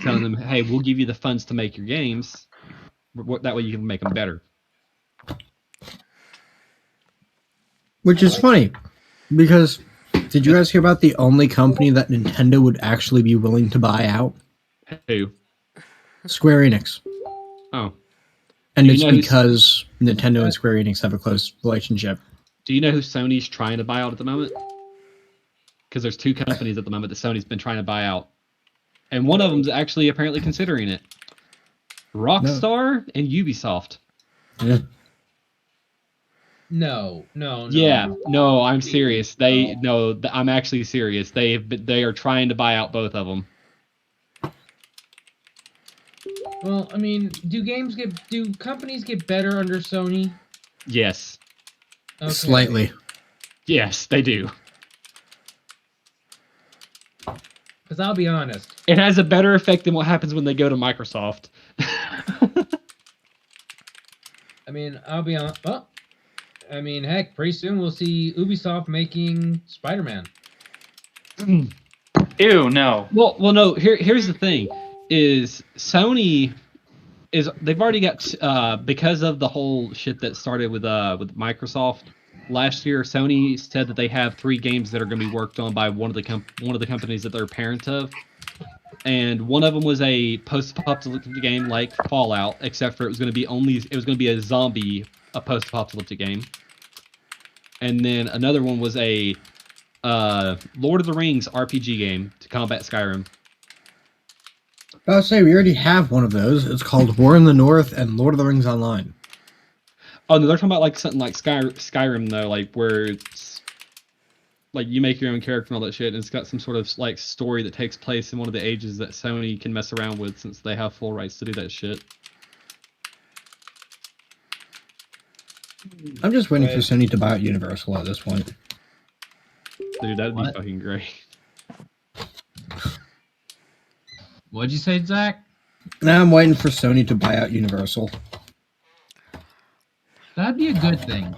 telling them, "Hey, we'll give you the funds to make your games. That way you can make them better." Which is funny, because did you guys hear about the only company that Nintendo would actually be willing to buy out? Who? Square Enix. Oh. And it's because Nintendo and Square Enix have a close relationship. Do you know who Sony's trying to buy out at the moment? Because there's two companies at the moment that Sony's been trying to buy out. And one of them's actually apparently considering it. Rockstar and Ubisoft. Yeah. No. Yeah, no, I'm serious. I'm actually serious. They are trying to buy out both of them. Well, I mean, do companies get better under Sony? Yes. Okay. Slightly. Yes, they do. Because I'll be honest. It has a better effect than what happens when they go to Microsoft. I mean, I'll be honest. Well, I mean, heck, pretty soon we'll see Ubisoft making Spider-Man. Ew, no. Well, no. Here's the thing: is Sony they've already got because of the whole shit that started with Microsoft last year. Sony said that they have 3 games that are going to be worked on by one of the companies that they're parent of, and one of them was a post-apocalyptic game like Fallout, except for it was going to be a zombie post-apocalyptic game. And then another one was a Lord of the Rings RPG game to combat Skyrim. I'll say we already have one of those. It's called War in the North and Lord of the Rings Online. Oh no, they're talking about like something like Skyrim though, like where it's like you make your own character and all that shit, and it's got some sort of like story that takes place in one of the ages that Sony can mess around with since they have full rights to do that shit. I'm just waiting for Sony to buy out Universal at this point. Dude, that'd be fucking great. What'd you say, Zach? Now I'm waiting for Sony to buy out Universal. That'd be a good thing.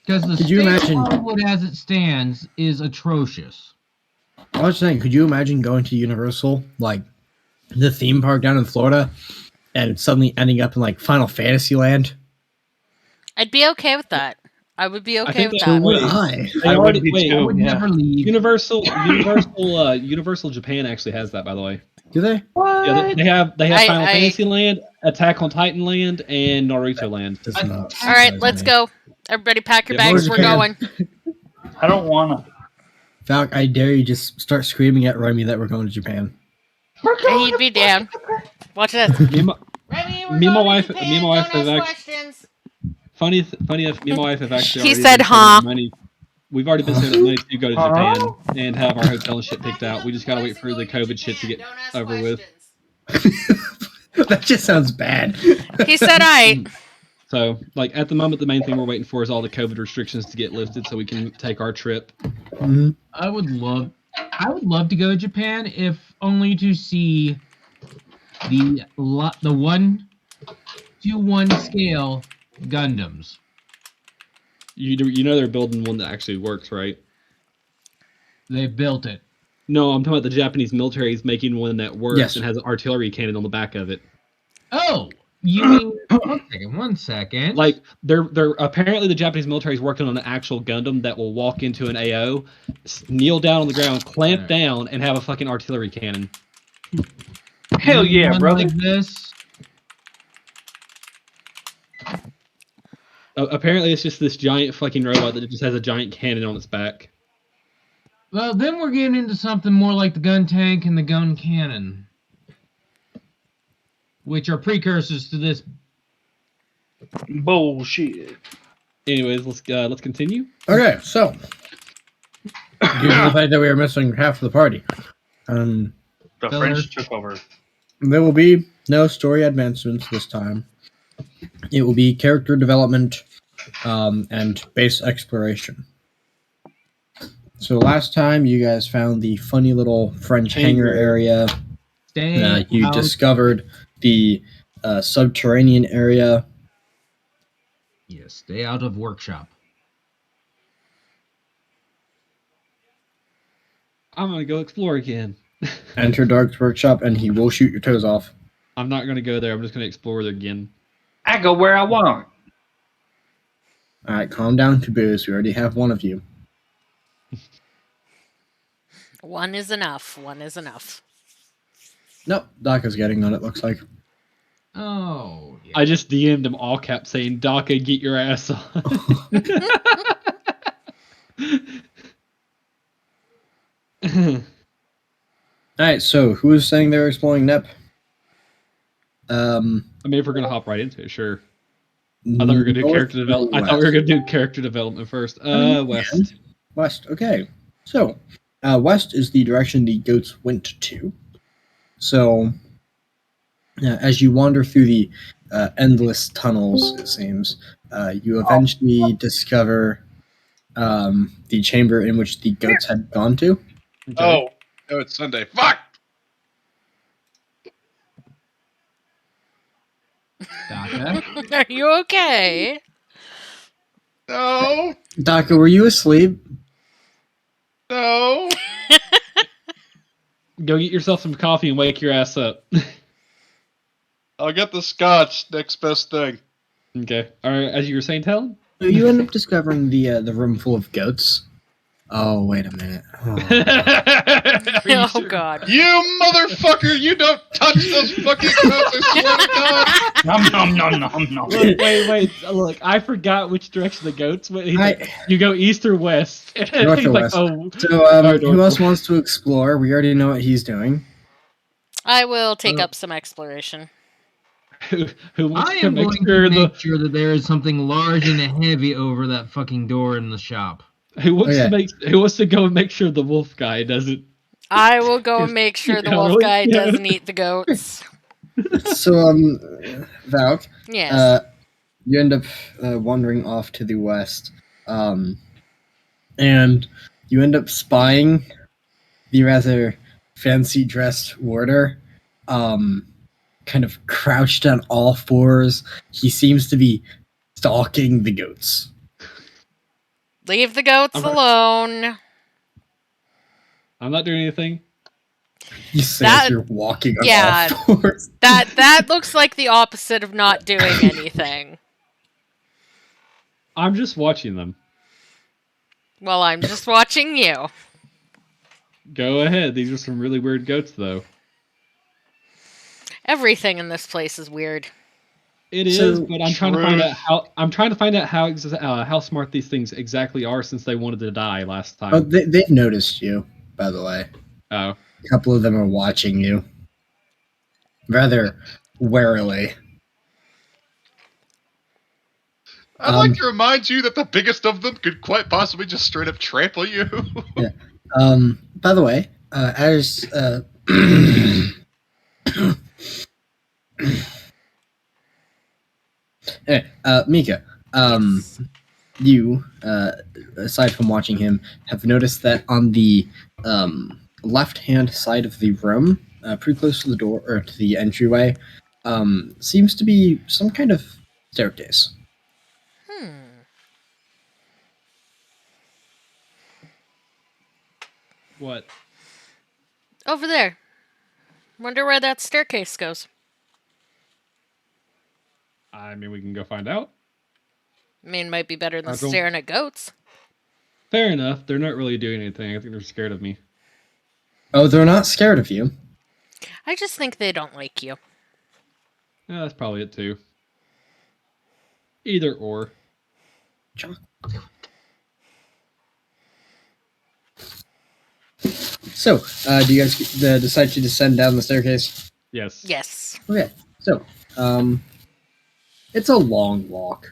Because the you state imagine of Hollywood as it stands is atrocious. I was saying, could you imagine going to Universal, like the theme park down in Florida, and suddenly ending up in like Final Fantasy Land? I'd be okay with that. I would be okay with that. Would I? I would never leave. Universal Japan actually has that, by the way. Do they? What? Yeah, they have Final Fantasy Land, Attack on Titan Land, and Naruto Land. All right, let's go. Everybody pack your bags. We're going. I don't wanna. Falk, I dare you just start screaming at Remy that we're going to Japan. And he'd be down. Watch this. Me and my wife have actually. questions. Funny enough, me and my wife have actually. He said, "Huh." We've already been saving up money to go to Japan and have our hotel and shit picked out. We just gotta wait for the COVID shit to get over with. That just sounds bad. He said, "I." So, like at the moment, the main thing we're waiting for is all the COVID restrictions to get lifted, so we can take our trip. Mm-hmm. I would love to go to Japan, if only to see the 1:1 scale Gundams. You know they're building one that actually works, right? They built it. No, I'm talking about the Japanese military is making one that works and has an artillery cannon on the back of it. Oh, you mean one second. Like they're apparently the Japanese military is working on an actual Gundam that will walk into an AO, kneel down on the ground, clamp down, and have a fucking artillery cannon. Hell yeah, brother! Like this. Apparently, it's just this giant fucking robot that just has a giant cannon on its back. Well, then we're getting into something more like the gun tank and the gun cannon, which are precursors to this bullshit. Anyways, let's continue. Okay, so due to the fact that we are missing half of the party, the French took over. There will be no story advancements this time. It will be character development and base exploration. So last time you guys found the funny little French hangar area. You discovered the subterranean area. Yes, stay out of workshop. I'm gonna go explore again. Enter Dark's workshop, and he will shoot your toes off. I'm not gonna go there. I'm just gonna explore it again. I go where I want. All right, calm down, Caboose. We already have one of you. One is enough. One is enough. Nope, Daka's getting on it, looks like. Oh, yeah. I just DM'd him all caps saying, "Daka, get your ass on." Alright, so who was saying they were exploring NEP? I mean, if we're gonna hop right into it, sure. I thought we were gonna do character development. I thought we were gonna do character development first. West. West, okay. So, west is the direction the goats went to. So, as you wander through the endless tunnels, it seems, you eventually discover the chamber in which the goats had gone to. Okay. Oh, it's Sunday. Fuck! Daka. Are you okay? No, Daka, were you asleep? no. Go get yourself some coffee and wake your ass up. I'll get the scotch. Next best thing. Okay. All right. As you were saying, Talon. So you end up discovering the room full of goats. Oh, wait a minute. Oh. Oh God. You motherfucker! You don't touch those fucking goats! I swear to God. Nom nom nom nom nom. Look, wait. Look, I forgot which direction the goats went. He's like, you go east or west. And North he's or like, west. oh. So, Alright, who North. else wants to explore? We already know what he's doing. I will take up some exploration. Who wants I to am make going sure to make sure that there is something large and heavy over that fucking door in the shop. who wants Okay. who wants to go and make sure the wolf guy doesn't? I will go and make sure the Yeah, wolf really? guy Yeah. doesn't eat the goats. So, Valk, Yes. you end up wandering off to the west, and you end up spying the rather fancy dressed warder, kind of crouched on all fours. He seems to be stalking the goats. Leave the goats I'm- alone. I'm not doing anything. You say That- as you're walking on yeah. all fours. That looks like the opposite of not doing anything. I'm just watching them. Well, I'm just watching you. Go ahead. These are some really weird goats, though. Everything in this place is weird. It is, So- but I'm trying to find out how smart these things exactly are since they wanted to die last time. Oh, they've noticed you, by the way. Oh. A couple of them are watching you. Rather warily. I'd like to remind you that the biggest of them could quite possibly just straight up trample you. By the way, as Mika, you, aside from watching him, have noticed that on the left-hand side of the room, pretty close to the door or to the entryway, seems to be some kind of staircase. What? Over there. Wonder where that staircase goes. I mean, we can go find out. I mean, might be better than I don't- staring at goats. Fair enough. They're not really doing anything. I think they're scared of me. Oh, they're not scared of you. I just think they don't like you. Yeah, that's probably it too. Either or. So, do you guys decide to descend down the staircase? Yes. Yes. Okay, so, it's a long walk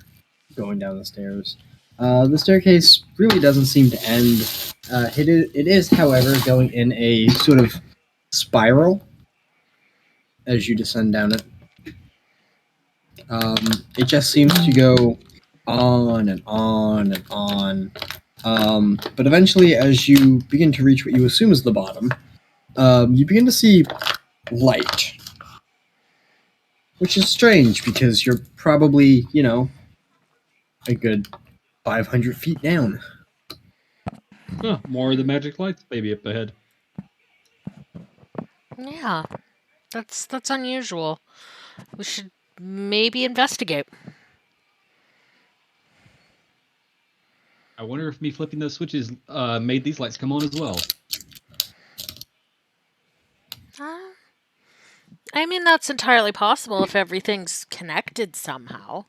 going down the stairs. The staircase really doesn't seem to end. It is, however, going in a sort of spiral as you descend down it. It just seems to go on and on and on. But eventually, as you begin to reach what you assume is the bottom, you begin to see light. Which is strange, because you're probably, a good 500 feet down. Huh, more of the magic lights maybe up ahead. Yeah, that's unusual. We should maybe investigate. I wonder if me flipping those switches made these lights come on as well. Uh, I mean, that's entirely possible if everything's connected somehow.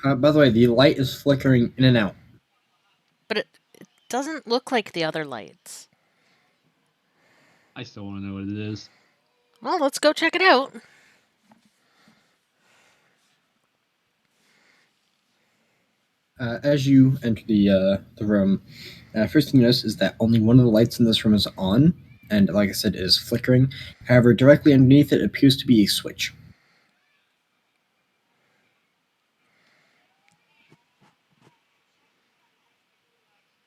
By the way, the light is flickering in and out. But it doesn't look like the other lights. I still want to know what it is. Well, let's go check it out. As you enter the room, first thing you notice is that only one of the lights in this room is on, and like I said, it is flickering. However, directly underneath it appears to be a switch.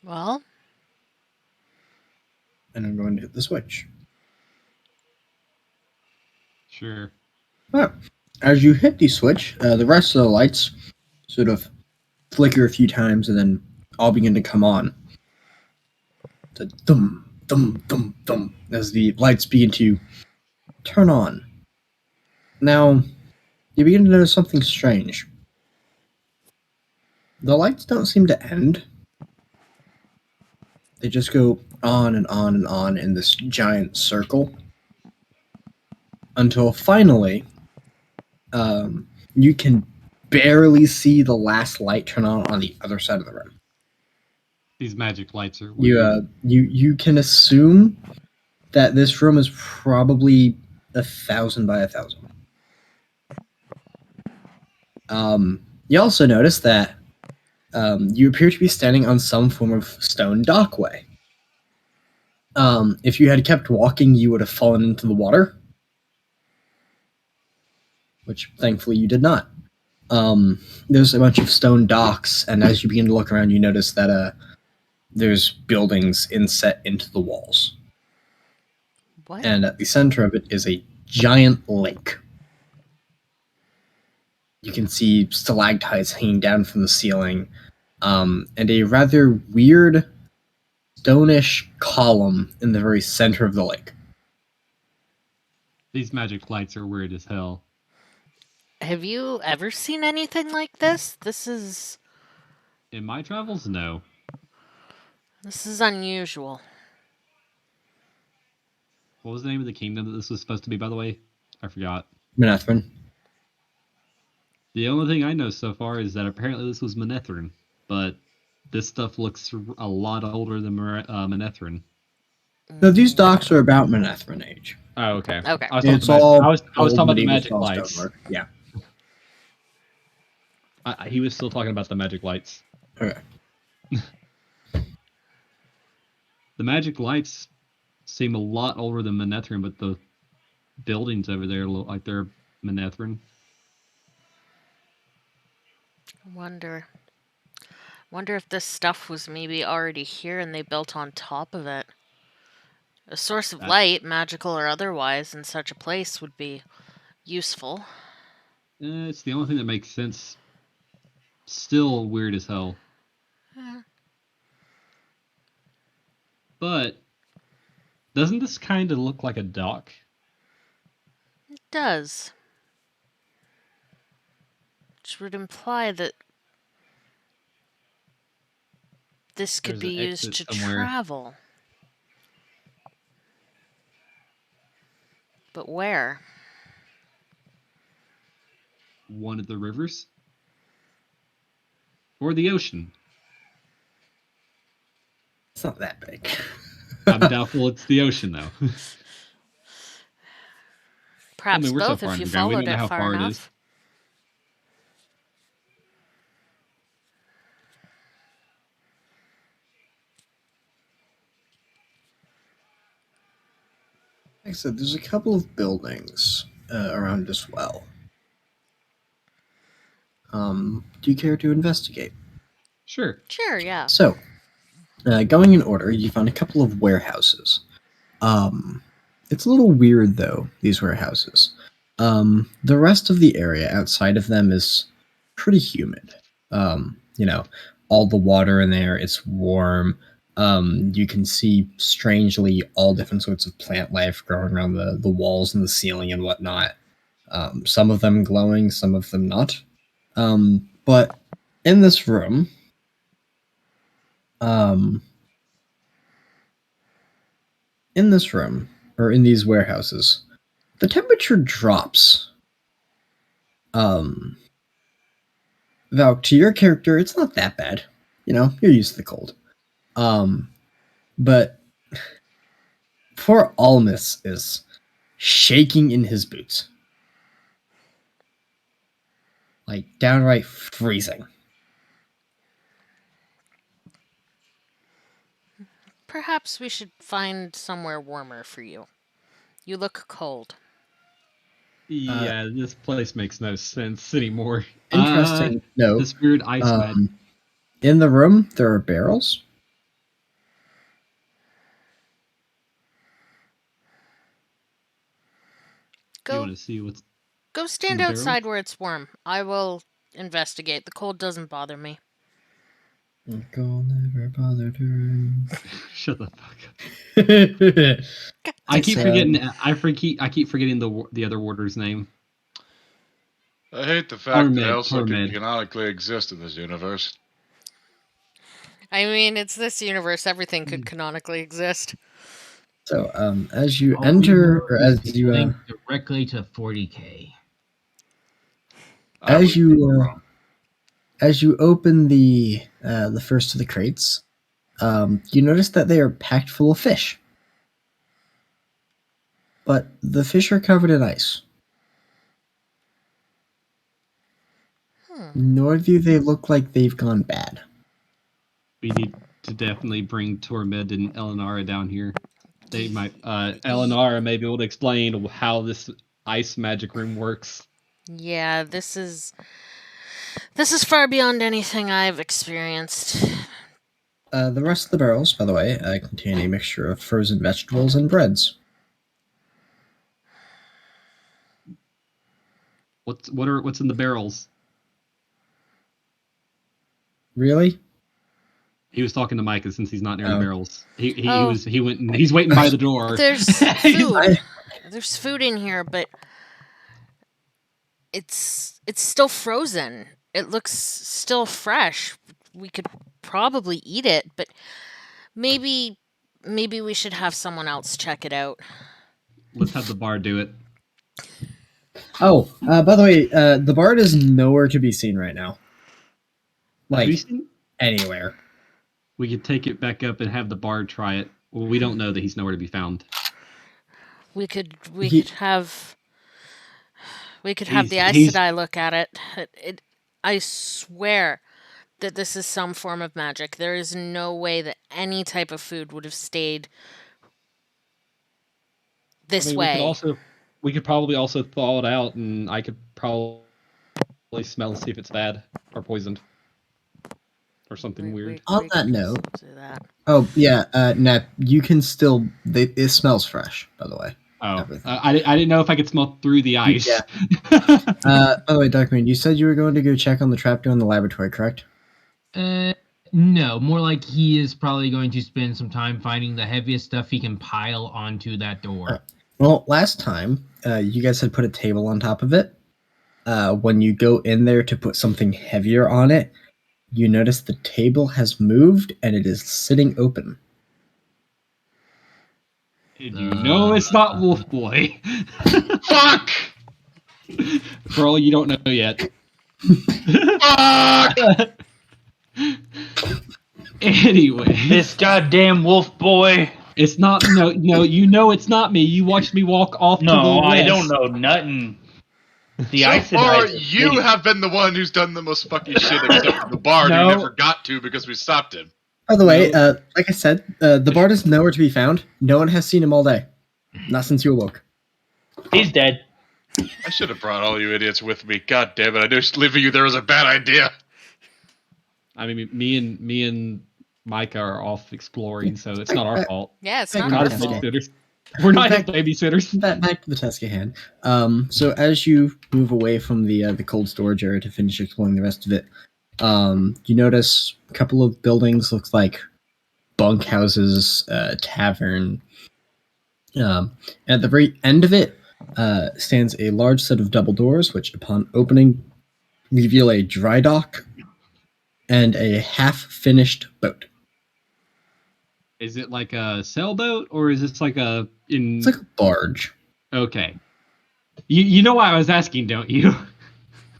Well, And I'm going to hit the switch. Sure. Well, as you hit the switch, the rest of the lights sort of flicker a few times and then all begin to come on. The dum, dum, dum, dum, as the lights begin to turn on. Now, you begin to notice something strange. The lights don't seem to end. They just go on and on and on in this giant circle until finally you can barely see the last light turn on the other side of the room. These magic lights are weird. You can assume that this room is probably 1,000 by 1,000. You also notice that you appear to be standing on some form of stone dockway. If you had kept walking, you would have fallen into the water, which thankfully you did not. There's a bunch of stone docks, and as you begin to look around, you notice that there's buildings inset into the walls. what? And at the center of it is a giant lake. You can see stalactites hanging down from the ceiling, and a rather weird stonish column in the very center of the lake. These magic lights are weird as hell. Have you ever seen anything like this? This is In my travels, no. unusual. What was the name of the kingdom that this was supposed to be, by the way? I forgot. Manethrin. The only thing I know so far is that apparently this was Manethrin, but this stuff looks a lot older than Manethrin. No, these docks are about Manethrin age. Oh, okay. Okay. I was talking It's about, all I was old talking about the medieval magic style lights. stonework. Yeah. He was still talking about the magic lights. Okay. The magic lights seem a lot older than Manethrin, but the buildings over there look like they're Manethrin. Wonder if this stuff was maybe already here and they built on top of it. A source of light, magical or otherwise, in such a place would be useful. It's the only thing that makes sense. Still weird as hell. But doesn't this kind of look like a dock? It does. Which would imply that this could There's be an used exit to somewhere. travel. But where? One of the rivers? Or the ocean? It's not that big. I'm doubtful it's the ocean, though. Perhaps we're so both far if you underground, we followed don't know it how far far it enough. is. Like I said, there's a couple of buildings around as well. Do you care to investigate? Sure. Sure, yeah. So, going in order, you found a couple of warehouses. It's a little weird, though, these warehouses. The rest of the area outside of them is pretty humid. All the water in there, it's warm. You can see strangely all different sorts of plant life growing around the walls and the ceiling and whatnot. Some of them glowing, some of them not. But in this room, or in these warehouses, the temperature drops. Val, to your character, it's not that bad. You know, you're used to the cold. But poor Almus is shaking in his boots. Like, downright freezing. Perhaps we should find somewhere warmer for you. You look cold. Yeah, this place makes no sense anymore. Interesting note. This weird ice bed. In the room, there are barrels. You Go want to see what's go stand the barrel? outside where it's warm. I will investigate. The cold doesn't bother me. I'll never bother her. Shut the fuck up. I keep It's, forgetting. I keep forgetting the other warder's name. I hate the fact that Tormed, Elsa can Tormed. canonically exist in this universe. I mean, it's this universe. Everything could canonically exist. So, as you All we enter, know or is as we you link directly to 40K. I would be wrong. as you open the first of the crates, you notice that they are packed full of fish. But the fish are covered in ice. Nor do they look like they've gone bad. We need to definitely bring Tormed and Eleanor down here. They might. Eleanor may be able to explain how this ice magic room works. Yeah, this is far beyond anything I've experienced. The rest of the barrels, by the way, contain a mixture of frozen vegetables and breads. What's in the barrels? Really? He was talking to Micah since he's not near the Oh. barrels. He's waiting by the door. There's food. There's food in here, but it's still frozen. It looks still fresh. We could probably eat it, but maybe we should have someone else check it out. Let's have the bar do it. Oh, by the way, the bard is nowhere to be seen right now. Like, anywhere. We could take it back up and have the bard try it. Well, we don't know that he's nowhere to be found. We could have the Aes Sedai look at it. I swear that this is some form of magic. There is no way that any type of food would have stayed this way. We could probably also thaw it out, and I could probably smell and see if it's bad or poisoned or something weird. On that note, do that. oh yeah, Nat, you can still. It smells fresh, by the way. Oh, I didn't know if I could smell through the ice. Yeah. By the way, Darkman, you said you were going to go check on the trapdoor in the laboratory, correct? No, more like he is probably going to spend some time finding the heaviest stuff he can pile onto that door. Well, last time, you guys had put a table on top of it. When you go in there to put something heavier on it, you notice the table has moved and it is sitting open. And you know it's not Wolf Boy. Fuck! For all you don't know yet. Fuck! Anyway. This goddamn wolf boy. It's not, no, you know it's not me. You watched me walk off to the No, I west. don't know nothing. The So Aes far, Sedai is you pretty- have been the one who's done the most fucking shit except for the bard No. who never got to because we stopped him. By the way, like I said, the bard is nowhere to be found. No one has seen him all day. Not since you awoke. He's dead. I should have brought all you idiots with me. God damn it! I knew leaving you there was a bad idea. I mean, me and Micah are off exploring, so it's not our fault. Yeah, it's We're not We're our not his fault. babysitters. We're not his babysitters. Back to the task at hand. So as you move away from the cold storage area to finish exploring the rest of it, you notice a couple of buildings looks like bunkhouses, tavern. And at the very end of it stands a large set of double doors, which, upon opening, reveal a dry dock and a half-finished boat. Is it like a sailboat or is this like a in? It's like a barge. Okay. You know why I was asking, don't you?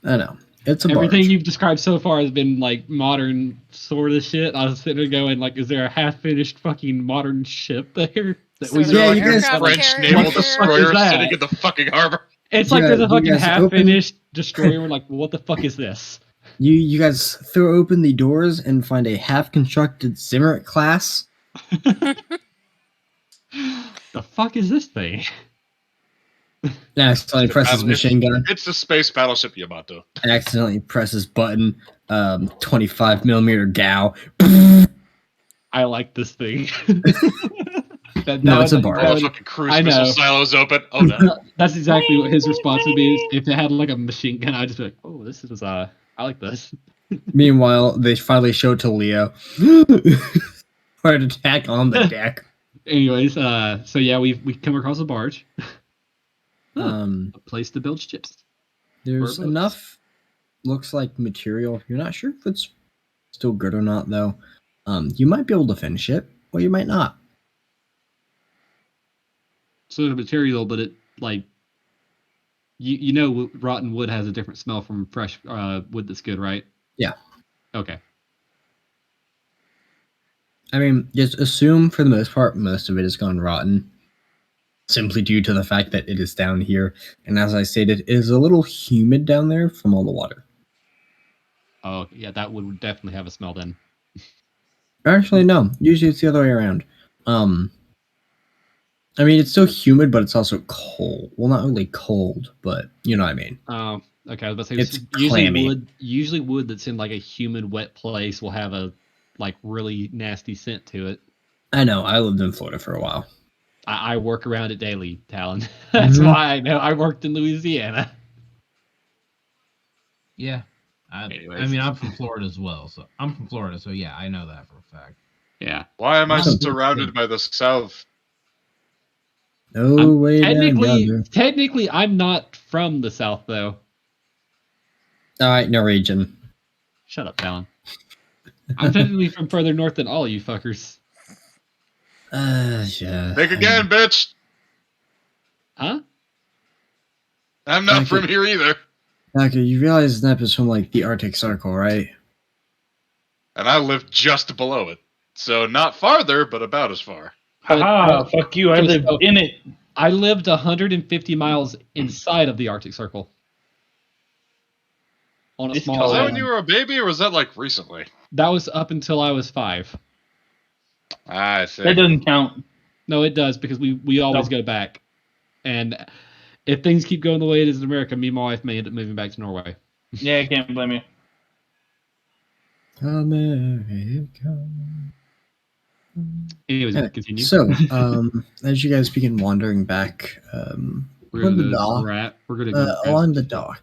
I know. It's a Everything barge. you've described so far has been like modern sort of shit. I was sitting there going, like, is there a half-finished fucking modern ship there? That Sort of Yeah, an you guys- aircraft French carrier. naval What the fuck is destroyer that? sitting in the fucking harbor. It's like Yeah, there's a you fucking guys half-finished destroyer. We're like, well, what the fuck is this? You guys throw open the doors and find a half-constructed Zimmerit class. The fuck is this thing? Accidentally presses machine gun. It's the space battleship Yamato. Accidentally presses button. 25 millimeter Gao. I like this thing. No, it's a would- barge. that All would- the fucking cruise I missile know. silos open. Oh no. That's exactly what his response would be. If it had like a machine gun, I'd just be like, "Oh, this is I like this." Meanwhile, they finally show to Leo. Heart attack on the deck. Anyways, so yeah, we come across a barge, Um, a place to build ships. there's Boats. enough, looks like, material. You're not sure if it's still good or not, though. You might be able to finish it, or you might not. So the material, but it like you know, rotten wood has a different smell from fresh wood that's good, right? Yeah. Okay. I mean, just assume for the most part, most of it has gone rotten, simply due to the fact that it is down here. And as I stated, it is a little humid down there from all the water. Oh yeah, that would definitely have a smell then. Actually, no. Usually it's the other way around. I mean, it's still humid, but it's also cold. Well, not really cold, but you know what I mean. Oh, okay. I was about to say It's clammy. Usually wood that's in like a humid, wet place will have a like really nasty scent to it. I know. I lived in Florida for a while. I work around it daily, Talon. That's Mhm. why I know. I worked in Louisiana. Yeah. I Anyways. mean, I'm from Florida as well, so I'm from Florida, so yeah, I know that for a fact. Yeah. Why am I Wow. surrounded by the South? No way down yonder. Technically, I'm not from the South though. All right, Norwegian. Shut up, Talon. I'm technically from further north than all you fuckers. Yeah. Think again, bitch. Huh? I'm not Okay. from here either. Okay, you realize Nep is from like the Arctic Circle, right? And I live just below it. So not farther, but about as far. Haha, fuck you. I Okay, live so- in it. I lived 150 miles inside of the Arctic Circle. On a It's small Was that cold. when you island. were a baby, or was that like recently? That was up until I was 5. I see. That doesn't count. No, it does because we always No. go back. And if things keep going the way it is in America, me and my wife may end up moving back to Norway. Yeah, I can't blame you. America. Anyways, Yeah, continue. So, as you guys begin wandering back, we're on the gonna dock, We're gonna go along the dock,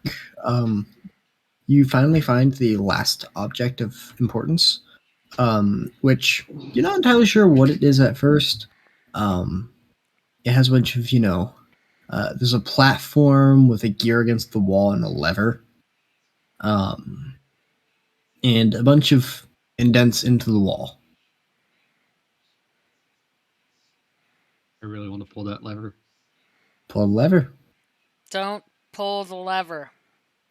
you finally find the last object of importance, which you're not entirely sure what it is at first. It has a bunch of, there's a platform with a gear against the wall and a lever, and a bunch of indents into the wall. I really want to pull that lever. Pull the lever. Don't pull the lever.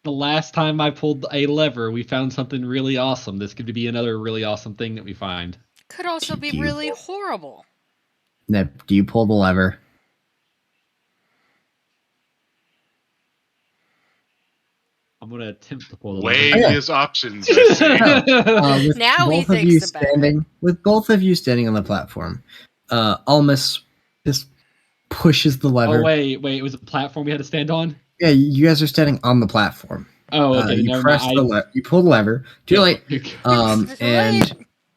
The last time I pulled a lever, we found something really awesome. This could be another really awesome thing that we find. Could also be You- really horrible. Nep, do you pull the lever? I'm gonna attempt to pull the Weighing Okay. his options. I see. lever. With Now he both of thinks you about it. standing on the platform, Almus just pushes the lever. Oh wait, it was a platform we had to stand on. Yeah, you guys are standing on the platform. Oh, okay. You never press mind. the lever. You pull the lever. Too late. It's And late.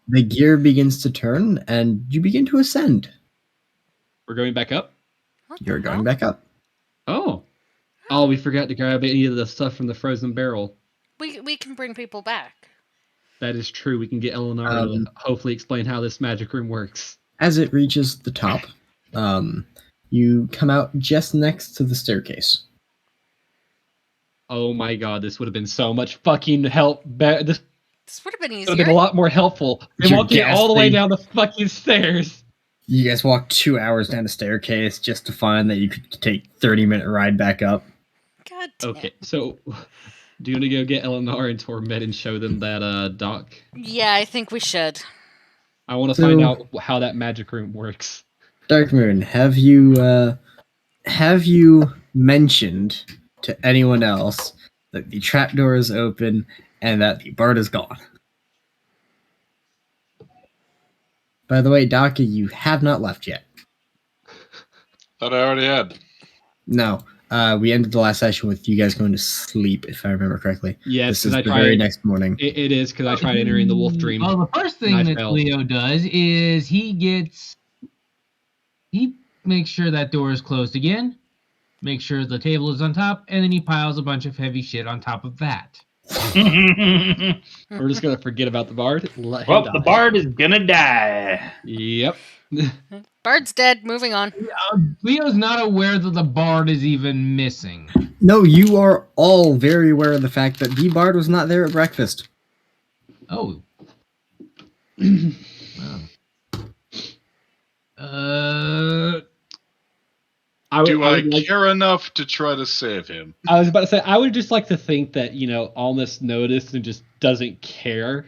the gear begins to turn, and you begin to ascend. We're going back up. What the You're going hell? back up. Oh, we forgot to grab any of the stuff from the frozen barrel. We can bring people back. That is true. We can get Eleanor to hopefully explain how this magic room works. As it reaches the top, you come out just next to the staircase. Oh my god, this would have been so much fucking help. This This would have been would have been a easier. lot more helpful than You're walking all the way gasping. down the fucking stairs. You guys walk 2 hours down the staircase just to find that you could take 30-minute ride back up. God damn. Okay, so do you want to go get Eleanor and Torment and show them that dock? Yeah, I think we should. I want to So- find out how that magic room works. Dark Moon, have you mentioned to anyone else that the trapdoor is open and that the bard is gone? By the way, Daka, you have not left yet. Thought I already had. No, we ended the last session with you guys going to sleep, if I remember correctly. Yes, This is because I the very tried. next morning. It is because I tried entering the wolf dream. Well, the first thing I that failed. Leo does is he makes sure that door is closed again, makes sure the table is on top, and then he piles a bunch of heavy shit on top of that. We're just gonna forget about the bard. Let him Well, die. the bard is gonna die. Yep. Bard's dead. Moving on. Leo's not aware that the bard is even missing. No, you are all very aware of the fact that the bard was not there at breakfast. Oh. Wow. Do I would like- care enough to try to save him? I was about to say I would just like to think that Almas noticed and just doesn't care.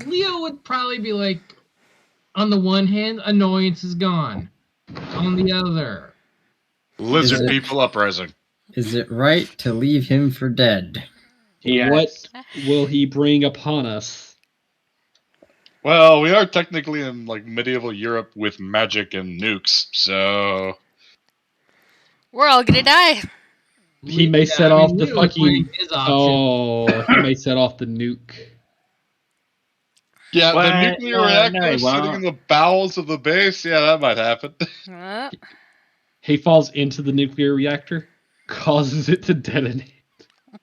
Leo would probably be like, on the one hand, annoyance is gone. On the other, Lizard Is it- people uprising. Is it right to leave him for dead? Yes. What will he bring upon us? Well, we are technically in like medieval Europe with magic and nukes, so We're all gonna die. He may set off the Leo was fucking- weighing his option. Oh, he may set off the nuke. yeah, What? the nuclear No, reactor no, he sitting won't. in the bowels of the base. Yeah, that might happen. Uh, He falls into the nuclear reactor, causes it to detonate.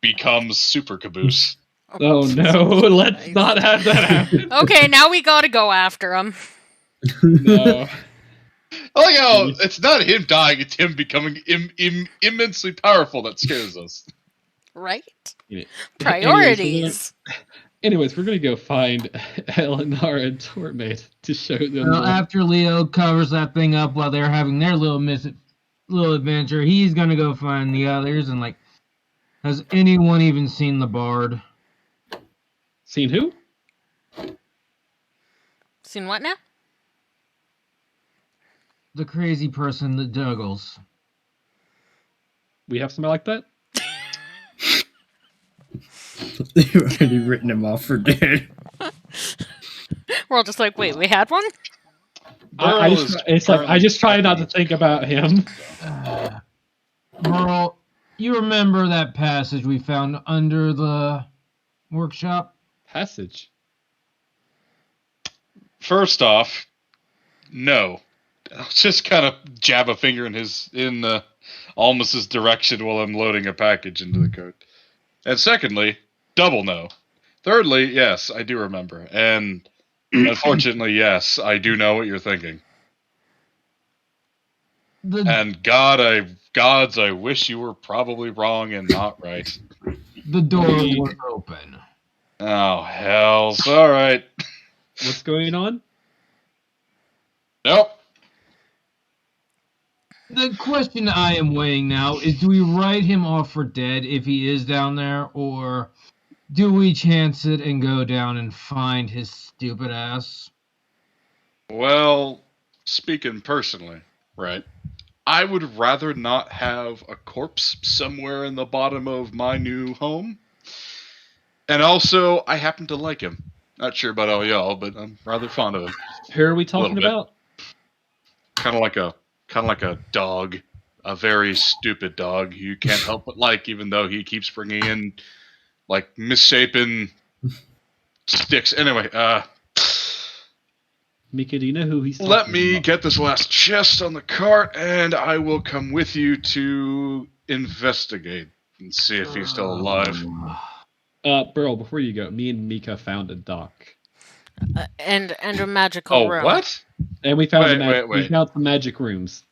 Becomes super caboose. Oh no, let's not have that happen. okay, now we gotta go after him. No. I like how it's not him dying; it's him becoming immensely powerful that scares us. Right? Yeah. Priorities. Anyways, we're gonna go find Eleanor and Torment to show them. Well, after Leo covers that thing up while they're having their little adventure, he's gonna go find the others and like, has anyone even seen the bard? Seen who? Seen what now? The crazy person that juggles. We have somebody like that? They've already written him off for dead. We're all just like, wait, we had one? I just try not to think about him. Burl, you remember that passage we found under the workshop? Passage. First off, no. I'll just kind of jab a finger in Almus's direction while I'm loading a package into the code. And secondly, double no. Thirdly, yes, I do remember. And unfortunately, yes, I do know what you're thinking. And gods, I wish you were probably wrong and not right. The door was open. Oh, hells. All right. What's going on? Nope. The question I am weighing now is, do we write him off for dead if he is down there, or do we chance it and go down and find his stupid ass? Well, speaking personally, right? I would rather not have a corpse somewhere in the bottom of my new home. And also, I happen to like him. Not sure about all y'all, but I'm rather fond of him. Who are we talking Little bit. about? Kind of like a dog, a very stupid dog you can't help but like, even though he keeps bringing in like misshapen sticks. Anyway, Mika, do you know who he's talking let me about? get this last chest on the cart, and I will come with you to investigate and see if he's still alive. Burl, before you go, me and Mika found a dock. And a magical Oh, room. what? And we found Wait. we found some magic rooms.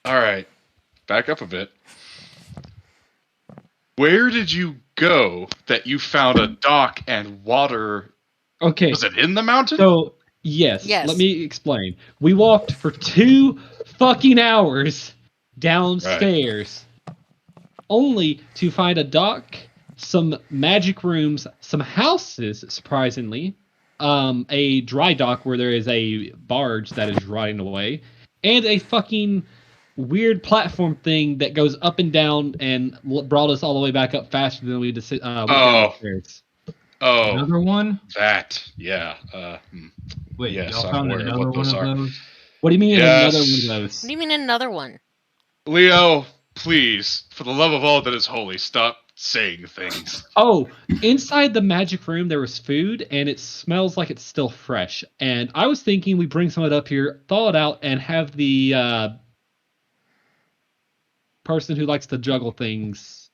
All right, back up a bit. Where did you go that you found a dock and water? Okay. Was it in the mountain? So yes, Yes. let me explain. We walked for 2 fucking hours downstairs, only to find a dock, some magic rooms, some houses, surprisingly, a dry dock where there is a barge that is rotting away, and a fucking weird platform thing that goes up and down and brought us all the way back up faster than we went down the stairs. Oh, Another one? that. Yeah. Wait, Yes, y'all I'm found aware of another what one those of are. those? What do you mean Yes. another one of those? What do you mean another one? Leo, please, for the love of all that is holy, stop saying things. Oh, inside the magic room there was food, and it smells like it's still fresh. And I was thinking we bring some of it up here, thaw it out, and have the person who likes to juggle things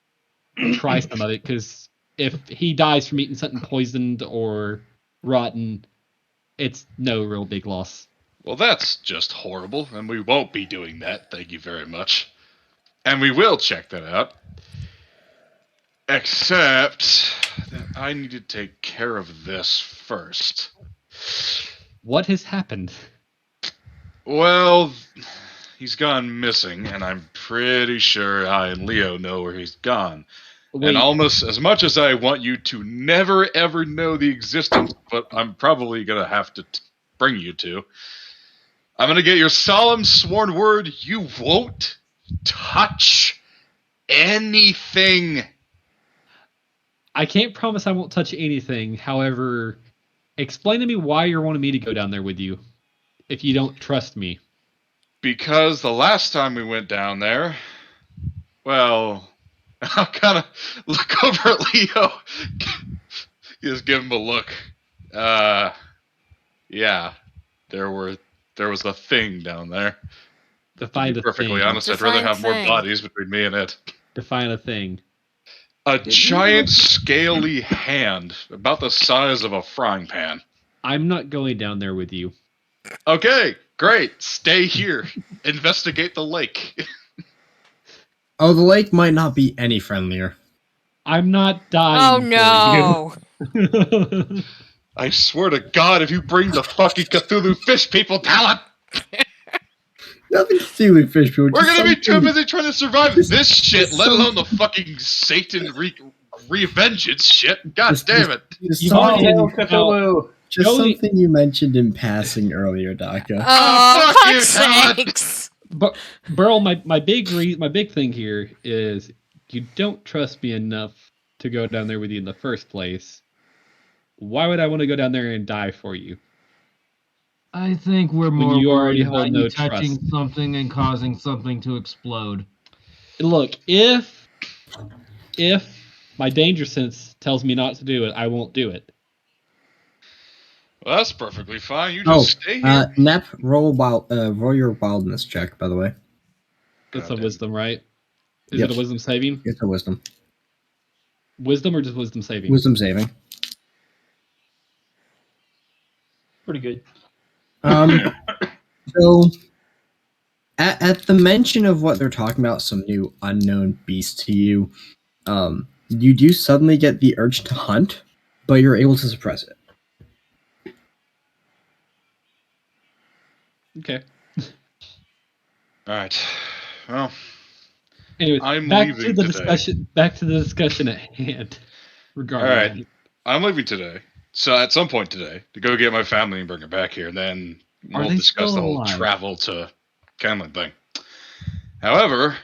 try some of it, because if he dies from eating something poisoned or rotten, it's no real big loss. Well, that's just horrible, and we won't be doing that, thank you very much. And we will check that out. Except that I need to take care of this first. What has happened? Well, he's gone missing, and I'm pretty sure I and Leo know where he's gone. Wait, And almost as much as I want you to never ever know the existence, but I'm probably gonna have to bring you to, I'm gonna get your solemn sworn word you won't touch anything. I can't promise I won't touch anything. However, explain to me why you're wanting me to go down there with you, if you don't trust me. Because the last time we went down there, well, I'll kind of look over at Leo. Just give him a look. Yeah, there was a thing down there. Define To be a perfectly thing. honest, I'd rather Define have more thing. bodies between me and it. Define a thing. A giant scaly hand, about the size of a frying pan. I'm not going down there with you. Okay, great. Stay here. Investigate the lake. Oh, the lake might not be any friendlier. I'm not dying. Oh no! For you. I swear to God, if you bring the fucking Cthulhu fish people down, Nothing to do with fish people. we're just gonna be too something- busy trying to survive just- this shit, just let alone the fucking Satan revengeance shit. God Just- damn it. just You've something- already- Hail Cthulhu! Just Joey- something you mentioned in passing earlier, Daka. Oh, fuck you, fuck's Helen. sakes! But Burl, my big thing here is you don't trust me enough to go down there with you in the first place. Why would I want to go down there and die for you? I think we're When more you already worried hold about no you touching trust. something and causing something to explode. Look, if my danger sense tells me not to do it, I won't do it. Well, that's perfectly fine. You just stay here. Nep, roll your wildness check, by the way. That's God a damn wisdom, right? Is Yep. it a wisdom saving? It's a wisdom. Wisdom or just wisdom saving? Wisdom saving. Pretty good. So, at the mention of what they're talking about, some new unknown beast to you, you do suddenly get the urge to hunt, but you're able to suppress it. Okay. Alright. Well, Anyways, I'm back to leaving the today. discussion. Back to the discussion at hand. Regarding Alright. that. I'm leaving today. So at some point today, to go get my family and bring it back here, and then Are we'll they discuss still the whole alive? travel to Canlan thing. However,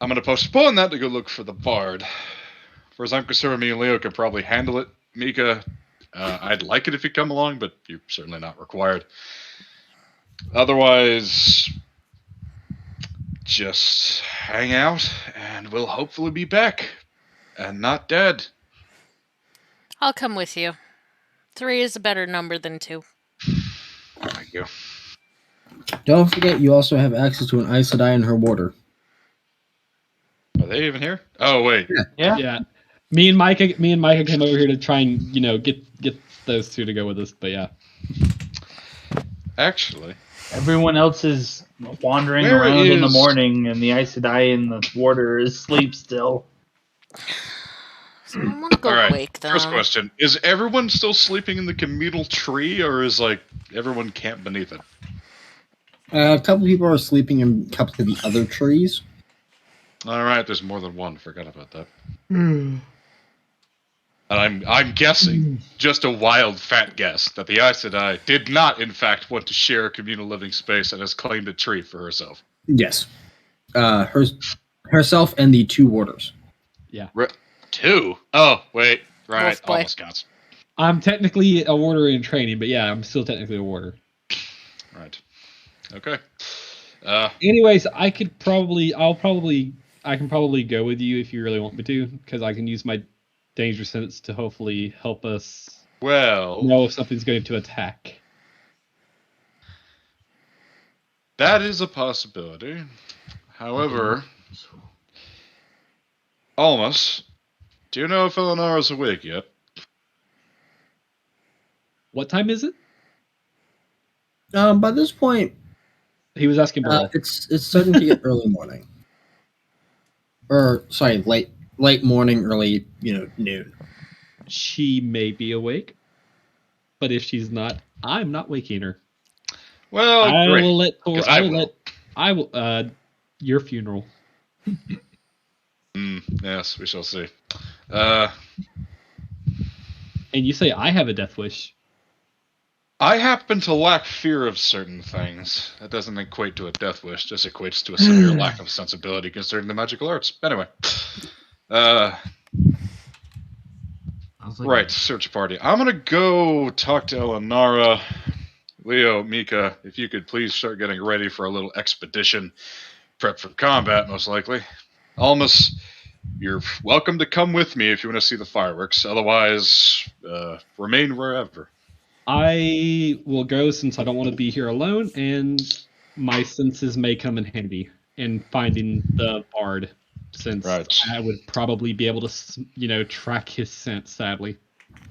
I'm going to postpone that to go look for the bard. As far as I'm concerned, me and Leo could probably handle it. Mika, I'd like it if you come along, but you're certainly not required. Otherwise, just hang out, and we'll hopefully be back, and not dead. I'll come with you. 3 is a better number than 2. Thank you. Don't forget, you also have access to an Aes Sedai and her warder. Are they even here? Oh wait. Yeah. Yeah. Me and Micah came over here to try and get those two to go with us. But yeah, Actually, Everyone else is wandering Where around in the is- morning, and the Aes Sedai and the warder is asleep still. Someone want to go all right. wake them. First question: is everyone still sleeping in the communal tree, or is like everyone camped beneath it? A couple people are sleeping in a couple of the other trees. All right, there's more than one. Forgot about that. And I'm guessing, just a wild fat guess, that the Aes Sedai did not, in fact, want to share a communal living space and has claimed a tree for herself. Yes. Herself and the two warders. Two? Oh, wait. Right. Wolf boy. Almost counts. I'm technically a warder in training, but yeah, I'm still technically a warder. Right. Okay. Anyways, I can probably go with you if you really want me to, because I can use my danger sense to hopefully help us Well, know if something's going to attack. that is a possibility. However, Almas, do you know if Eleanor is awake yet? What time is it? By this point, He was asking Burl. it's starting to get early morning. Or sorry, late morning, early noon. She may be awake, but if she's not, I'm not waking her. Well, I great. will let 'cause I will your funeral. Yes, we shall see. And you say I have a death wish. I happen to lack fear of certain things. That doesn't equate to a death wish, just equates to a severe lack of sensibility concerning the magical arts. Anyway. I was like, Right, search party. I'm gonna go talk to Eleonora. Leo, Mika, if you could please start getting ready for a little expedition. Prep for combat, most likely. Almas, you're welcome to come with me if you want to see the fireworks. Otherwise, remain wherever. I will go since I don't want to be here alone, and my senses may come in handy in finding the bard, since Right. I would probably be able to, track his scent. Sadly,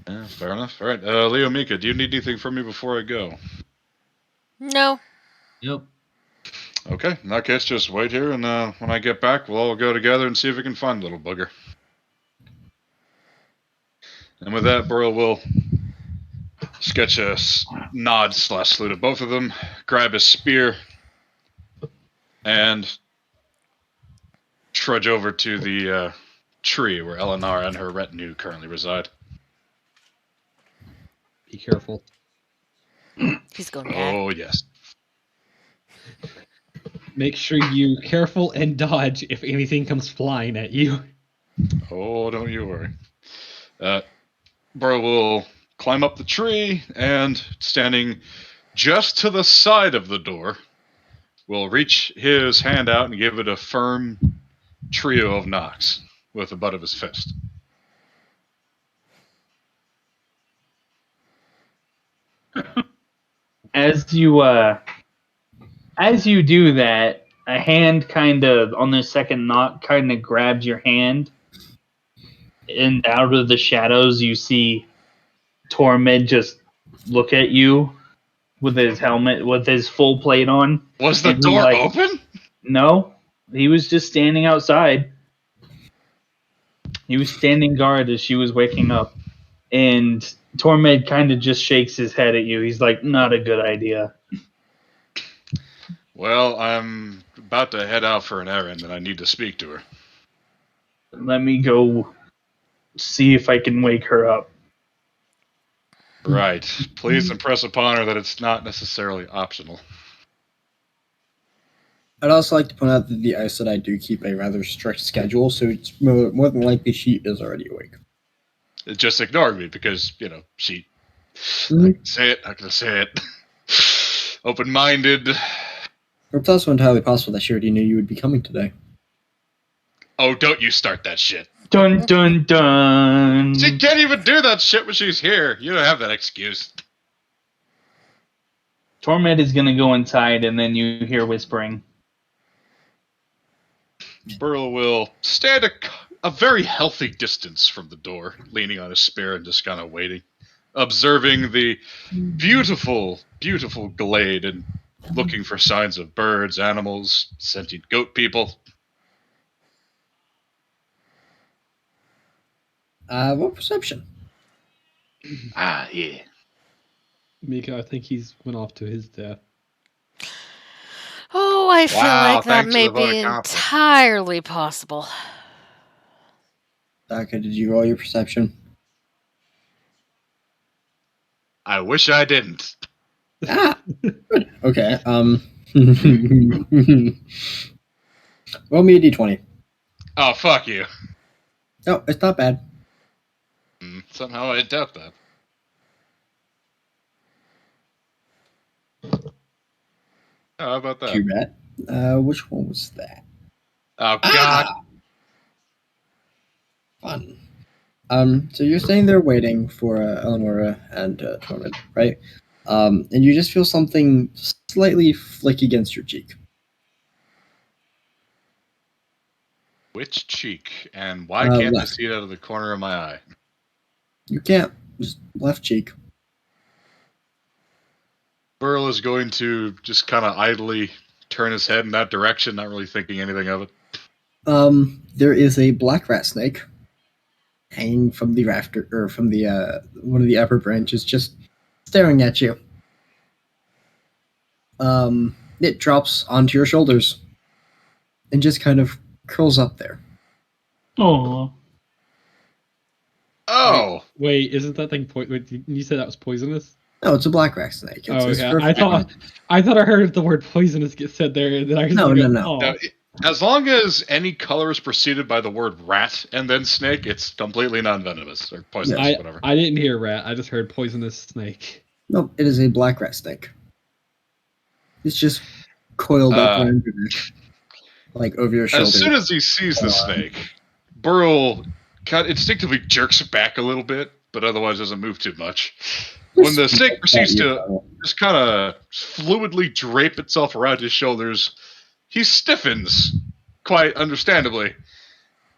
Yeah, fair enough. All right, Leo, Mika, do you need anything from me before I go? No. yep. Okay, in that case, just wait here, and when I get back, we'll all go together and see if we can find little bugger. And with that, Burl will sketch a nod / salute at both of them, grab his spear, and trudge over to the tree where Eleanor and her retinue currently reside. be careful. He's going to Oh, yes. Make sure you're careful and dodge if anything comes flying at you. Oh, don't you worry. Burl will climb up the tree, and standing just to the side of the door, will reach his hand out and give it a firm trio of knocks with the butt of his fist. As you do that, a hand kind of on the second knock kind of grabs your hand, and out of the shadows you see Tormid just look at you with his helmet, with his full plate on. Was the And he, door open? No, he was just standing outside. He was standing guard as she was waking up, and Tormid kind of just shakes his head at you. He's like, "Not a good idea." Well, I'm about to head out for an errand, and I need to speak to her. Let me go see if I can wake her up. Right. Please impress upon her that it's not necessarily optional. I'd also like to point out that the Aes Sedai do keep a rather strict schedule, so it's more than likely she is already awake. It just ignored me because, she... Mhm. I can say it, not gonna say it. Open-minded. It's also entirely possible that she already knew you would be coming today. Oh, don't you start that shit. Dun dun dun. She can't even do that shit when she's here. You don't have that excuse. Tormid is gonna go inside, and then you hear whispering. Burl will stand a very healthy distance from the door, leaning on his spear and just kind of waiting, observing the beautiful, beautiful glade and looking for signs of birds, animals, sentient goat people. What perception? Ah, yeah. Mika, I think he's went off to his death. Oh, I feel Wow, like that thanks for may the vote of be confidence. entirely possible. Daka, did you roll your perception? I wish I didn't. Ah, good. Okay. Roll me a d20. Oh, fuck you. No, it's not bad. Somehow I doubt that. Oh, how about that? Too bad. Which one was that? Oh, God. Fun. So you're staying there waiting for Eleanor and Tormund, right? And you just feel something slightly flick against your cheek. Which cheek? And why can't I Left. see it out of the corner of my eye? You can't. Just left cheek. Burl is going to just kind of idly turn his head in that direction, not really thinking anything of it. There is a black rat snake hanging from the rafter, or from the one of the upper branches, just staring at you. It drops onto your shoulders and just kind of curls up there. Oh, Oh! Wait, isn't that thing you said that was poisonous? No, it's a black rat snake. It's, Oh, it's okay. perfect. I thought I heard the word poisonous get said there, and then I was No, like, no, no. Oh. Now, as long as any color is preceded by the word rat and then snake, it's completely non-venomous or poisonous, whatever. I didn't hear rat. I just heard poisonous snake. No, it is a black rat snake. It's just coiled up around your neck, like over your shoulder. As soon as he sees the snake, Burl kind of instinctively jerks back a little bit, but otherwise doesn't move too much. When the snake proceeds to just kind of fluidly drape itself around his shoulders, he stiffens, quite understandably,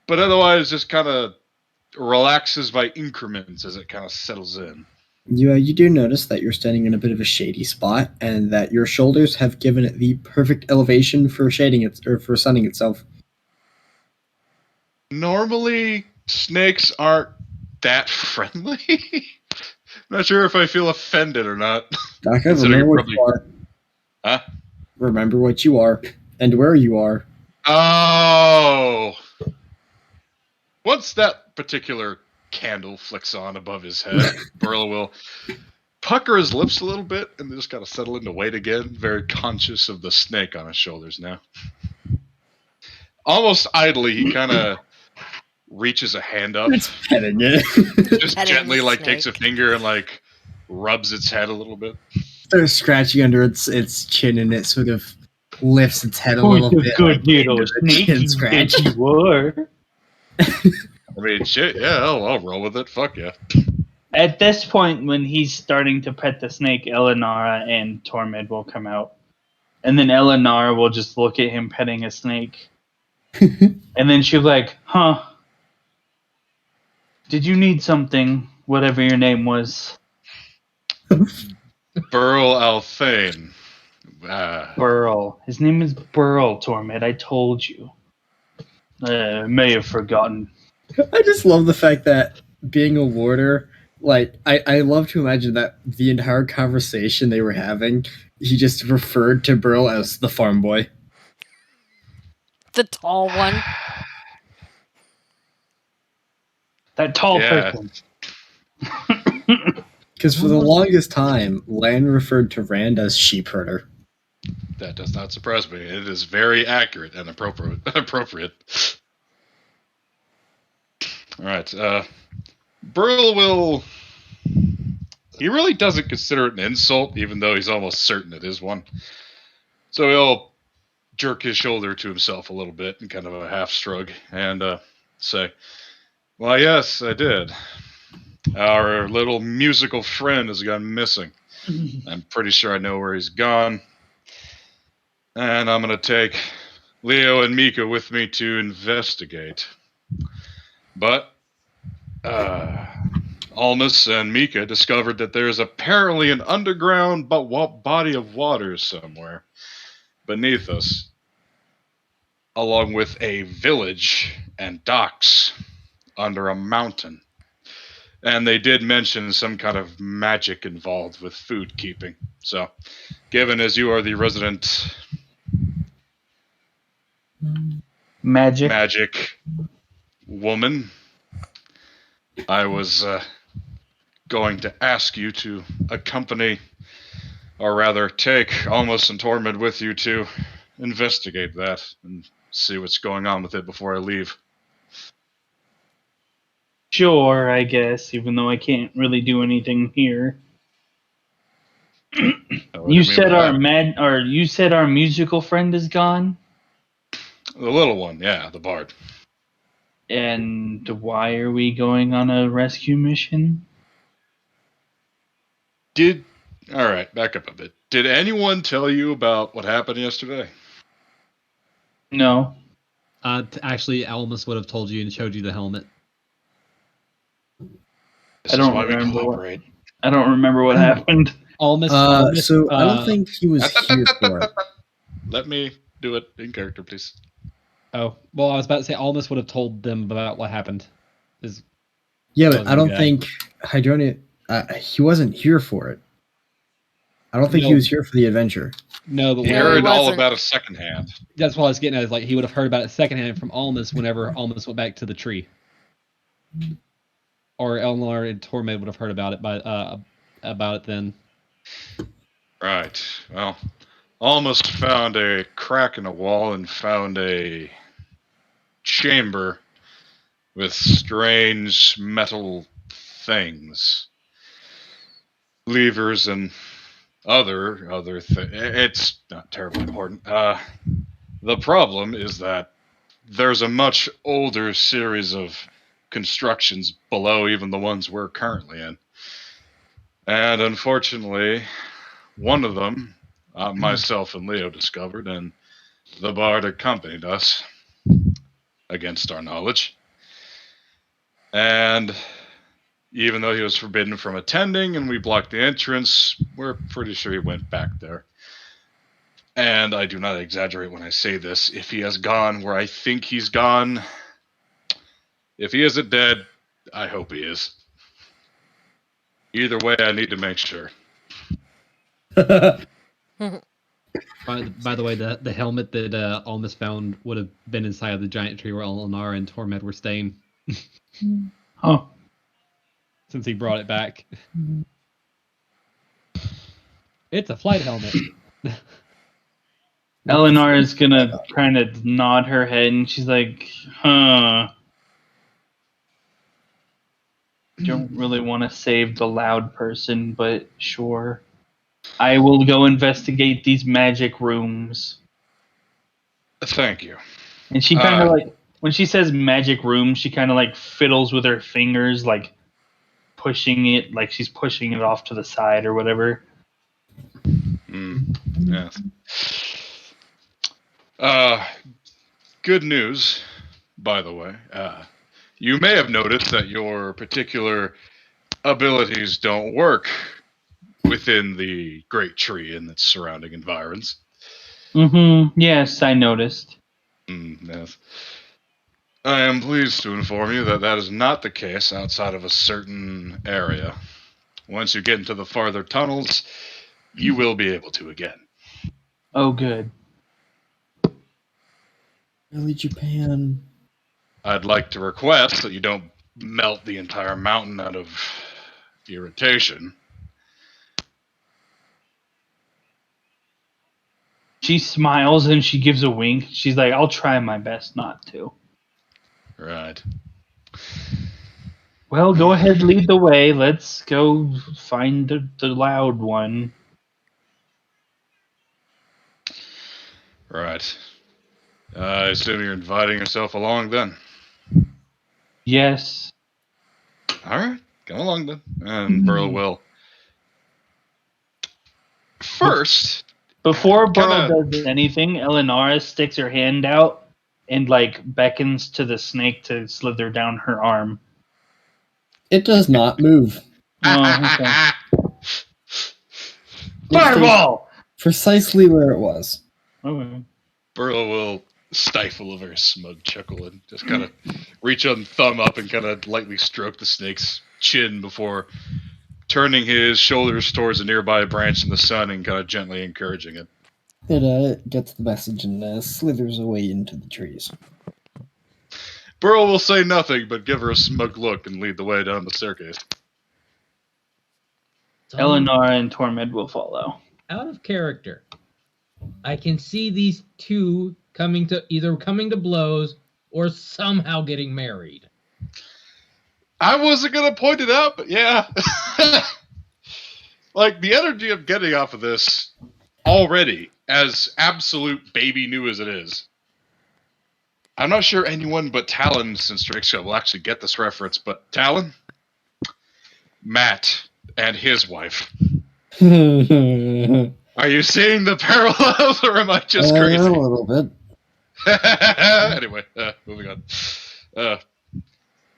but otherwise just kind of relaxes by increments as it kind of settles in. You do notice that you're standing in a bit of a shady spot, and that your shoulders have given it the perfect elevation for shading it, or for sunning itself. Normally, snakes aren't that friendly. Not sure if I feel offended or not. Daka, remember what you are. Huh? Remember what you are, and where you are. Oh! Once that particular candle flicks on above his head, Burl will pucker his lips a little bit and just kind of settle into wait again, very conscious of the snake on his shoulders now. Almost idly, he kind of reaches a hand up, It's petting it. just Petting gently the takes a snake. finger and rubs its head a little bit. Starts scratching under its chin, and it sort of lifts its head a little bit. good into little the chin sneaky scratch. that you were. I mean, shit, yeah, I'll roll with it. Fuck yeah. At this point, when he's starting to pet the snake, Eleanor and Tormund will come out. And then Eleanor will just look at him petting a snake. And then she'll be like, huh? Did you need something, whatever your name was? Burl Althane. Burl. His name is Burl, Tormund. I told you. I may have forgotten. I just love the fact that being a warder, I love to imagine that the entire conversation they were having, he just referred to Burl as the farm boy. The tall one. That tall Yeah. person. Because for the longest time, Lan referred to Rand as sheep herder. That does not surprise me. It is very accurate and appropriate. All right. Burl will... He really doesn't consider it an insult, even though he's almost certain it is one. So he'll jerk his shoulder to himself a little bit in kind of a half shrug and say, "Well, yes, I did. Our little musical friend has gone missing. I'm pretty sure I know where he's gone. And I'm going to take Leo and Mika with me to investigate. But Almus and Mika discovered that there is apparently an underground body of water somewhere beneath us, along with a village and docks under a mountain. And they did mention some kind of magic involved with food keeping. So, given as you are the resident magic woman, I was going to ask you to accompany, or rather take Almus and Tormund with you to investigate that and see what's going on with it before I leave. Sure, I guess, even though I can't really do anything here. You said you said our musical friend is gone? The little one, yeah, the bard. And why are we going on a rescue mission? Alright, back up a bit. Did anyone tell you about what happened yesterday? No. Actually, Almus would have told you and showed you the helmet. This is why we cooperate. I don't remember what happened. Almus, so I don't think he was here for it. Let me do it in character, please. Oh, well, I was about to say Almus would have told them about what happened. Yeah, but I don't think Hydronia. He wasn't here for it. I don't think he was here for the adventure. No, but he heard all about it secondhand. That's what I was getting at. Is like he would have heard about it secondhand from Almus whenever Almus went back to the tree, or Eleanor and Tormund would have heard about it then. Right. Well, Almus found a crack in the wall and found a chamber with strange metal things, levers and other things. It's not terribly important. The problem is that there's a much older series of constructions below even the ones we're currently in, and unfortunately, one of them, myself and Leo discovered, and the bard accompanied us against our knowledge. And even though he was forbidden from attending and we blocked the entrance, we're pretty sure he went back there. And I do not exaggerate when I say this. If he has gone where I think he's gone, if he isn't dead, I hope he is. Either way, I need to make sure. By the way, the helmet that Almus found would have been inside of the giant tree where Eleanor and Tormund were staying. Oh. Since he brought it back. It's a flight helmet. Eleanor is gonna kind of nod her head and she's like, huh. Don't really want to save the loud person, but sure. I will go investigate these magic rooms. Thank you. And she kind of like, when she says magic room, she kind of like fiddles with her fingers, like pushing it, like she's pushing it off to the side or whatever. Yes. Good news, by the way. You may have noticed that your particular abilities don't work within the great tree and its surrounding environs. Mm-hmm. Yes, I noticed. Yes. I am pleased to inform you that that is not the case outside of a certain area. Once you get into the farther tunnels, you will be able to again. Oh, good. Really, Japan? I'd like to request that you don't melt the entire mountain out of irritation. She smiles and she gives a wink. She's like, I'll try my best not to. Right. Well, go ahead, lead the way. Let's go find the loud one. Right. I assume you're inviting yourself along then. Yes. All right, come along then. And Burl will. First, Before Kinda- Burl does anything, Eleanor sticks her hand out and like beckons to the snake to slither down her arm. It does not move. Oh, okay. It stays Fireball! precisely where it was. Okay. Burl will stifle a very smug chuckle and just kind of reach a thumb up and kind of lightly stroke the snake's chin before turning his shoulders towards a nearby branch in the sun and kind of gently encouraging it. It gets the message and slithers away into the trees. Burl will say nothing but give her a smug look and lead the way down the staircase. Eleanor and Tormund will follow. Out of character. I can see these two coming to blows or somehow getting married. I wasn't gonna point it out, but yeah. Like, the energy I'm getting off of this already, as absolute baby new as it is. I'm not sure anyone but Talon since Drake's will actually get this reference, but Talon, Matt, and his wife. Are you seeing the parallels, or am I just A crazy? little bit. Anyway, moving on.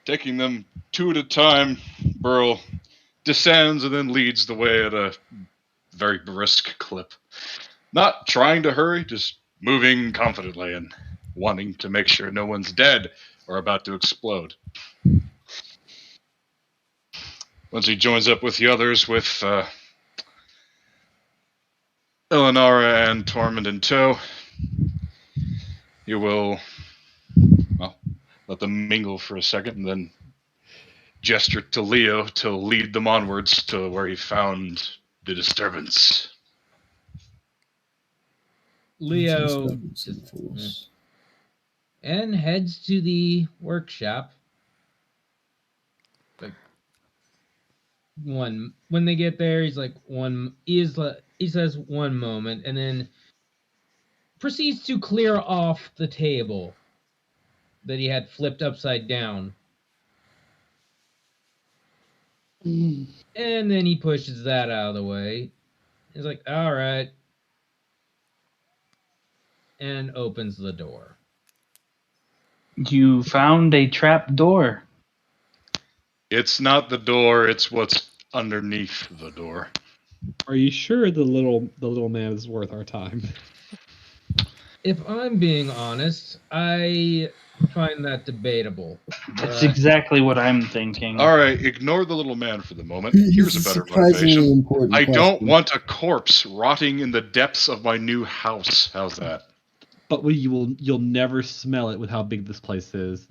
Taking them two at a time, Burl descends and then leads the way at a very brisk clip. Not trying to hurry, just moving confidently and wanting to make sure no one's dead or about to explode. Once he joins up with the others, with Eleonora and Tormund in tow, you will, well, let them mingle for a second and then gesture to Leo to lead them onwards to where he found the disturbance. Leo Fools. and heads to the workshop. Like when they get there, he's like he says one moment, and then proceeds to clear off the table that he had flipped upside down. And then he pushes that out of the way. He's like, all right. And opens the door. You found a trap door. It's not the door, it's what's underneath the door. Are you sure the little man is worth our time? If I'm being honest, I find that debatable. That's but- exactly what I'm thinking. Alright, ignore the little man for the moment. Here's a better Surprisingly motivation. important I don't question. want a corpse rotting in the depths of my new house. How's that? But you'll never smell it with how big this place is.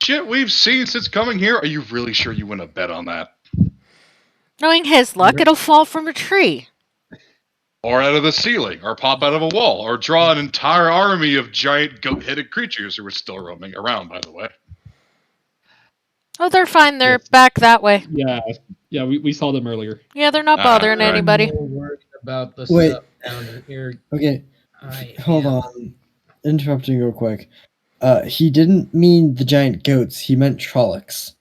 Shit we've seen since coming here? Are you really sure you want to bet on that? Knowing his luck, it'll fall from a tree. Or out of the ceiling, or pop out of a wall, or draw an entire army of giant goat-headed creatures who are still roaming around, by the way. Oh, they're fine. They're Yes. back that way. Yeah, we saw them earlier. Yeah, they're not Ah, bothering right. anybody. I'm more worried about the Wait. stuff down here. Okay, I hold am. on. Interrupting real quick. He didn't mean the giant goats. He meant Trollocs.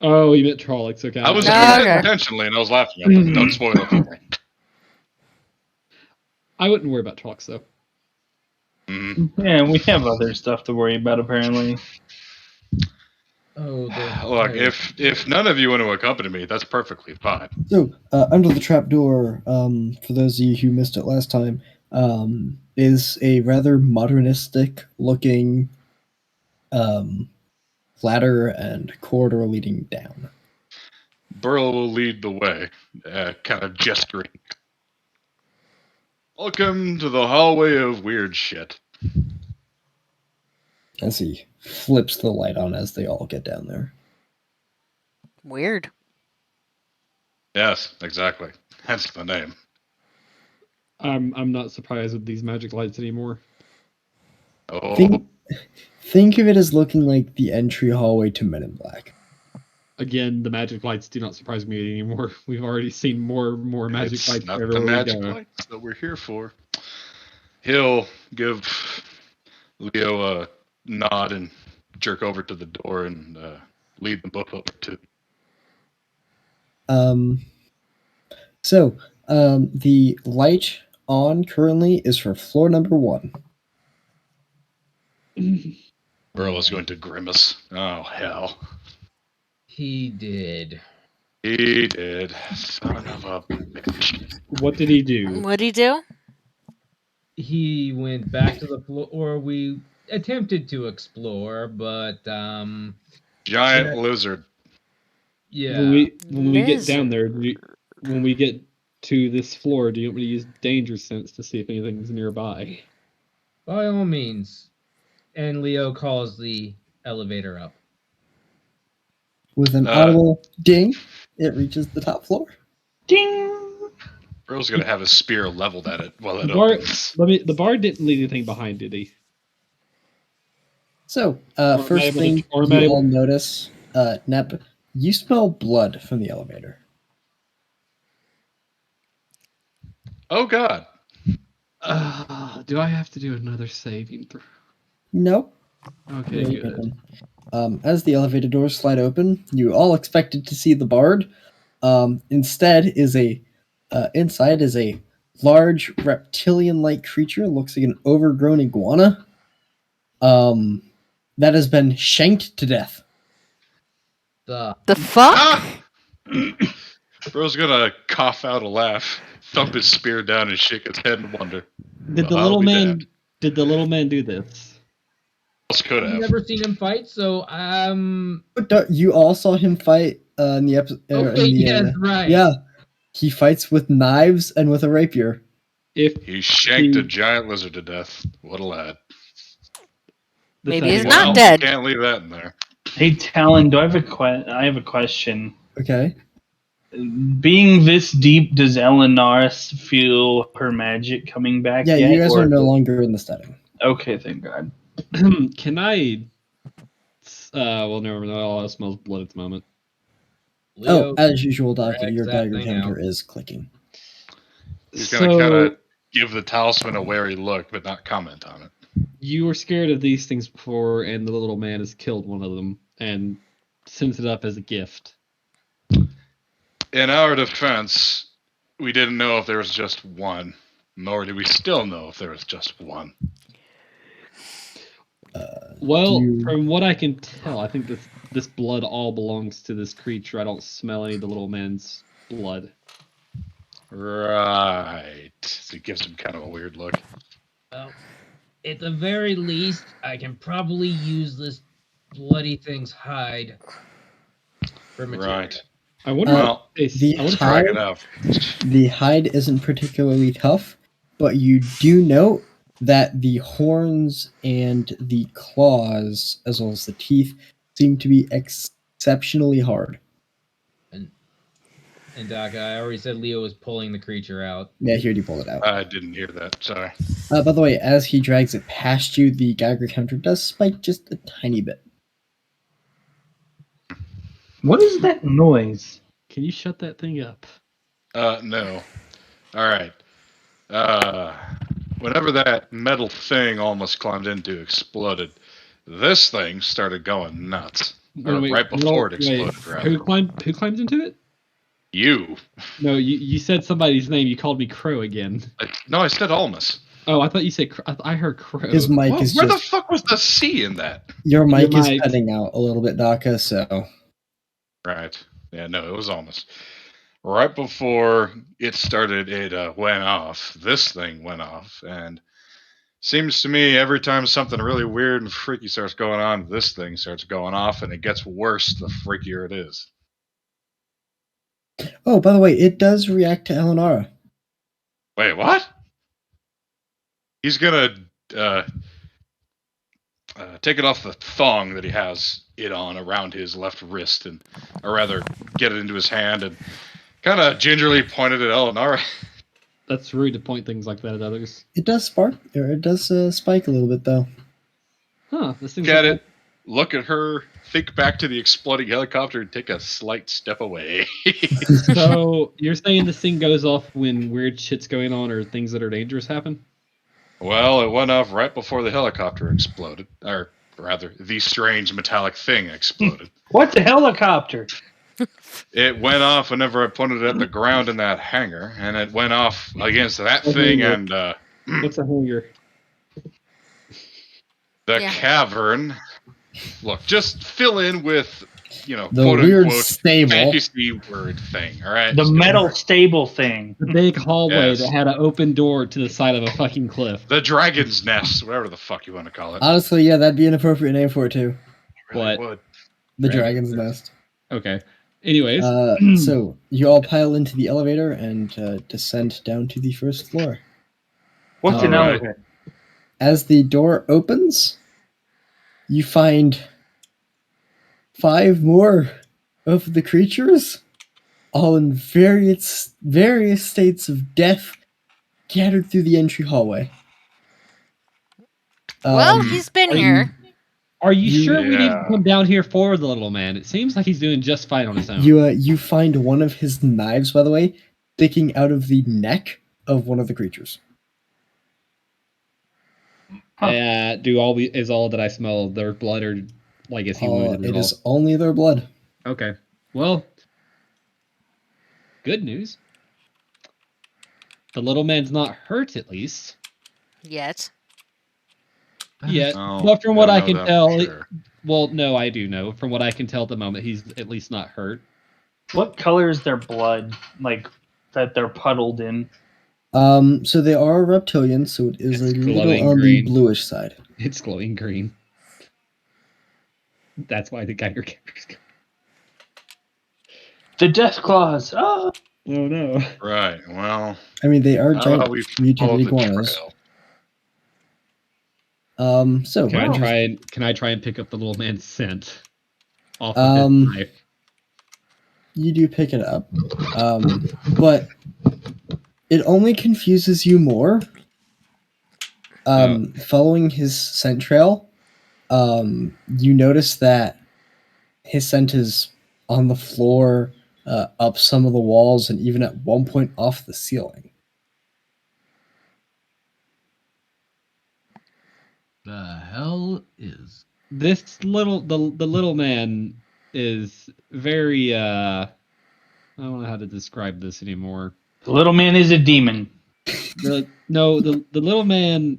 Oh, you meant Trollocs. Okay. I was No, doing that okay. intentionally, and I was laughing at them. Don't spoil it for me. I wouldn't worry about Trollocs though. Mhm. Yeah, we have other stuff to worry about, apparently. Oh, Look, if none of you want to accompany me, that's perfectly fine. So, under the trapdoor, for those of you who missed it last time, is a rather modernistic looking ladder and corridor leading down. Burl will lead the way, kind of gesturing. Welcome to the hallway of weird shit. As he flips the light on as they all get down there. Weird. Yes, exactly. Hence the name. I'm not surprised with these magic lights anymore. Oh, Think of it as looking like the entry hallway to Men in Black. Again, the magic lights do not surprise me anymore. We've already seen more magic it's lights not the everywhere magic we go. lights that we're here for. He'll give Leo a nod and jerk over to the door and lead them both over to. So, The light on currently is for floor number 1. Burl is going to grimace. Oh, hell. He did. He did. Son of a bitch. What did he do? What'd he do? He went back to the floor, or we attempted to explore, but Giant Yeah. lizard. yeah. When we get down Lizard. there, when we get to this floor, do you want me to use danger sense to see if anything's nearby? By all means. And Leo calls the elevator up. With an audible ding, it reaches the top floor. Ding! Burl's going to have his spear leveled at it while it The bar, opens. the bar didn't leave anything behind, did he? So, Or am I first able to- thing or am I you able- all notice, Nep, you smell blood from the elevator. Oh, God. Do I have to do another saving throw? No. Okay, Really good. good. As the elevator doors slide open, you all expected to see the bard. Instead, inside is a large reptilian-like creature. Looks like an overgrown iguana. That has been shanked to death. The The fuck? Ah! Burl's going to cough out a laugh, thump his spear down, and shake his head in wonder. Did the Well, little I'll be man? damned. Did the little man do this? Else could I've have. never seen him fight, so But you all saw him fight in the episode. okay, yes, right. Yeah, he fights with knives and with a rapier. If He shanked a giant lizard to death. What a lad. Maybe how he's you- not Well, dead. Can't leave that in there. Hey, Talon, do I have I have a question. Okay. Being this deep, does Eleanor feel her magic coming back Yeah, yet? you guys or- are no longer in the setting. Okay, thank God. Can I? Well, never mind. All smells blood at the moment. Leo, As usual, Doctor, drags your that dagger thing counter out. is clicking. He's going to kind of give the talisman a wary look, but not comment on it. You were scared of these things before, and the little man has killed one of them and sent it up as a gift. In our defense, we didn't know if there was just one, nor do we still know if there was just one. Well, Do you- from what I can tell, I think this blood all belongs to this creature. I don't smell any of the little man's blood. Right. So he gives him kind of a weird look. Well, at the very least, I can probably use this bloody thing's hide for material. Right. I wonder. Well, the I wonder Drag it hide, out. the hide isn't particularly tough, but you do note that the horns and the claws, as well as the teeth, seem to be exceptionally hard. And Doc, I already said Leo was pulling the creature out. Yeah, here you pull it out. I didn't hear that. Sorry. By the way, as he drags it past you, the Geiger counter does spike just a tiny bit. What is that noise? Can you shut that thing up? No. All right. Whenever that metal thing almost climbed into exploded, this thing started going nuts. Or right before it exploded, rather. Who climbs into it? You. No, you said somebody's name. You called me Crow again. No, I said Almas. Oh, I thought you said. I heard Crow. His mic Well, is where the just... fuck was the C in that? Your mic is mic. cutting out a little bit, Daka, so... Right. Yeah, no, it was Almas. Right before it started, it went off. This thing went off, and seems to me every time something really weird and freaky starts going on, this thing starts going off, and it gets worse the freakier it is. Oh, by the way, it does react to Eleanor. Wait, what? He's gonna take it off the thong that he has it on around his left wrist, and or rather, get it into his hand and kind of gingerly point it at Eleanor. That's rude to point things like that at others. It does spark, or it does spike a little bit, though. Huh? This thing's Get it? Look at her. Think back to the exploding helicopter and take a slight step away. So you're saying this thing goes off when weird shit's going on or things that are dangerous happen? Well, it went off right before the helicopter exploded. Or rather, the strange metallic thing exploded. What's a helicopter? It went off whenever I pointed it at the ground in that hangar, and it went off against that Oh, thing yeah. and What's a hanger? the Yeah. cavern. Look, just fill in with, The quote weird unquote stable. fantasy word thing. All right, The Just go metal for it. stable thing. The big hallway Yes. that had an open door to the side of a fucking cliff. The dragon's nest, whatever the fuck you want to call it. Honestly, yeah, that'd be an appropriate name for it too. Really What? would. The Dragon's Dragon's Nest. Okay. Anyways, So you all pile into the elevator and descend down to the first floor. What's an Alright. elevator? As the door opens, you find 5 more of the creatures, all in various states of death, scattered through the entry hallway. Well, he's been are here. are you You- sure we didn't Yeah. come down here for the little man? It seems like he's doing just fine on his own. you find one of his knives, by the way, sticking out of the neck of one of the creatures. Is all that I smell their blood, or like is he wounded It at all? is only their blood. Okay. Well, good news. The little man's not hurt, at least. Yet. Yet. Oh, But from what don't I know can that for tell, sure. well, no, I do know. From what I can tell at the moment, he's at least not hurt. What color is their blood? Like that they're puddled in? So they are reptilians, so it is It's a little glowing on green. the bluish side. It's glowing green. That's why the Geiger counter's going. The death claws. Oh, Oh no. Right. Well, I mean, they are how giant about we mutated follow the iguanas. trail? So Can wow. I try and pick up the little man's scent off of his knife? You do pick it up, but it only confuses you more. Following his scent trail, you notice that his scent is on the floor, up some of the walls, and even at one point off the ceiling. The hell is This the little man is very I don't know how to describe this anymore. the little man is a demon. The little man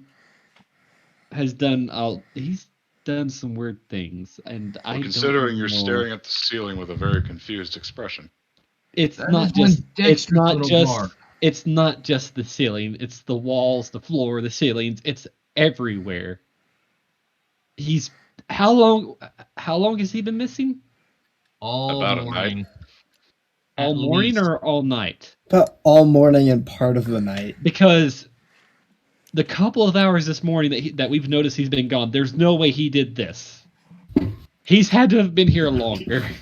has done he's done some weird things, and I don't Considering you're know. staring at the ceiling with a very confused expression. It's That not is one just it's dexterous not little just bard. it's not just the ceiling, it's the walls, the floor, the ceilings, it's everywhere. He's how long has he been missing? all About a morning. All At morning least. or all night? But all morning and part of the night. Because the couple of hours this morning that we've noticed he's been gone, there's no way he did this. He's had to have been here longer. Right.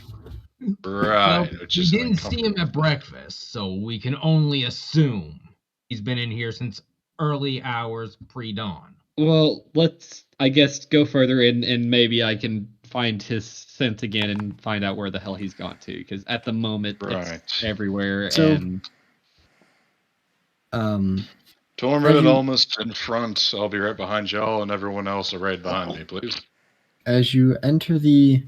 Well, which we is didn't see him uncomfortable. at breakfast, so we can only assume he's been in here since early hours pre-dawn. Well, let's, I guess, go further and maybe I can find his scent again and find out where the hell he's gone to. Because at the moment, Right. it's everywhere. So- and Tormund As you- almost in front. I'll be right behind y'all, and everyone else are right behind me, please. As you enter the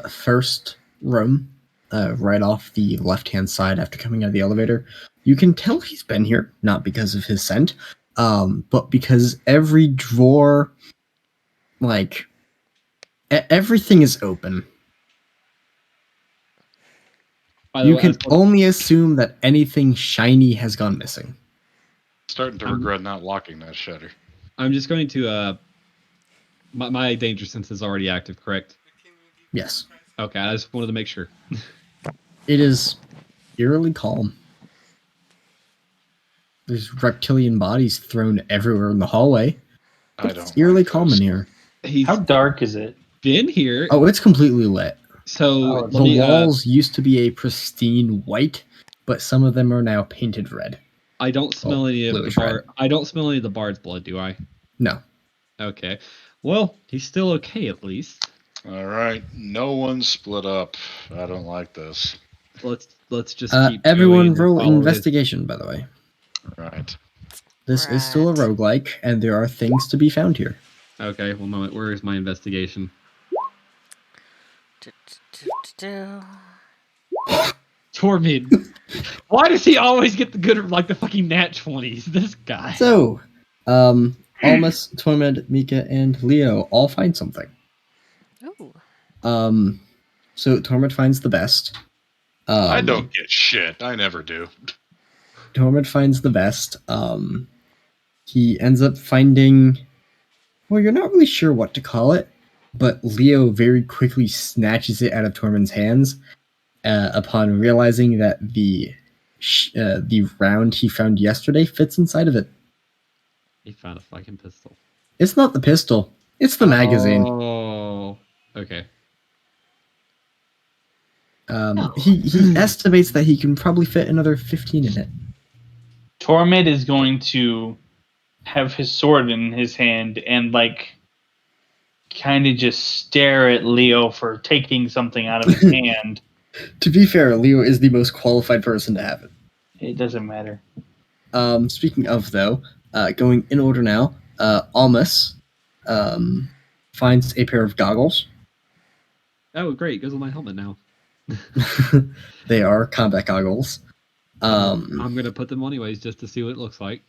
first room, right off the left-hand side after coming out of the elevator, you can tell he's been here, not because of his scent, but because every drawer, like, everything is open. by the You way, can only assume that anything shiny has gone missing. Starting to regret not locking that shutter. I'm just going to, my danger sense is already active, correct? Yes. Okay, I just wanted to make sure. It is eerily calm. There's reptilian bodies thrown everywhere in the hallway. I It's don't eerily like calm this. in here. He's How dark is it? been here. Oh, it's completely lit. So The walls used to be a pristine white, but some of them are now painted red. I don't smell any of the bluish bard. red. I don't smell any of the bard's blood, do I? No. Okay. Well, he's still okay at least. All right, no one split up. I don't like this. Let's just keep Everyone going and roll follow his- investigation, by the way. All right. This is still a Right. roguelike, and there are things to be found here. Okay, one moment. Where is my investigation? Do. Tormund. Why does he always get the good, like the fucking nat 20s? This guy. So, Almas, Tormund, Mika, and Leo all find something. Ooh. So Tormund finds the best. I don't get shit. I never do. Tormund finds the best. He ends up finding. Well, you're not really sure what to call it, but Leo very quickly snatches it out of Tormund's hands upon realizing that the round he found yesterday fits inside of it. He found a fucking pistol. It's not the pistol. It's the magazine. Oh, okay. He estimates that he can probably fit another 15 in it. Tormund is going to have his sword in his hand and like kind of just stare at Leo for taking something out of his hand. To be fair, Leo is the most qualified person to have it. It doesn't matter. Speaking of, though, going in order now, Almas finds a pair of goggles. Oh, great. Goes on my helmet now. They are combat goggles. I'm going to put them on anyways just to see what it looks like.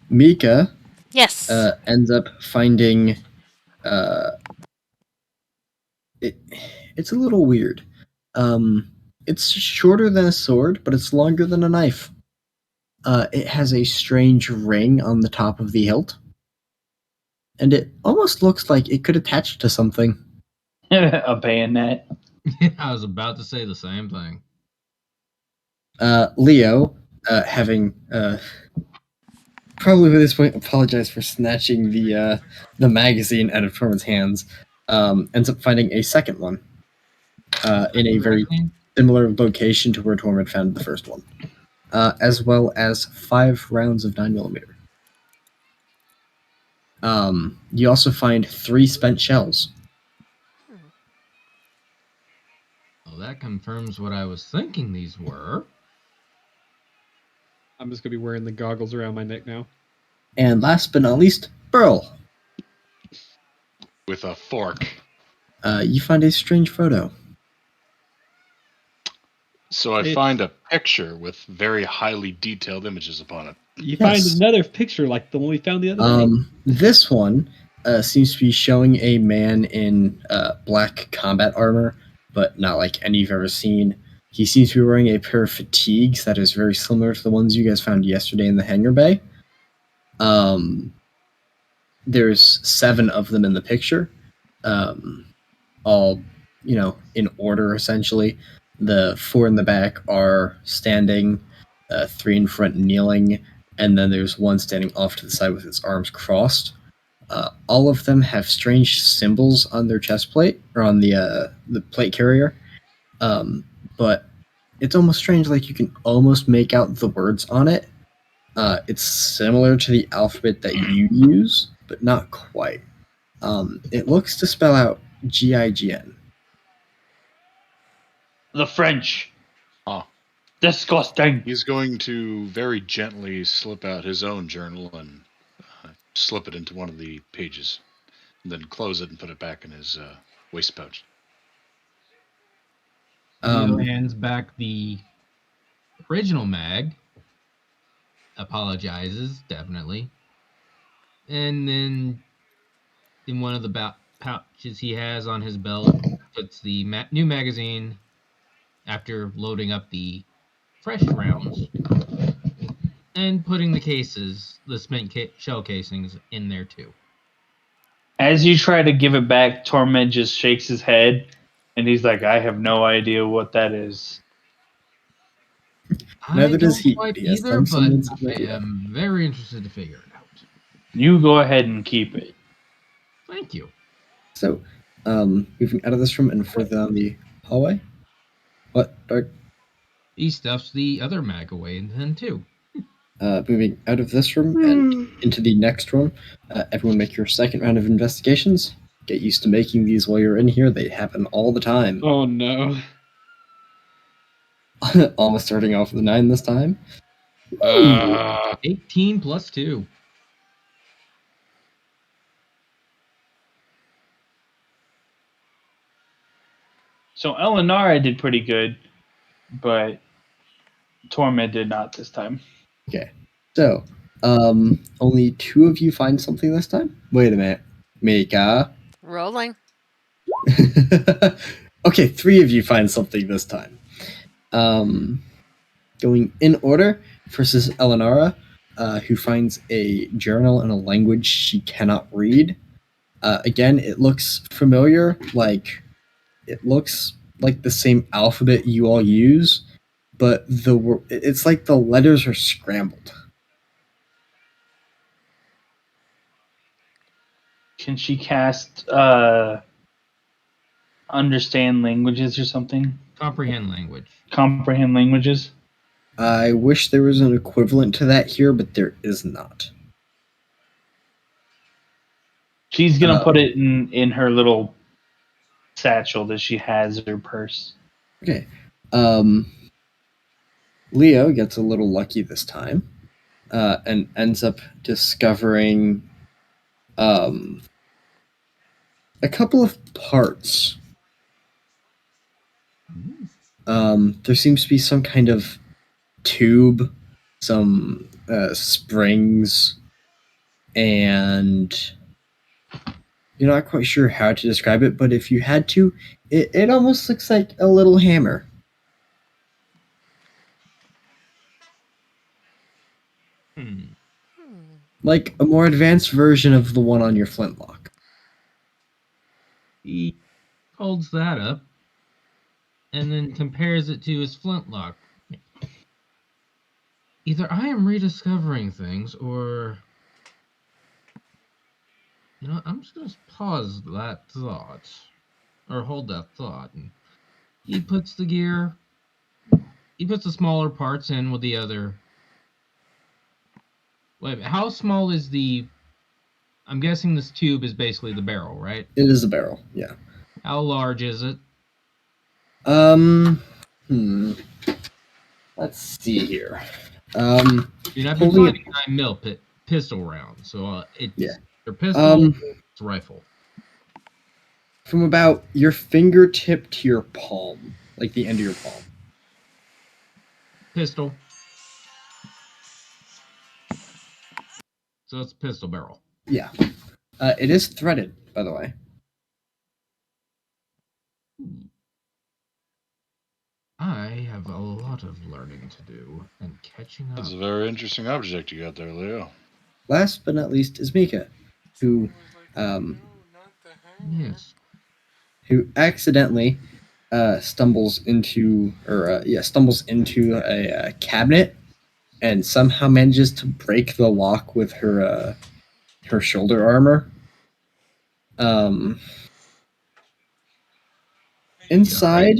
Mika Yes. ends up finding... it's a little weird. It's shorter than a sword, but it's longer than a knife. It has a strange ring on the top of the hilt. And it almost looks like it could attach to something. A bayonet. I was about to say the same thing. Leo, having probably at this point apologized for snatching the magazine out of Tormund's hands, ends up finding a second one in a very similar location to where Tormund found the first one, as well as 5 rounds of 9mm. You also find 3 spent shells. Well, that confirms what I was thinking these were. I'm just going to be wearing the goggles around my neck now. And last but not least, Burl. With a fork. You find a strange photo. So I find a picture with very highly detailed images upon it. You find another picture like the one we found the other day. This one seems to be showing a man in black combat armor, but not like any you've ever seen. He seems to be wearing a pair of fatigues that is very similar to the ones you guys found yesterday in the hangar bay. There's 7 of them in the picture, all, in order, essentially. The 4 in the back are standing, 3 in front kneeling, and then there's one standing off to the side with its arms crossed. All of them have strange symbols on their chest plate, or on the plate carrier. But it's almost strange, like you can almost make out the words on it. It's similar to the alphabet that you use, but not quite. It looks to spell out GIGN. The French. Oh. Disgusting. He's going to very gently slip out his own journal and slip it into one of the pages, and then close it and put it back in his waist pouch. Leo hands back the original mag, apologizes, definitely, and then in one of the pouches he has on his belt, puts the new magazine after loading up the fresh rounds and putting the spent shell casings in there too. As you try to give it back, Tormund just shakes his head, and he's like, I have no idea what that is. Neither does he. Quite Yes, either, but I idea. am very interested to figure it out. You go ahead and keep it. Thank you. So, moving out of this room and further down the hallway. What, Dark? He stuffs the other mag away then too. Moving out of this room and into the next room. Everyone make your second round of investigations. Get used to making these while you're in here. They happen all the time. Oh, no. Almost starting off with a 9 this time. 18 plus 2. So Eleanor did pretty good. but Torment did not this time. Okay. So, only 2 of you find something this time? Wait a minute. Mika. Rolling. Okay, 3 of you find something this time. Going in order, first is Eleanor, who finds a journal in a language she cannot read. Again, it looks familiar, it looks like the same alphabet you all use, but it's like the letters are scrambled. Can she cast understand languages or something? Comprehend language. Comprehend languages? I wish there was an equivalent to that here, but there is not. She's gonna put it in her little satchel that she has in her purse. Okay. Leo gets a little lucky this time, and ends up discovering a couple of parts. There seems to be some kind of tube, some springs, and you're not quite sure how to describe it, but if you had to, it almost looks like a little hammer. Like a more advanced version of the one on your flintlock. He holds that up and then compares it to his flintlock. Either I am rediscovering things, or I'm just gonna pause that thought, or hold that thought. And he puts the smaller parts in with the other. Wait a minute, how small is the? I'm guessing this tube is basically the barrel, right? It is a barrel, yeah. How large is it? Let's see here. I've been finding 9mm pistol rounds, so their pistol, it's rifle. From about your fingertip to your palm, like the end of your palm. Pistol. So it's a pistol barrel. Yeah. It is threaded, by the way. I have a lot of learning to do and catching up. That's a very interesting object you got there, Leo. Last but not least is Mika, who Yes. who accidentally stumbles into a cabinet and somehow manages to break the lock with her shoulder armor. Inside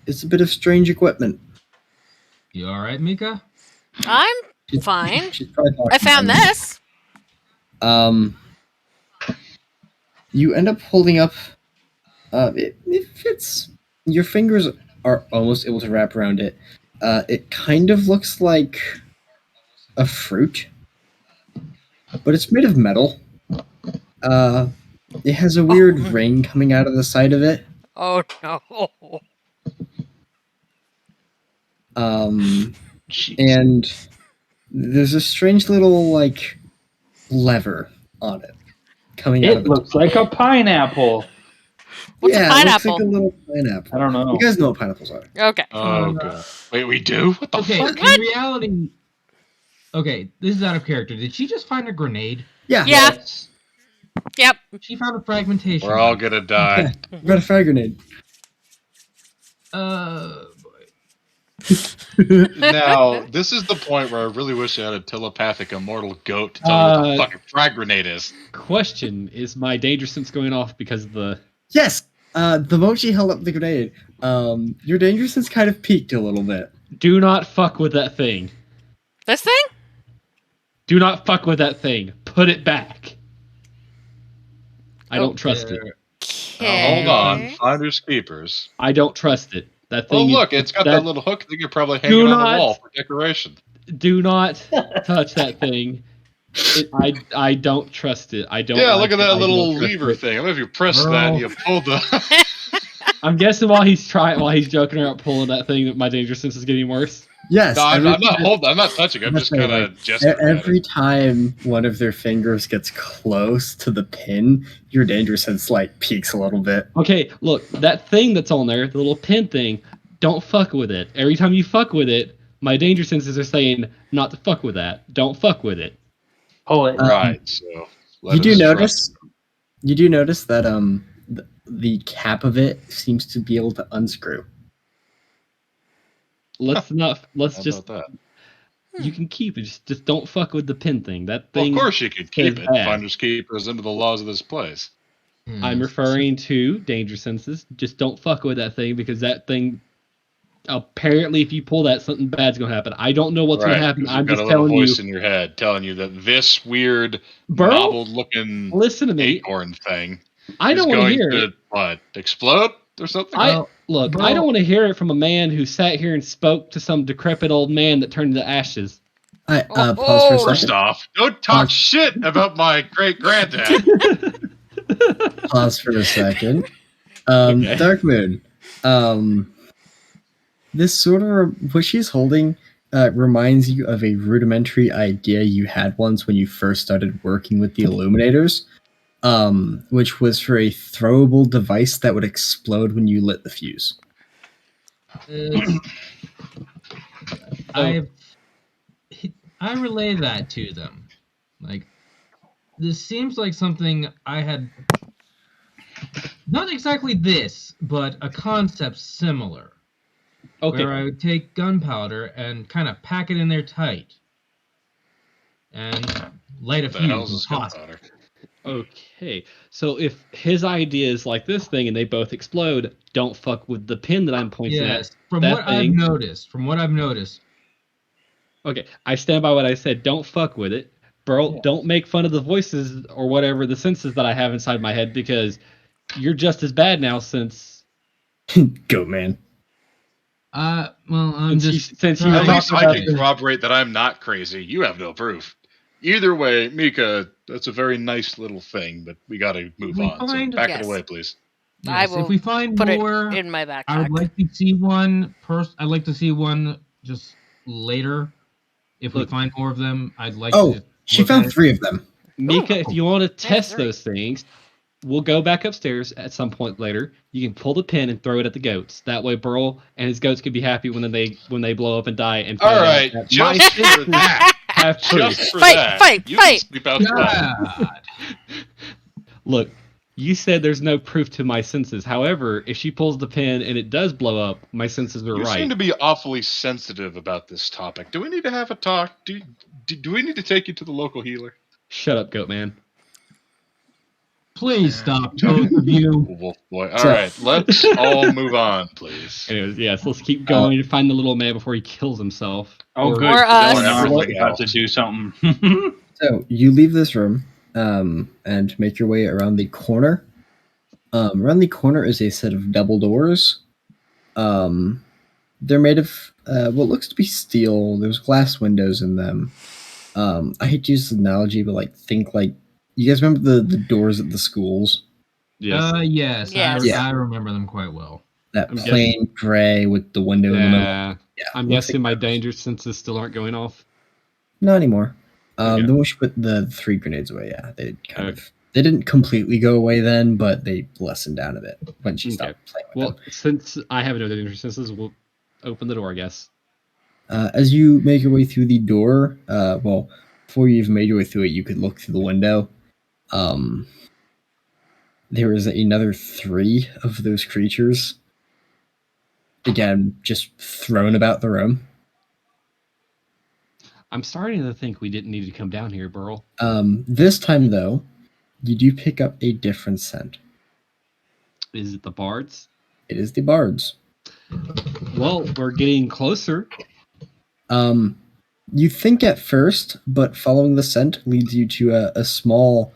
is a bit of strange equipment. You all right, Mika? I'm fine. She's probably I found this. You end up holding up. It fits. Your fingers are almost able to wrap around it. It kind of looks like a fruit, but it's made of metal. It has a weird ring coming out of the side of it. Oh no. And there's a strange little lever on it coming out of It the looks top. like a pineapple. What's a It pineapple? looks like a little pineapple. I don't know. You guys know what pineapples are. Okay. Oh, God. Wait, we do? What the Okay, fuck? in reality... Okay, this is out of character. Did she just find a grenade? Yeah. Yeah. Yep. She found a fragmentation. We're all gonna die. You got a fire grenade. Now, this is the point where I really wish I had a telepathic immortal goat to tell me what the fucking frag grenade is. Question: is my danger sense going off because of the? Yes. The moment she held up the grenade, your danger sense kind of peaked a little bit. Do not fuck with that thing. This thing? Do not fuck with that thing. Put it back. I don't trust it. Okay. Hold on. Finders keepers. I don't trust it. That Oh, thing. look, it's got that little hook that you could probably hang Do it on not- the wall for decoration. Do not touch that thing. I don't trust it. I don't. Yeah, like look at it. that I little don't trust lever it. thing. I mean, if you press that, you pull the... I'm guessing while he's joking around pulling that thing, my danger sense is getting worse. Yes. No, I'm every not time- holding. I'm not touching. I'm let's just say, kind of gesturing at every it. time one of their fingers gets close to the pin, your danger sense like peaks a little bit. Okay, look, that thing that's on there, the little pin thing, don't fuck with it. Every time you fuck with it, my danger senses are saying not to fuck with that. Don't fuck with it. Pull it. Right. So let You do us notice. You do notice that the cap of it seems to be able to unscrew. Let's not. Let's How just. about that? You can keep it. Just don't fuck with the pin thing. That Well, thing. of course you could keep is it. bad. Finders keepers under the laws of this place. I'm referring to danger senses. Just don't fuck with that thing because that thing. Apparently, if you pull that, something bad's gonna happen. I don't know what's Right, gonna happen. 'cause you've I'm got just a little telling you. voice in your head telling you that this weird, Burl, mobbled-looking listen to me. acorn thing I is don't want to going hear to it. what, explode or something. I don't want to hear it from a man who sat here and spoke to some decrepit old man that turned into ashes. I pause for a Oh, First second. off, don't talk Pause. shit about my great granddad. Pause for a second. Okay. Dark Moon. This sort of what she's holding reminds you of a rudimentary idea you had once when you first started working with the Illuminators, which was for a throwable device that would explode when you lit the fuse. I relay that to them. Like, this seems like something I had. Not exactly this, but a concept similar. Okay. Where I would take gunpowder and kind of pack it in there tight. And light a What the hell's fuse. this gunpowder? Okay. So if his idea is like this thing and they both explode, don't fuck with the pin that I'm pointing Yes, at. from That what I've thing- noticed. Okay, I stand by what I said. Don't fuck with it. Bro, Yeah. don't make fun of the voices or whatever the senses that I have inside my head because you're just as bad now since Goat man. Well, I'm Since just. you- since you were At talking least I about can the- corroborate that I'm not crazy. You have no proof. Either way, Mika, that's a very nice little thing, but we got to move We on. So find- back Yes. it away, please. I Yes, will if we find put more, it in my backpack. I would like to see one. I'd like to see one just later. If we Look. find more of them, I'd like Oh, to. she look at found it. 3 of them. Mika, if you want to test three. those things, we'll go back upstairs at some point later. You can pull the pin and throw it at the goats. That way, Burl and his goats can be happy when they blow up and die. And All find out right, that just my for senses that, have proof. just for Fight, that, fight, you can fight. sleep outside. God. Look, you said there's no proof to my senses. However, if she pulls the pin and it does blow up, my senses are You right. seem to be awfully sensitive about this topic. Do we need to have a talk? Do we need to take you to the local healer? Shut up, goat man. Please stop, both of you. Wolf boy. All So- right, let's all move on, please. Anyways, yes, let's keep going to find the little man before he kills himself. Oh, good. Or us. Eleanor's Everything about to else. do something. So you leave this room and make your way around the corner. Around the corner is a set of double doors. They're made of what looks to be steel. There's glass windows in them. I hate to use this analogy, but like think like you guys remember the doors at the schools? Yes. Yes, Yes. Yeah. I remember them quite well. That I'm plain gray with the window in the middle. Yeah. Yeah, I'm looks guessing my like those. danger senses still aren't going off. Not anymore. Okay. The wish put the 3 grenades away. Yeah, they they didn't completely go away then, but they lessened down a bit when she stopped playing with Well, them. since I have no danger senses, we'll open the door, I guess. As you make your way through the door, before you even made your way through it, you could look through the window. There is another 3 of those creatures. Again, just thrown about the room. I'm starting to think we didn't need to come down here, Burl. This time, though, you do pick up a different scent. Is it the bards? It is the bards. Well, we're getting closer. You think at first, but following the scent leads you to a small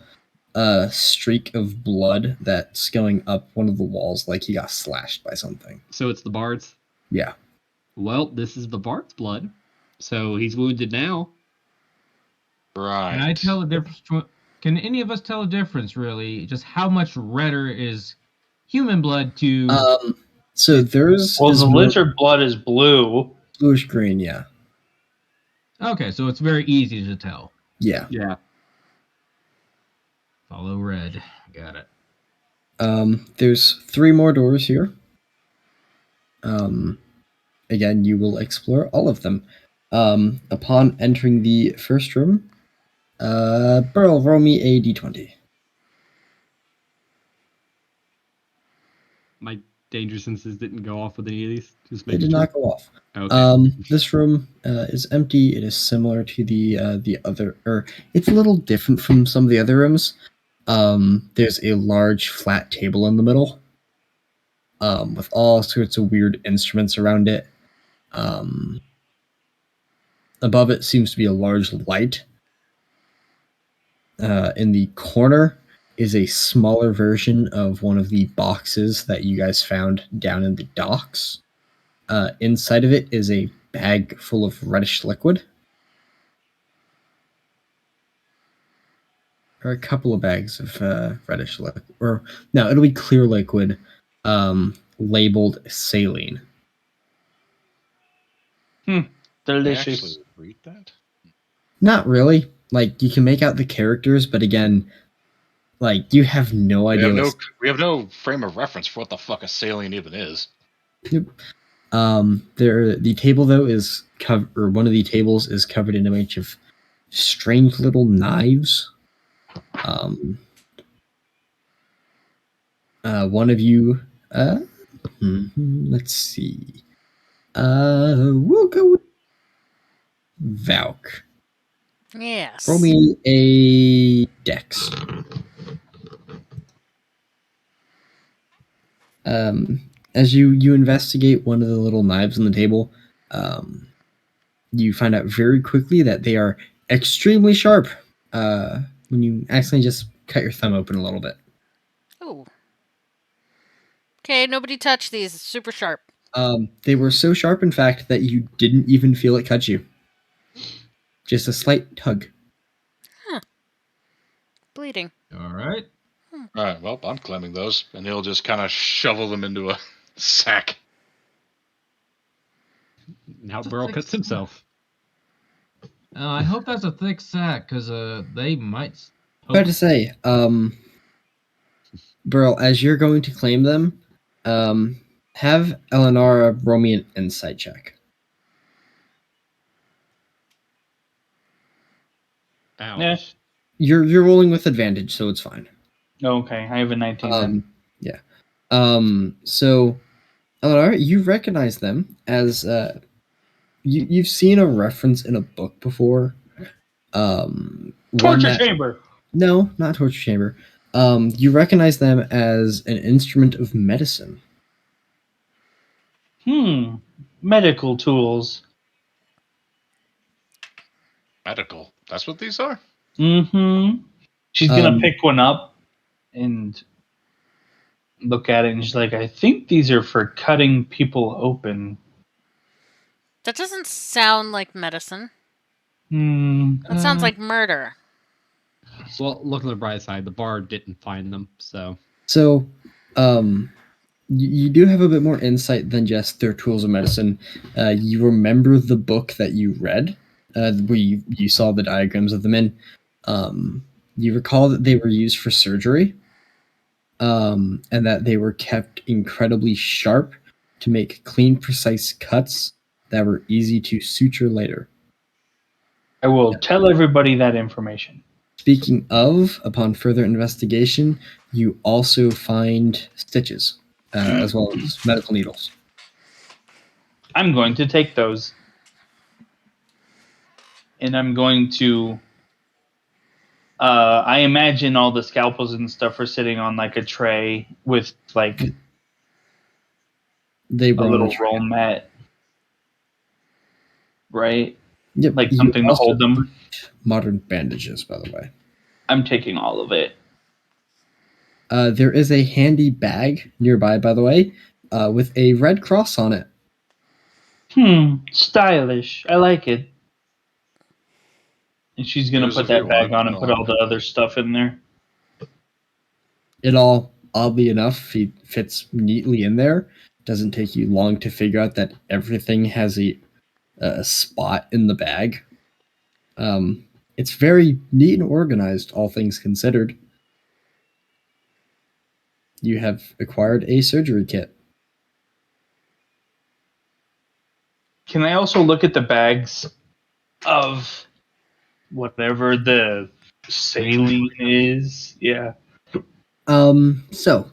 streak of blood that's going up one of the walls like he got slashed by something. So it's the bards. Yeah. Well, this is the bard's blood. So he's wounded now. Right. Can I tell a difference? Can any of us tell a difference, really? Just how much redder is human blood to. So theirs Well, is the more lizard blood is blue. bluish green. Yeah. Okay, so it's very easy to tell. Yeah. Yeah. Follow red. Got it. There's 3 more doors here. Again, you will explore all of them. Upon entering the first room, Burl, roll me a d20. My danger senses didn't go off with any of these. Just They making did sure. not go off. Okay. This room is empty. It is similar to the other, or it's a little different from some of the other rooms. There's a large flat table in the middle, with all sorts of weird instruments around it. Above it seems to be a large light. In the corner is a smaller version of one of the boxes that you guys found down in the docks. Inside of it is a bag full of reddish liquid. Or a couple of bags of reddish liquid. Or, no, it'll be clear liquid, labeled saline. I Delicious. actually read that. Not really. Like, you can make out the characters, but again, like, you have no We idea have what's... we have no frame of reference for what the fuck a saline even is. The table though is or one of the tables is covered in a bunch of strange little knives. One of you, let's see. We'll go with Valk. Yes. Roll me a dex. As you investigate one of the little knives on the table, you find out very quickly that they are extremely sharp. When you accidentally just cut your thumb open a little bit. Oh. Okay, nobody touch these. It's super sharp. They were so sharp, in fact, that you didn't even feel it cut you. Just a slight tug. Bleeding. All right. All right, well, I'm claiming those, and he'll just kind of shovel them into a sack. Now It's a Burl thick cuts sack. himself. I hope that's a thick sack, because they might. About to say, Burl, as you're going to claim them, have Eleanor roll me an insight check. Ouch. Yeah. You're rolling with advantage, so it's fine. Okay, I have a 19 then. Yeah. So, Eleanor, you recognize them as you've seen a reference in a book before. Torture chamber. No, not torture chamber. You recognize them as an instrument of medicine. Medical tools. Medical. That's what these are? She's gonna pick one up and look at it, and she's like, I think these are for cutting people open. That doesn't sound like medicine. That That sounds like murder. Well, look on the bright side. The bard didn't find them, so. So, you do have a bit more insight than just their tools of medicine. You remember the book that you read, where you saw the diagrams of them in. You recall that they were used for surgery, and that they were kept incredibly sharp to make clean, precise cuts that were easy to suture later. I will tell everybody that information. Speaking of, upon further investigation, you also find stitches, as well as medical needles. I'm going to take those. And I'm going to... I imagine all the scalpels and stuff are sitting on like a tray with like They a were on little tray. roll mat. Right? Yep, Like you something to also hold them. find modern bandages, by the way. I'm taking all of it. There is a handy bag nearby, by the way, with a red cross on it. Stylish. I like it. And she's gonna Here's put if you that bag want, on and put all the other stuff in there. It all oddly enough, he fits neatly in there. Doesn't take you long to figure out that everything has a spot in the bag. It's very neat and organized, all things considered. You have acquired a surgery kit. Can I also look at the bags of whatever the saline is? Yeah. So,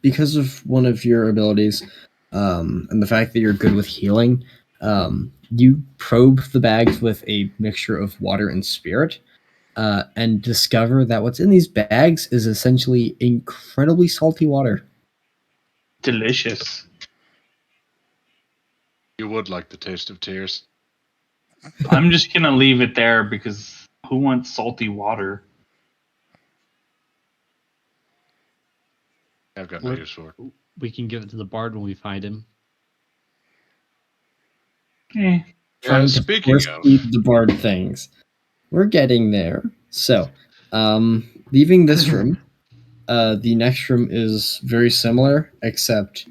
because of one of your abilities, and the fact that you're good with healing, you probe the bags with a mixture of water and spirit, and discover that what's in these bags is essentially incredibly salty water. Delicious. You would like the taste of tears. I'm just gonna leave it there because who wants salty water? I've got no Look. use for it. We can give it to the bard when we find him. Eh. Trying to speaking force of, feed the bard things. We're getting there. So, leaving this room, the next room is very similar, except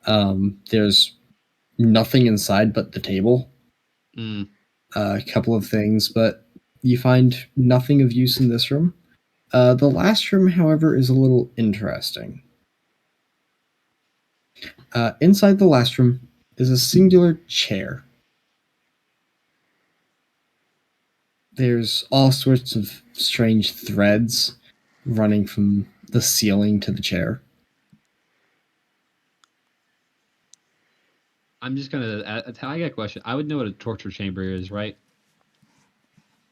there's nothing inside but the table. Mm. A couple of things, but you find nothing of use in this room. The last room, however, is a little interesting. Inside the last room is a singular chair. There's all sorts of strange threads running from the ceiling to the chair. I'm just gonna. I got a question. I would know what a torture chamber is, right?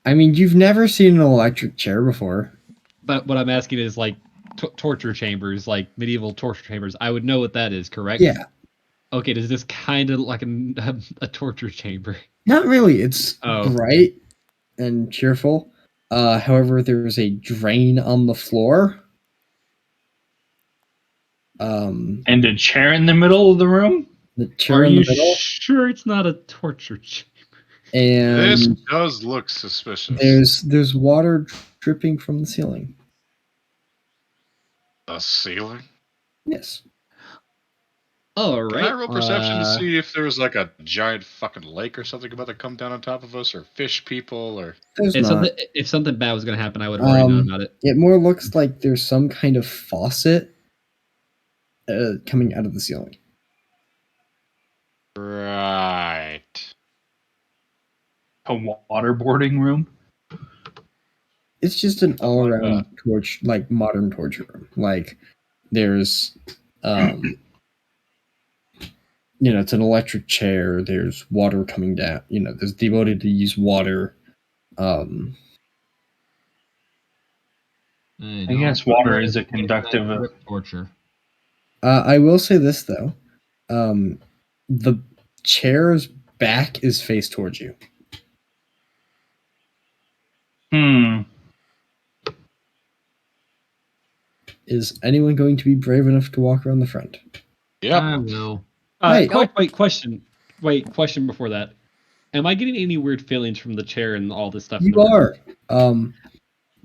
I mean, you've never seen an electric chair before. But what I'm asking is like torture chambers, like medieval torture chambers. I would know what that is, correct? Yeah, Okay. Does this kind of like a torture chamber? not really. It's Oh. bright and cheerful. However, there's a drain on the floor. And a chair in the middle of the room? The chair Are in you the middle, sure it's not a torture chamber? this and does look suspicious. there's water dripping from the ceiling. The ceiling? Yes. All Can right. I roll perception to see if there was like a giant fucking lake or something about to come down on top of us, or fish people, or There's not. If something bad was gonna happen, I would have already known about it. It more looks like there's some kind of faucet coming out of the ceiling. right? A waterboarding room? It's just an Something like all-around modern torture room. Like there's, it's an electric chair. There's water coming down. There's the ability to use water. I guess water is a conductive. Torture. I will say this though, the chair's back is faced towards you. Is anyone going to be brave enough to walk around the front? Yep. I will. Hey. Question. Wait, question before that. Am I getting any weird feelings from the chair and all this stuff? You are. Can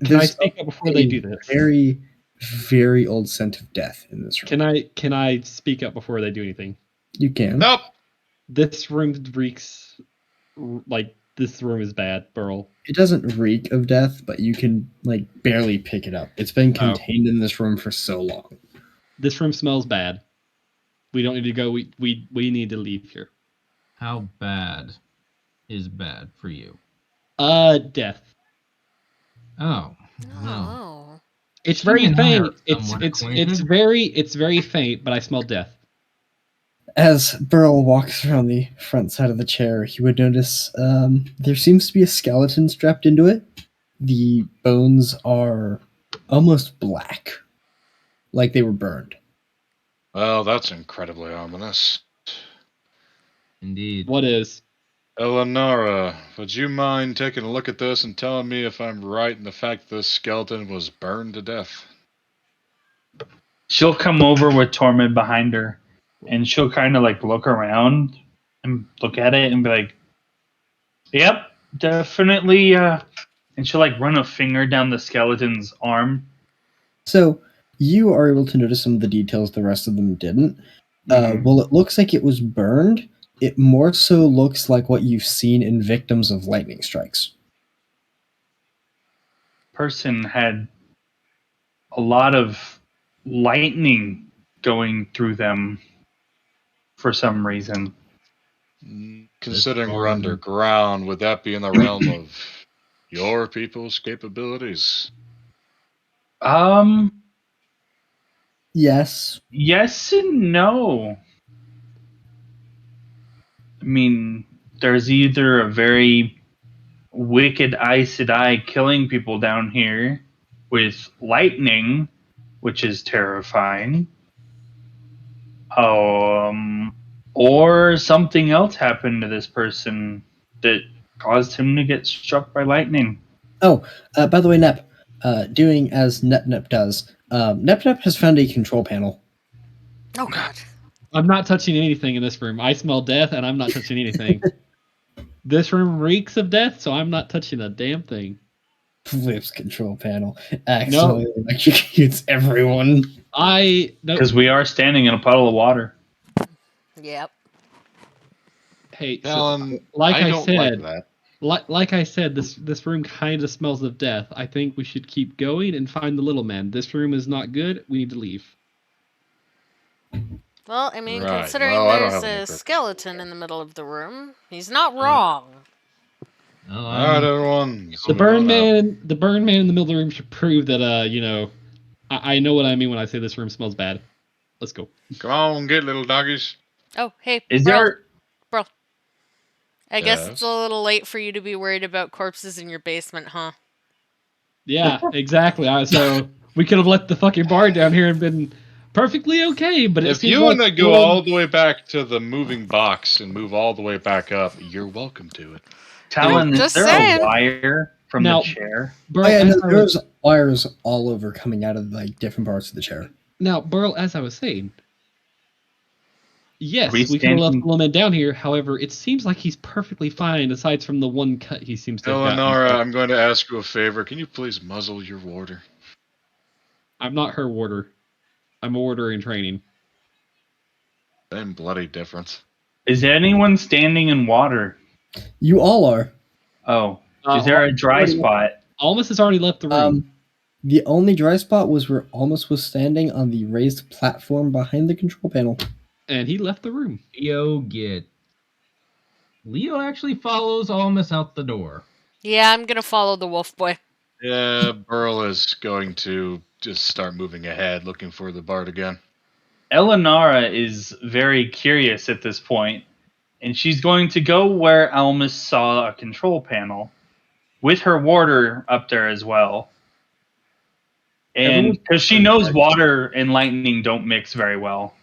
I There's speak up before they do this? very, very old scent of death in this room. Can I speak up before they do anything? You can. Nope. This room reeks like this room is bad, Burl. It doesn't reek of death, but you can barely pick it up. It's been contained in this room for so long. This room smells bad. We don't need to go. We need to leave here. How bad is bad for you? Death. Oh. No. Oh. It's very You and I are faint. It's acquainted. it's very faint, but I smell death. As Burl walks around the front side of the chair, you would notice there seems to be a skeleton strapped into it. The bones are almost black, like they were burned. Well, that's incredibly ominous. Indeed. What is? Eleanor, would you mind taking a look at this and telling me if I'm right in the fact this skeleton was burned to death? She'll come over with Tormund behind her, and she'll kind of look around and look at it and be like, "Yep, definitely." And she'll run a finger down the skeleton's arm, So you are able to notice some of the details the rest of them didn't. Well, it looks like it was burned. It more so looks like what you've seen in victims of lightning strikes. Person had a lot of lightning going through them for some reason. Considering we're far- underground, would that be in the realm of your people's capabilities? Yes. Yes and no. I mean, there's either a very wicked Aes Sedai killing people down here with lightning, which is terrifying. Or something else happened to this person that caused him to get struck by lightning. Oh, by the way, Nep, doing as Nep does, Nep has found a control panel. Oh God. I'm not touching anything in this room. I smell death, and I'm not touching anything. This room reeks of death, so I'm not touching a damn thing. Flip's control panel accidentally electrocutes everyone. No. Because we are standing in a puddle of water. Yep. Hey, so, Alan, like I don't said, like that. like I said, this room kind of smells of death. I think we should keep going and find the little man. This room is not good. We need to leave. Well, I mean, Right, considering well, I don't there's have any a purpose. skeleton in the middle of the room, he's not wrong. Oh, All right, I'm, everyone. The burn man in the middle of the room should prove that I know what I mean when I say this room smells bad. Let's go. Come on, get little doggies. Oh, hey, Is bro. there? Bro. I guess it's Yes? a little late for you to be worried about corpses in your basement, huh? Yeah, exactly. So we could have let the fucking bar down here and been perfectly okay, but it If seems you like want to go all the way back to the moving box and move all the way back up, you're welcome to it. Talon, is Just there saying. a wire from Now- the chair? Burl, Oh yeah, as no, I there's was, wires all over coming out of like different parts of the chair. now, Burl, as I was saying, yes, We we could have left standing- the little man down here. However, it seems like he's perfectly fine, aside from the one cut he seems to have gotten. Eleanor, I'm going to ask you a favor. Can you please muzzle your warder? I'm not her warder. I'm a warder in training. Same bloody difference. Is anyone standing in water? You all are. Oh, is there a dry spot? Almost has already left the room. The only dry spot was where Almus was standing on the raised platform behind the control panel. And he left the room. Leo get. Leo actually follows Almas out the door. Yeah, I'm gonna follow the wolf boy. Yeah, Burl is going to just start moving ahead, looking for the bard again. Eleanor is very curious at this point, and she's going to go where Almus saw a control panel, with her warder up there as well. And Everyone's because she knows water and lightning don't mix very well.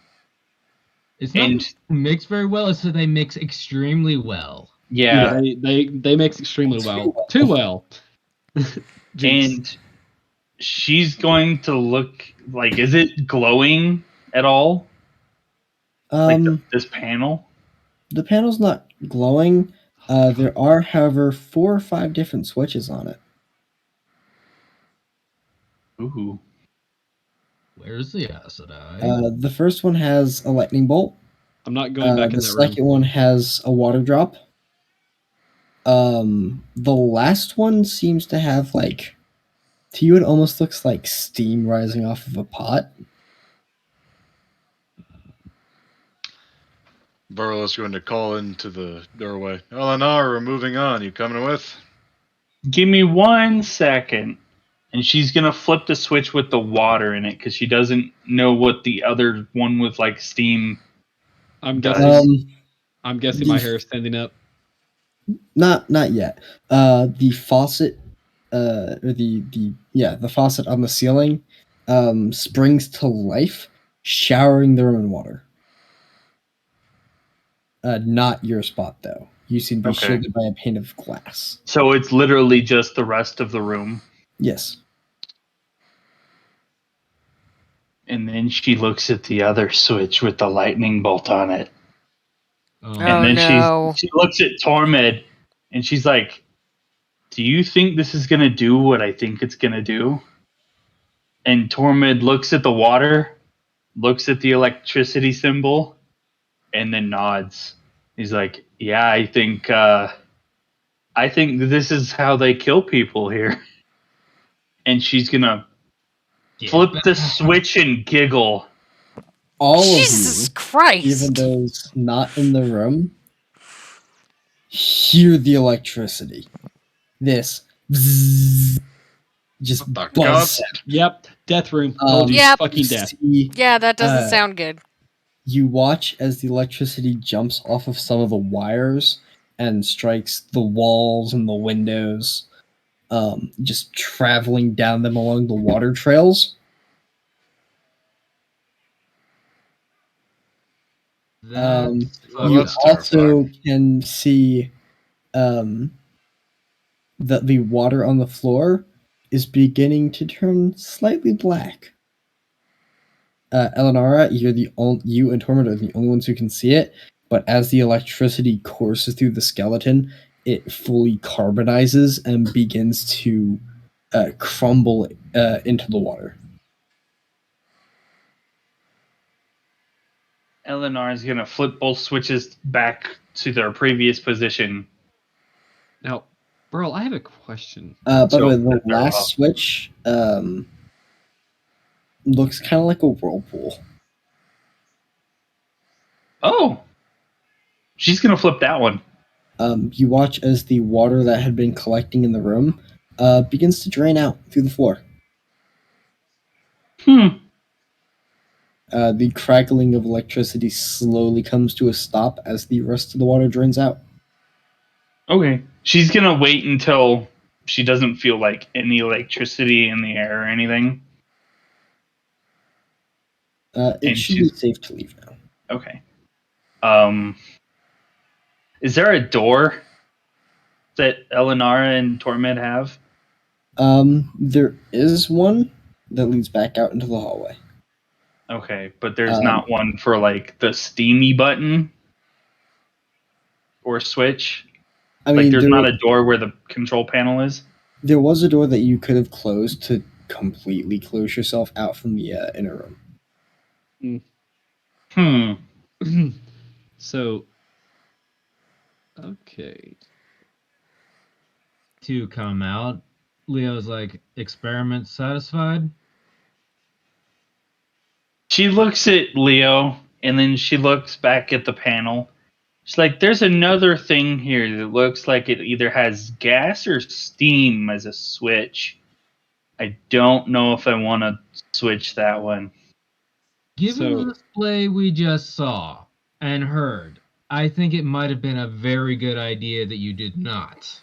It's not And- that they mix very well, it's that they mix extremely well. Yeah, They mix extremely well. Too well. Jinx. and she's going to look like, is it glowing at all? Like this panel? The panel's not glowing. There are, however, 4 or 5 different switches on it. Ooh. Where's the acid eye? The first one has a lightning bolt. I'm not going back in The that room. second one has a water drop. The last one seems to have to you it almost looks like steam rising off of a pot. Burl is going to call into the doorway. Eleanor, we're moving on. You coming with? Give me 1 second. And she's going to flip the switch with the water in it because she doesn't know what the other one with steam. I'm does. guessing. I'm guessing my hair is standing up. Not yet. The faucet, or the faucet on the ceiling, springs to life, showering the room in water. Not your spot though. You seem to be Okay. shielded by a pane of glass. So it's literally just the rest of the room. Yes. And then she looks at the other switch with the lightning bolt on it. Oh, Oh, And then no. she looks at Tormed and she's like, do you think this is going to do what I think it's going to do? And Tormund looks at the water, looks at the electricity symbol, and then nods. He's like, "Yeah, I think this is how they kill people here." And she's gonna Get flip the back. switch and giggle. All Jesus of you, Christ! even those not in the room, hear the electricity. This bzzz, just What the buzz. God? Yep, death room. Told you, Yep. fucking death. See, Yeah, that doesn't uh, sound good. you watch as the electricity jumps off of some of the wires and strikes the walls and the windows, just traveling down them along the water trails. That's Well, You fucked that's up. also can see that the water on the floor is beginning to turn slightly black. Eleonora, you and Tormund are the only ones who can see it, but as the electricity courses through the skeleton, it fully carbonizes and begins to crumble into the water. Eleanor is gonna flip both switches back to their previous position. Now, Burl, I have a question. By the So way, the they're last off. switch looks kind of like a whirlpool. Oh, she's gonna flip that one. You watch as the water that had been collecting in the room begins to drain out through the floor. The crackling of electricity slowly comes to a stop as the rest of the water drains out. Okay. She's gonna wait until she doesn't feel like any electricity in the air or anything. It And should be she's safe to leave now. okay. Is there a door that Elenara and Tormund have? There is one that leads back out into the hallway. Okay, but there's Um, not one for like the steamy button or switch. I Like mean, there's not a door where the control panel is. there was a door that you could have closed to completely close yourself out from the inner room. So, okay. To come out, Leo's like, experiment satisfied? She looks at Leo and then she looks back at the panel. She's like, there's another thing here that looks like it either has gas or steam as a switch. I don't know if I want to switch that one. Given So- the display we just saw and heard, I think it might have been a very good idea that you did not.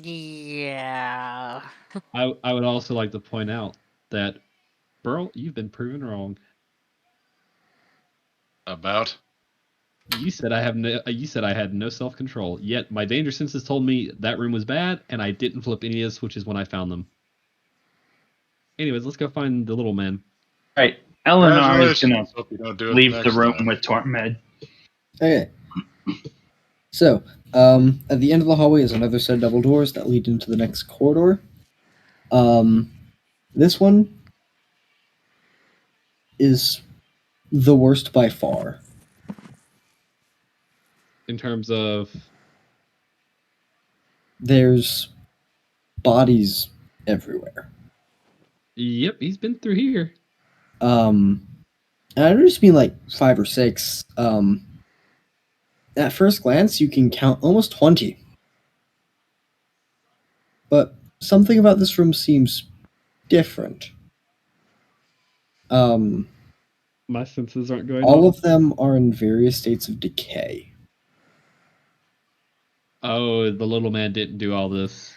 Yeah. I would also like to point out that, Burl, you've been proven wrong. About? You said I had no self control. Yet my danger senses told me that room was bad, and I didn't flip any of the switches when I found them. Anyways, let's go find the little man. All right, Eleanor is gonna Congratulations. Hope you don't do it leave next the room time. with Tormund. Okay. So, at the end of the hallway is another set of double doors that lead into the next corridor. This one is the worst by far. In terms of, There's bodies everywhere. yep, he's been through here. And I don't just mean like 5 or 6. At first glance, you can count almost 20. But something about this room seems different. My senses aren't going All off. of them are in various states of decay. Oh, the little man didn't do all this.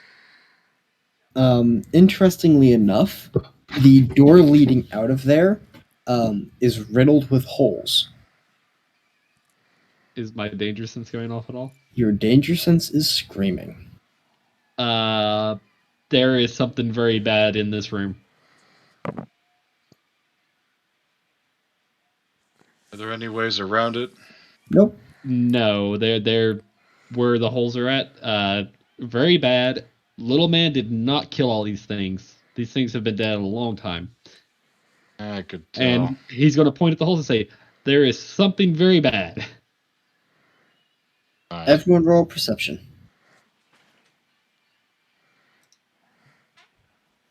Interestingly enough, the door leading out of there is riddled with holes. Is my danger sense going off at all? Your danger sense is screaming. There is something very bad in this room. Are there any ways around it? Nope. No, they're where the holes are at. Very bad. Little man did not kill all these things. These things have been dead a long time. I could tell. And he's going to point at the holes and say, "There is something very bad." Alright. Everyone roll perception.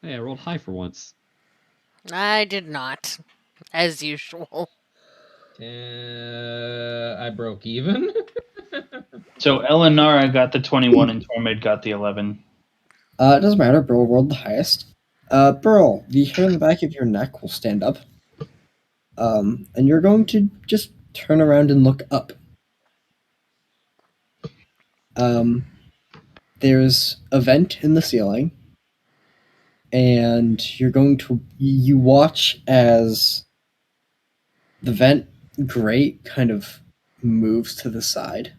Hey, I rolled high for once. I did not, as usual. I broke even. So Eleanor got the 21 and Tormid got the 11. It doesn't matter. Burl rolled the highest. Burl, the hair on the back of your neck will stand up. And you're going to just turn around and look up. There's a vent in the ceiling, and you watch as the vent grate kind of moves to the side,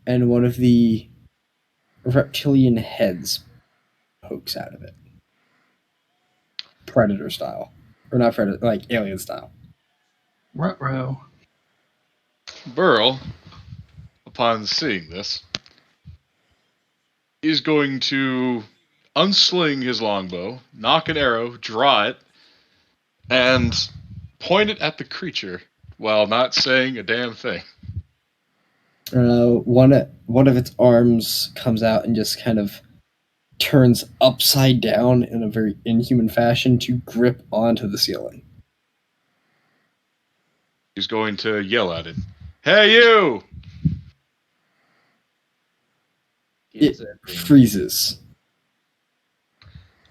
and one of the reptilian heads pokes out of it. Predator style. Or not predator, like alien style. Ruh-roh. Burl, upon seeing this, is going to unsling his longbow, knock an arrow, draw it, and point it at the creature while not saying a damn thing. One of its arms comes out and just kind of turns upside down in a very inhuman fashion to grip onto the ceiling. He's going to yell at it. Hey, you! It freezes.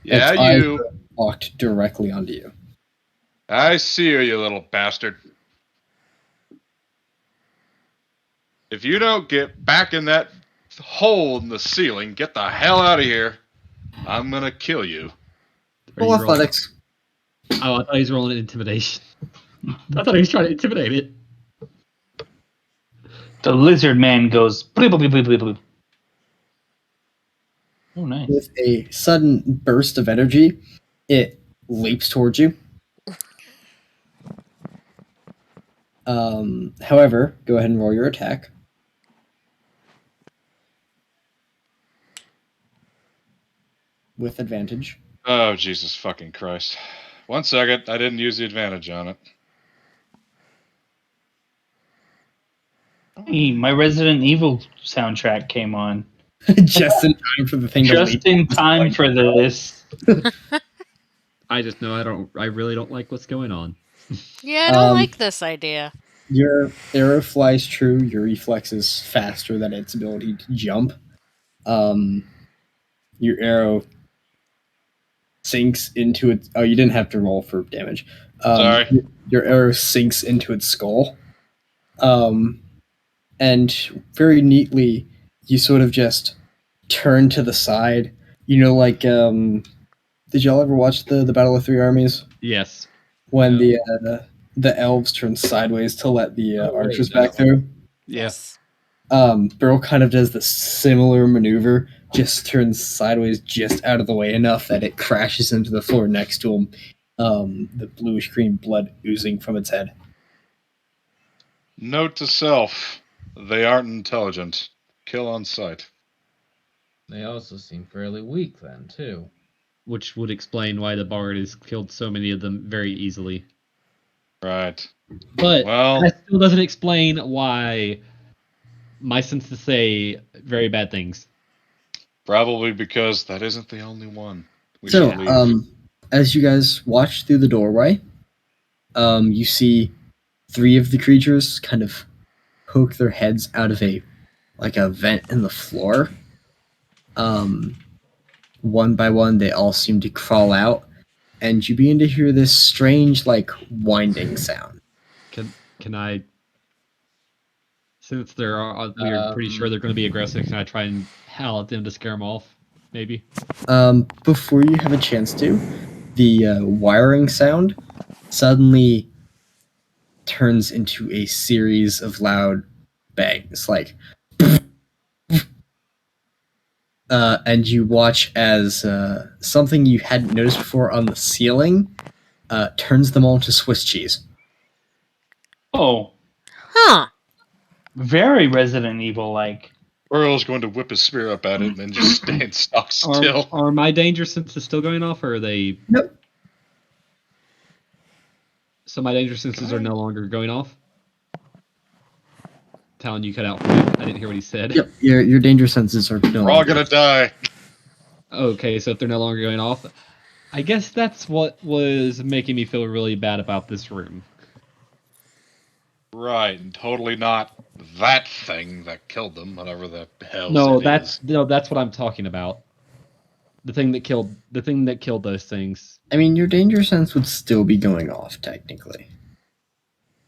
Yeah, Its eyes you. are locked directly onto you. I see you little bastard. If you don't get back in that hole in the ceiling, get the hell out of here. I'm gonna kill you. Are Roll you rolling- athletics. Oh, I thought he was rolling intimidation. I thought he was trying to intimidate it. The lizard man goes. Bleep, bleep, bleep, bleep, bleep. Oh, nice. With a sudden burst of energy, it leaps towards you. However, go ahead and roll your attack. With advantage. Oh, Jesus fucking Christ. 1 second, I didn't use the advantage on it. Hey, my Resident Evil soundtrack came on. Just in time for the thing to leap. Just in time for this. I just know I really don't like what's going on. Yeah, I don't like this idea. Your arrow flies true. Your reflex is faster than its ability to jump. Your arrow sinks into its... Oh, you didn't have to roll for damage. Sorry. Your arrow sinks into its skull. And very neatly, you sort of just turn to the side. You know, like, did y'all ever watch the Battle of Three Armies? Yes. When the elves turn sideways to let the archers no. back through? Yes. Burl kind of does the similar maneuver, just turns sideways just out of the way enough that it crashes into the floor next to him, the bluish-green blood oozing from its head. Note to self, they aren't intelligent. Kill on sight. They also seem fairly weak then, too. Which would explain why the bard has killed so many of them very easily. Right. But Well, that still doesn't explain why my senses say very bad things. probably because that isn't the only one. We So, should leave. as you guys watch through the doorway, you see 3 of the creatures kind of poke their heads out of a vent in the floor. One by one, they all seem to crawl out, and you begin to hear this strange, winding sound. Can I, since we're pretty sure they're going to be aggressive, can I try and howl at them to scare them off? Maybe. Before you have a chance to, the wiring sound suddenly turns into a series of loud bangs, and you watch as something you hadn't noticed before on the ceiling turns them all to Swiss cheese. Oh, Huh. very Resident Evil-like. Burl's going to whip his spear up at it and then just stand stock still. Are my danger senses still going off, or are they? Nope. So my danger senses are no longer going off? Talon, you cut out for me. I didn't hear what he said. Yep, your danger senses are no We're all longer. gonna die. Okay, so if they're no longer going off, I guess that's what was making me feel really bad about this room. Right, and totally not that thing that killed them, whatever the hell No, it is. that's what I'm talking about. The thing that killed those things. I mean, your danger sense would still be going off technically,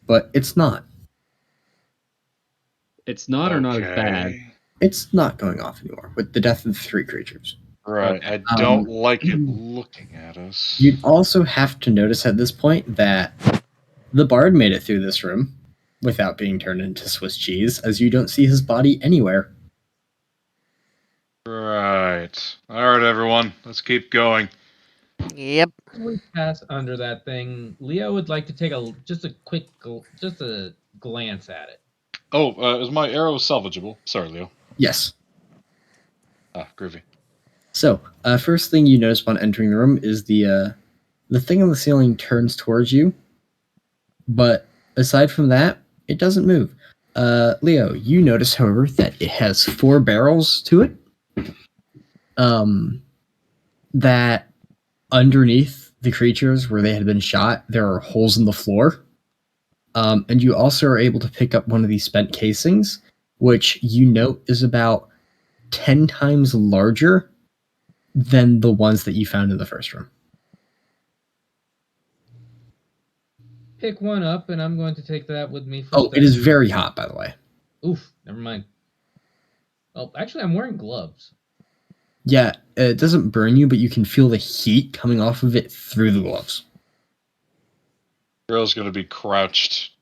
but it's not. It's not or not as bad. Okay. It's not going off anymore with the death of the 3 creatures. Right, Okay. I don't like it looking at us. You'd also have to notice at this point that the bard made it through this room without being turned into Swiss cheese, as you don't see his body anywhere. Right. Alright, everyone, let's keep going. Yep. As we pass under that thing, Leo would like to take just a glance at it. Oh, is my arrow salvageable? Sorry, Leo. Yes. Ah, groovy. So, first thing you notice upon entering the room is the thing on the ceiling turns towards you, but aside from that, it doesn't move. Leo, you notice, however, that it has 4 barrels to it. That underneath the creatures where they had been shot, there are holes in the floor. And you also are able to pick up one of these spent casings, which you note is about 10 times larger than the ones that you found in the first room. Pick one up, and I'm going to take that with me. For Oh, it is very hot, by the way. Oof, never mind. Oh, actually, I'm wearing gloves. Yeah, it doesn't burn you, but you can feel the heat coming off of it through the gloves. Girl's gonna be crouched,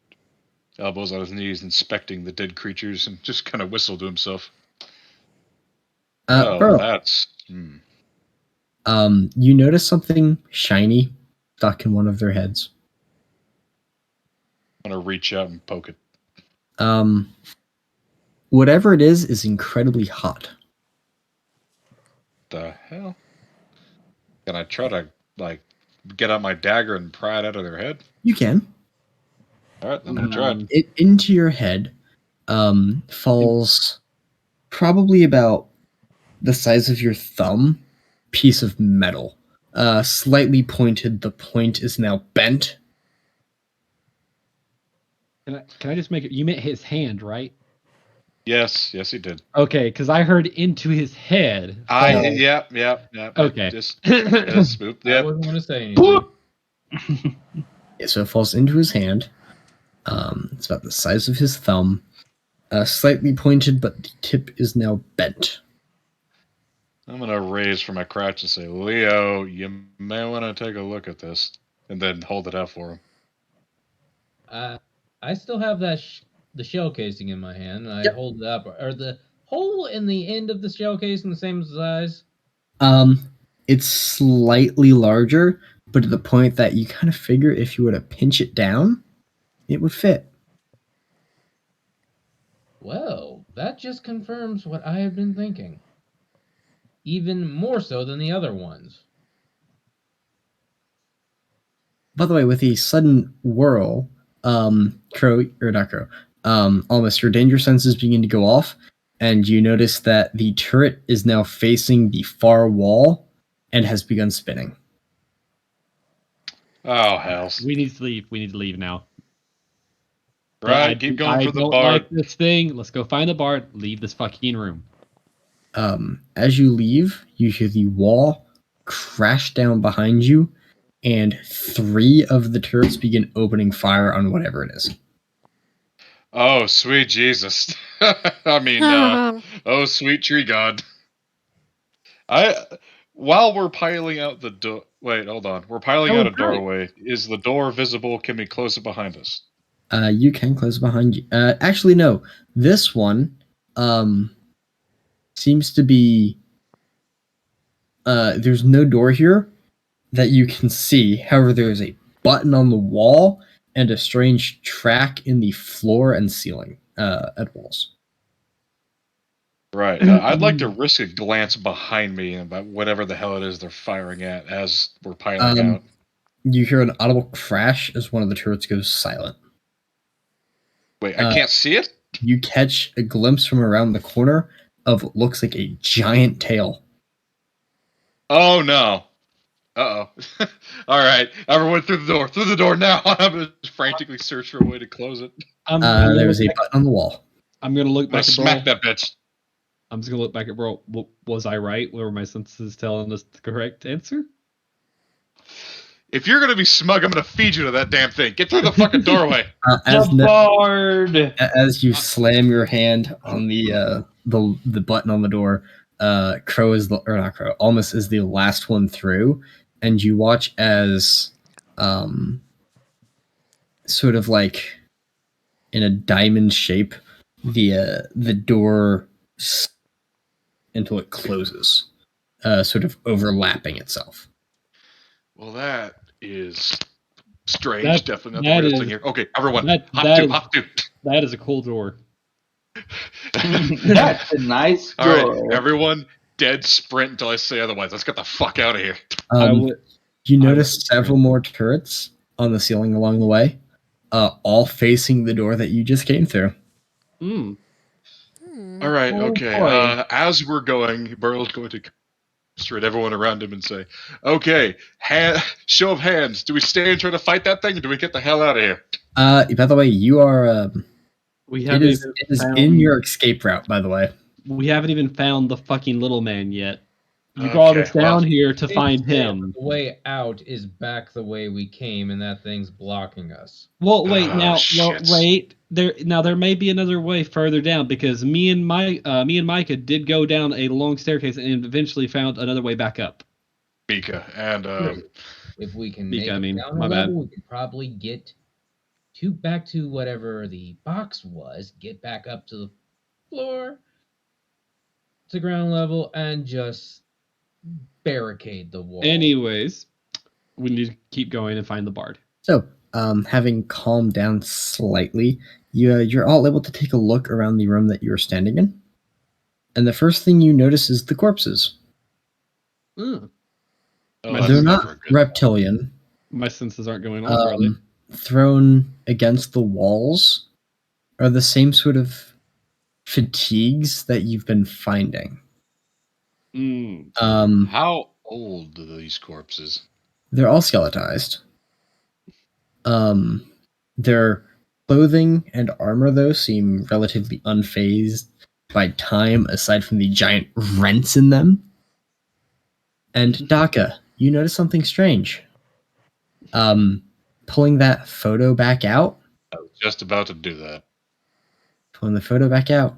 elbows on his knees, inspecting the dead creatures, and just kind of whistle to himself. Bro, That's... you notice something shiny stuck in one of their heads. I'm gonna reach out and poke it. Whatever it is incredibly hot. The hell? Can I try to, like, get out my dagger and pry it out of their head? You can. Alright, then I'll try it. It into your head falls probably about the size of your thumb piece of metal. Slightly pointed, the point is now bent. Can I just make it? You meant his hand, right? Yes, he did. Okay, because I heard into his head. Yep. Okay. Just swoop. I Yep. wasn't going to say anything. Yeah, so it falls into his hand. It's about the size of his thumb. Slightly pointed, but the tip is now bent. I'm gonna raise from my crouch and say, Leo, you may want to take a look at this, and then hold it out for him. I still have that the shell casing in my hand, and I hold it up. Are the hole in the end of the shell casing the same size? It's slightly larger, but to the point that you kind of figure if you were to pinch it down, it would fit. Well, that just confirms what I have been thinking. Even more so than the other ones. By the way, with a sudden whirl, almost your danger senses begin to go off, and you notice that the turret is now facing the far wall and has begun spinning. Oh, hell. We need to leave. We need to leave now. Right, keep going for the I don't bard. like this thing. Let's go find the bard. Leave this fucking room. As you leave, you hear the wall crash down behind you, and 3 of the turrets begin opening fire on whatever it is. Oh, sweet Jesus. I mean, oh, sweet tree god. While we're piling out the door... Wait, hold on. We're piling out a doorway. Is the door visible? Can we close it behind us? You can close it behind you. Actually, no. This one seems to be... there's no door here that you can see. However, there is a button on the wall and a strange track in the floor and ceiling at walls. Right. I'd like to risk a glance behind me about whatever the hell it is they're firing at as we're piling out. You hear an audible crash as one of the turrets goes silent. Wait, I can't see it? You catch a glimpse from around the corner of what looks like a giant tail. Oh, no. Uh-oh. All right. Everyone through the door. Through the door now. I'm going to frantically search for a way to close it. There's a button on the wall. I'm gonna look I'm going back to at smack Burl. that bitch. I'm just gonna look back at Burl. Was I right? Were my senses telling us the correct answer? If you're going to be smug, I'm going to feed you to that damn thing. Get through the fucking doorway. As you slam your hand on the button on the door, Almas is the last one through, and you watch as, sort of like in a diamond shape, the door until it closes, sort of overlapping itself. Well, that is strange. Definitely not the that weirdest is- thing here. Okay, everyone. that- Hop that to. is- That is a cool door. That's a nice All door. right, everyone, dead sprint until I say otherwise. Let's get the fuck out of here. You I notice would- several more turrets on the ceiling along the way, all facing the door that you just came through. All right, Oh, okay. boy. As we're going, Burl's going to straight everyone around him and say, "Okay, show of hands. Do we stay and try to fight that thing, or do we get the hell out of here?" By the way, you are. We It haven't is even found, in your escape route. By the way, We haven't even found the fucking little man yet. You Okay, brought us well- down here to find him. The way out is back the way we came, and that thing's blocking us. Well, wait Oh, now. Well, shit. wait. There may be another way further down because me and Micah did go down a long staircase and eventually found another way back up. Mika and If we can Mika, make I mean, it down my a bad. level, we could probably get back to whatever the box was, get back up to the floor, to ground level, and just barricade the wall. Anyways, we need to keep going and find the bard. so having calmed down slightly, you're all able to take a look around the room that you're standing in, and the first thing you notice is the corpses. Mm. that's They're never not good. reptilian. My senses aren't going off, are they? Thrown against the walls are the same sort of fatigues that you've been finding. Mm. How old are these corpses? They're all skeletized. Their clothing and armor, though, seem relatively unfazed by time, aside from the giant rents in them. And Daka, you notice something strange. Pulling that photo back out, I was just about to do that. pulling the photo back out,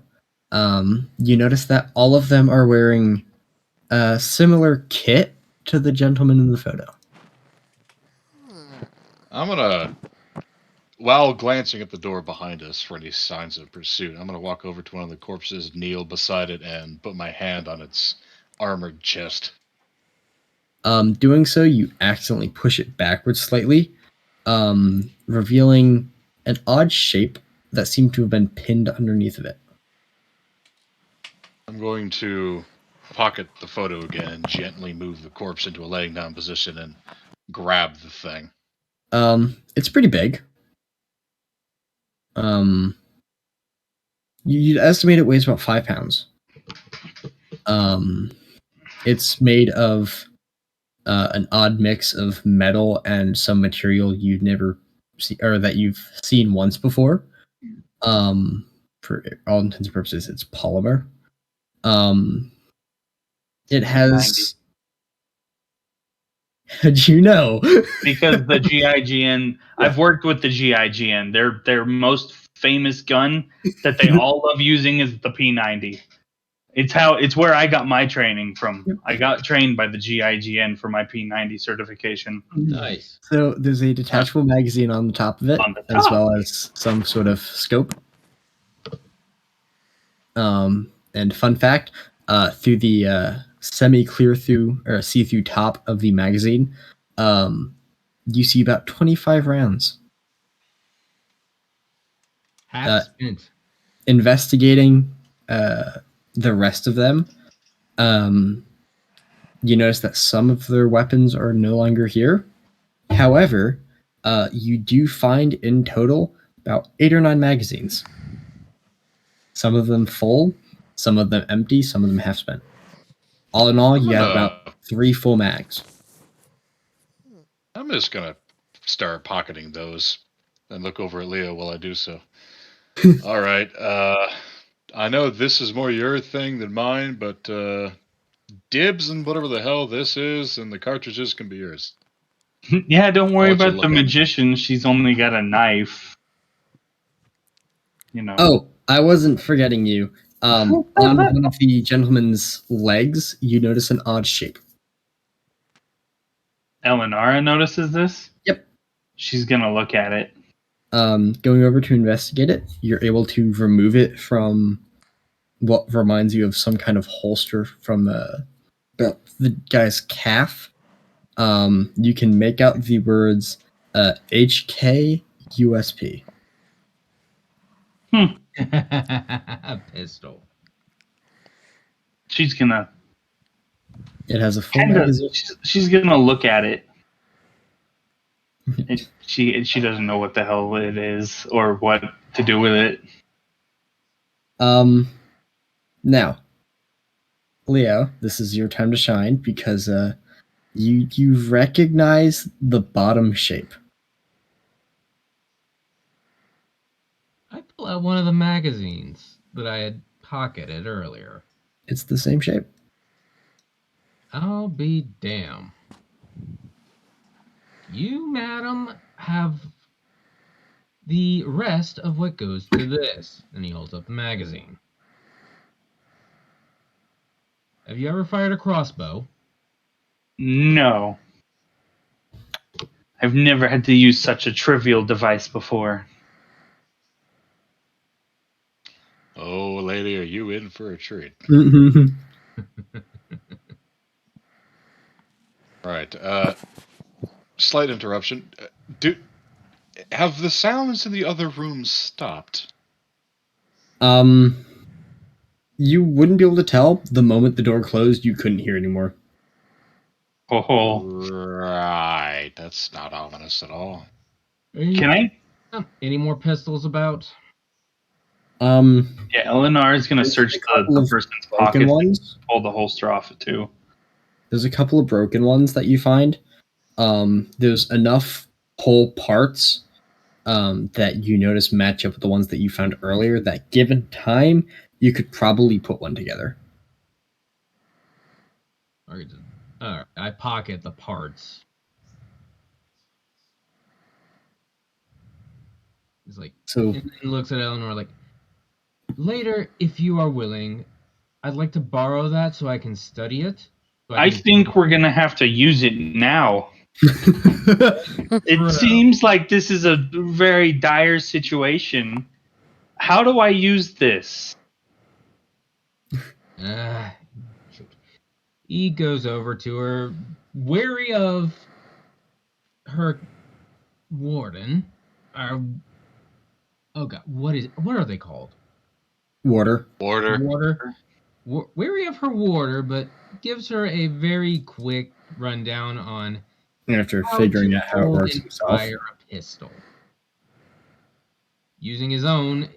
you notice that all of them are wearing a similar kit to the gentleman in the photo. I'm gonna, while glancing at the door behind us for any signs of pursuit, I'm gonna walk over to one of the corpses, kneel beside it, and put my hand on its armored chest. Doing so, you accidentally push it backwards slightly, revealing an odd shape that seemed to have been pinned underneath of it. I'm going to pocket the photo again and gently move the corpse into a laying down position and grab the thing. It's pretty big. You'd estimate it weighs about 5 pounds. It's made of an odd mix of metal and some material you'd never see, or that you've seen once before. For all intents and purposes, it's polymer. It has. How'd you know? Because the GIGN, I've worked with the GIGN. Their most famous gun that they all love using is the P90. It's where I got my training from. I got trained by the GIGN for my P90 certification. Nice. So there's a detachable magazine on the top of it, On the as top. well as some sort of scope. And fun fact, through the semi-clear through or see-through top of the magazine, you see about 25 rounds. Half spent. Investigating the rest of them, you notice that some of their weapons are no longer here. However, you do find in total about 8 or 9 magazines. Some of them full, some of them empty, some of them half spent. All in all, you have about 3 full mags. I'm just gonna start pocketing those and look over at Leo while I do so. All right. I know this is more your thing than mine, but dibs and whatever the hell this is, and the cartridges can be yours. Yeah, don't worry I'll let you about the look at it. magician. She's only got a knife. Oh, I wasn't forgetting you. On one of the gentleman's legs, you notice an odd shape. Eleanor notices this. Yep. She's gonna look at it. Going over to investigate it, you're able to remove it from what reminds you of some kind of holster from the guy's calf. You can make out the words HK USP. A pistol. She's gonna It has a full magazine. she's gonna look at it. And she doesn't know what the hell it is or what to do with it. Now, Leo, this is your time to shine because you recognize the bottom shape. I pull out one of the magazines that I had pocketed earlier. It's the same shape. I'll be damned. You, madam, have the rest of what goes to this. And he holds up the magazine. Have you ever fired a crossbow? No. I've never had to use such a trivial device before. Oh, lady, are you in for a treat? Right. Slight interruption. Have the sounds in the other rooms stopped? You wouldn't be able to tell. The moment the door closed, you couldn't hear anymore. Oh. Right. That's not ominous at all. Can I? Any more pistols about? Yeah, Eleanor is going to There's search a couple the of person's broken pockets ones. and pull the holster off it too. There's a couple of broken ones that you find. There's enough whole parts that you notice match up with the ones that you found earlier that given time, you could probably put one together. Alright, I pocket the parts. He's like, So and he looks at Eleanor like, later, if you are willing, I'd like to borrow that so I can study it. I think we're going to have to use it now. It seems like this is a very dire situation. How do I use this? He goes over to her, wary of her warden. Oh god, what are they called? Warder. Wary of her warder, but gives her a very quick rundown on After figuring out how it works and himself. fire a pistol. Using his own.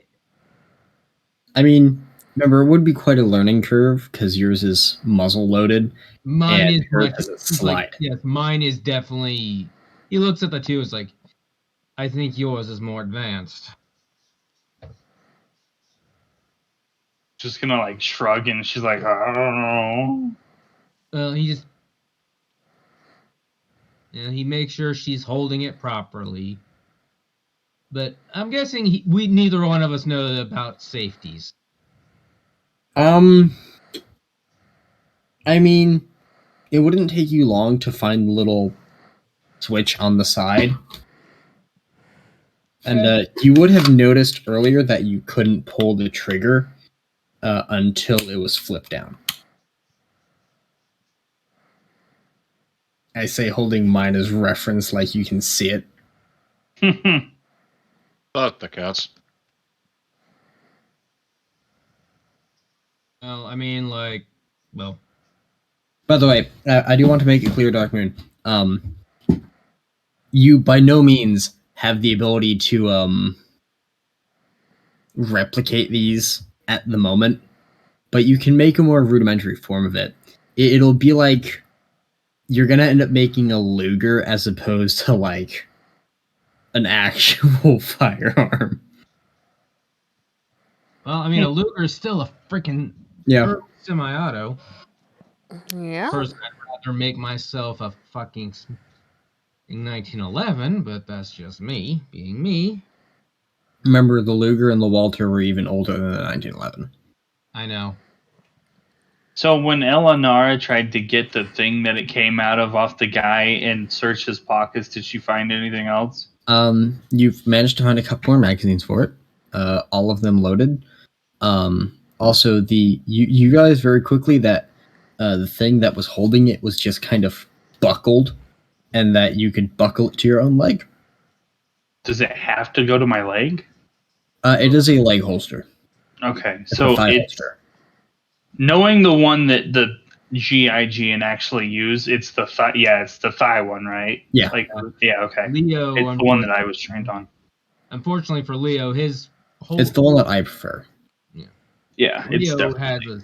I mean, remember, it would be quite a learning curve because yours is muzzle loaded. Mine and is hers much, has a it's slide. like, yes, mine is definitely. He looks at the two. It's like, I think yours is more advanced. Just gonna like shrug, and she's like, I don't know. Well, he just. He makes sure she's holding it properly. But I'm guessing we neither one of us know about safeties. I mean, it wouldn't take you long to find the little switch on the side. And you would have noticed earlier that you couldn't pull the trigger until it was flipped down. I say holding mine as reference like you can see it. Fuck the cats. Well, I mean, like, well. By the way, I do want to make it clear, Dark Moon. you by no means have the ability to replicate these at the moment, but you can make a more rudimentary form of it. It'll be like you're gonna end up making a Luger as opposed to like an actual firearm. Well, I mean, a Luger is still a freaking Yeah. semi-auto. Yeah. Personally, I'd rather make myself a fucking 1911, but that's just me being me. Remember, the Luger and the Walter were even older than the 1911. I know. So when Eleanor tried to get the thing that it came out of off the guy and search his pockets, did she find anything else? You've managed to find a couple more magazines for it. All of them loaded. Also, you realized very quickly that the thing that was holding it was just kind of buckled, and that you could buckle it to your own leg. Does it have to go to my leg? It is a leg holster. Okay, It's so a thigh it's holster. knowing the one that the GIGN actually use. It's the thigh. Yeah, it's the thigh one, right? Yeah. Like yeah, okay. Leo, It's the one that I was trained on. Unfortunately for Leo, his whole It's the one that I prefer. Yeah, it's Leo definitely.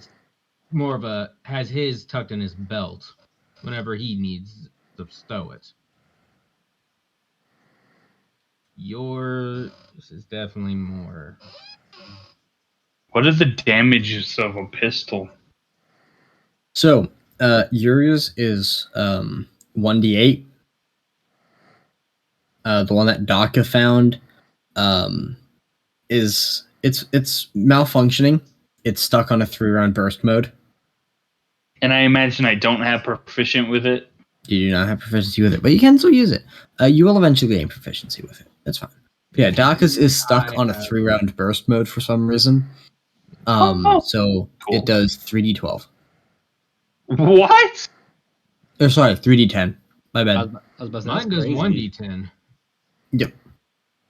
has his tucked in his belt whenever he needs to stow it. Yours is definitely more. What are the damages of a pistol? So, yours is 1d8. The one that Daka found is it's malfunctioning. It's stuck on a 3-round burst mode. And I imagine I don't have proficient with it. You do not have proficiency with it, but you can still use it. You will eventually gain proficiency with it. That's fine. But yeah, Daka's is stuck on a 3-round burst mode for some reason. So cool. it does 3d12. What? Or sorry, 3d10. My bad. I was about to say, Mine that's does crazy. 1d10. Yep.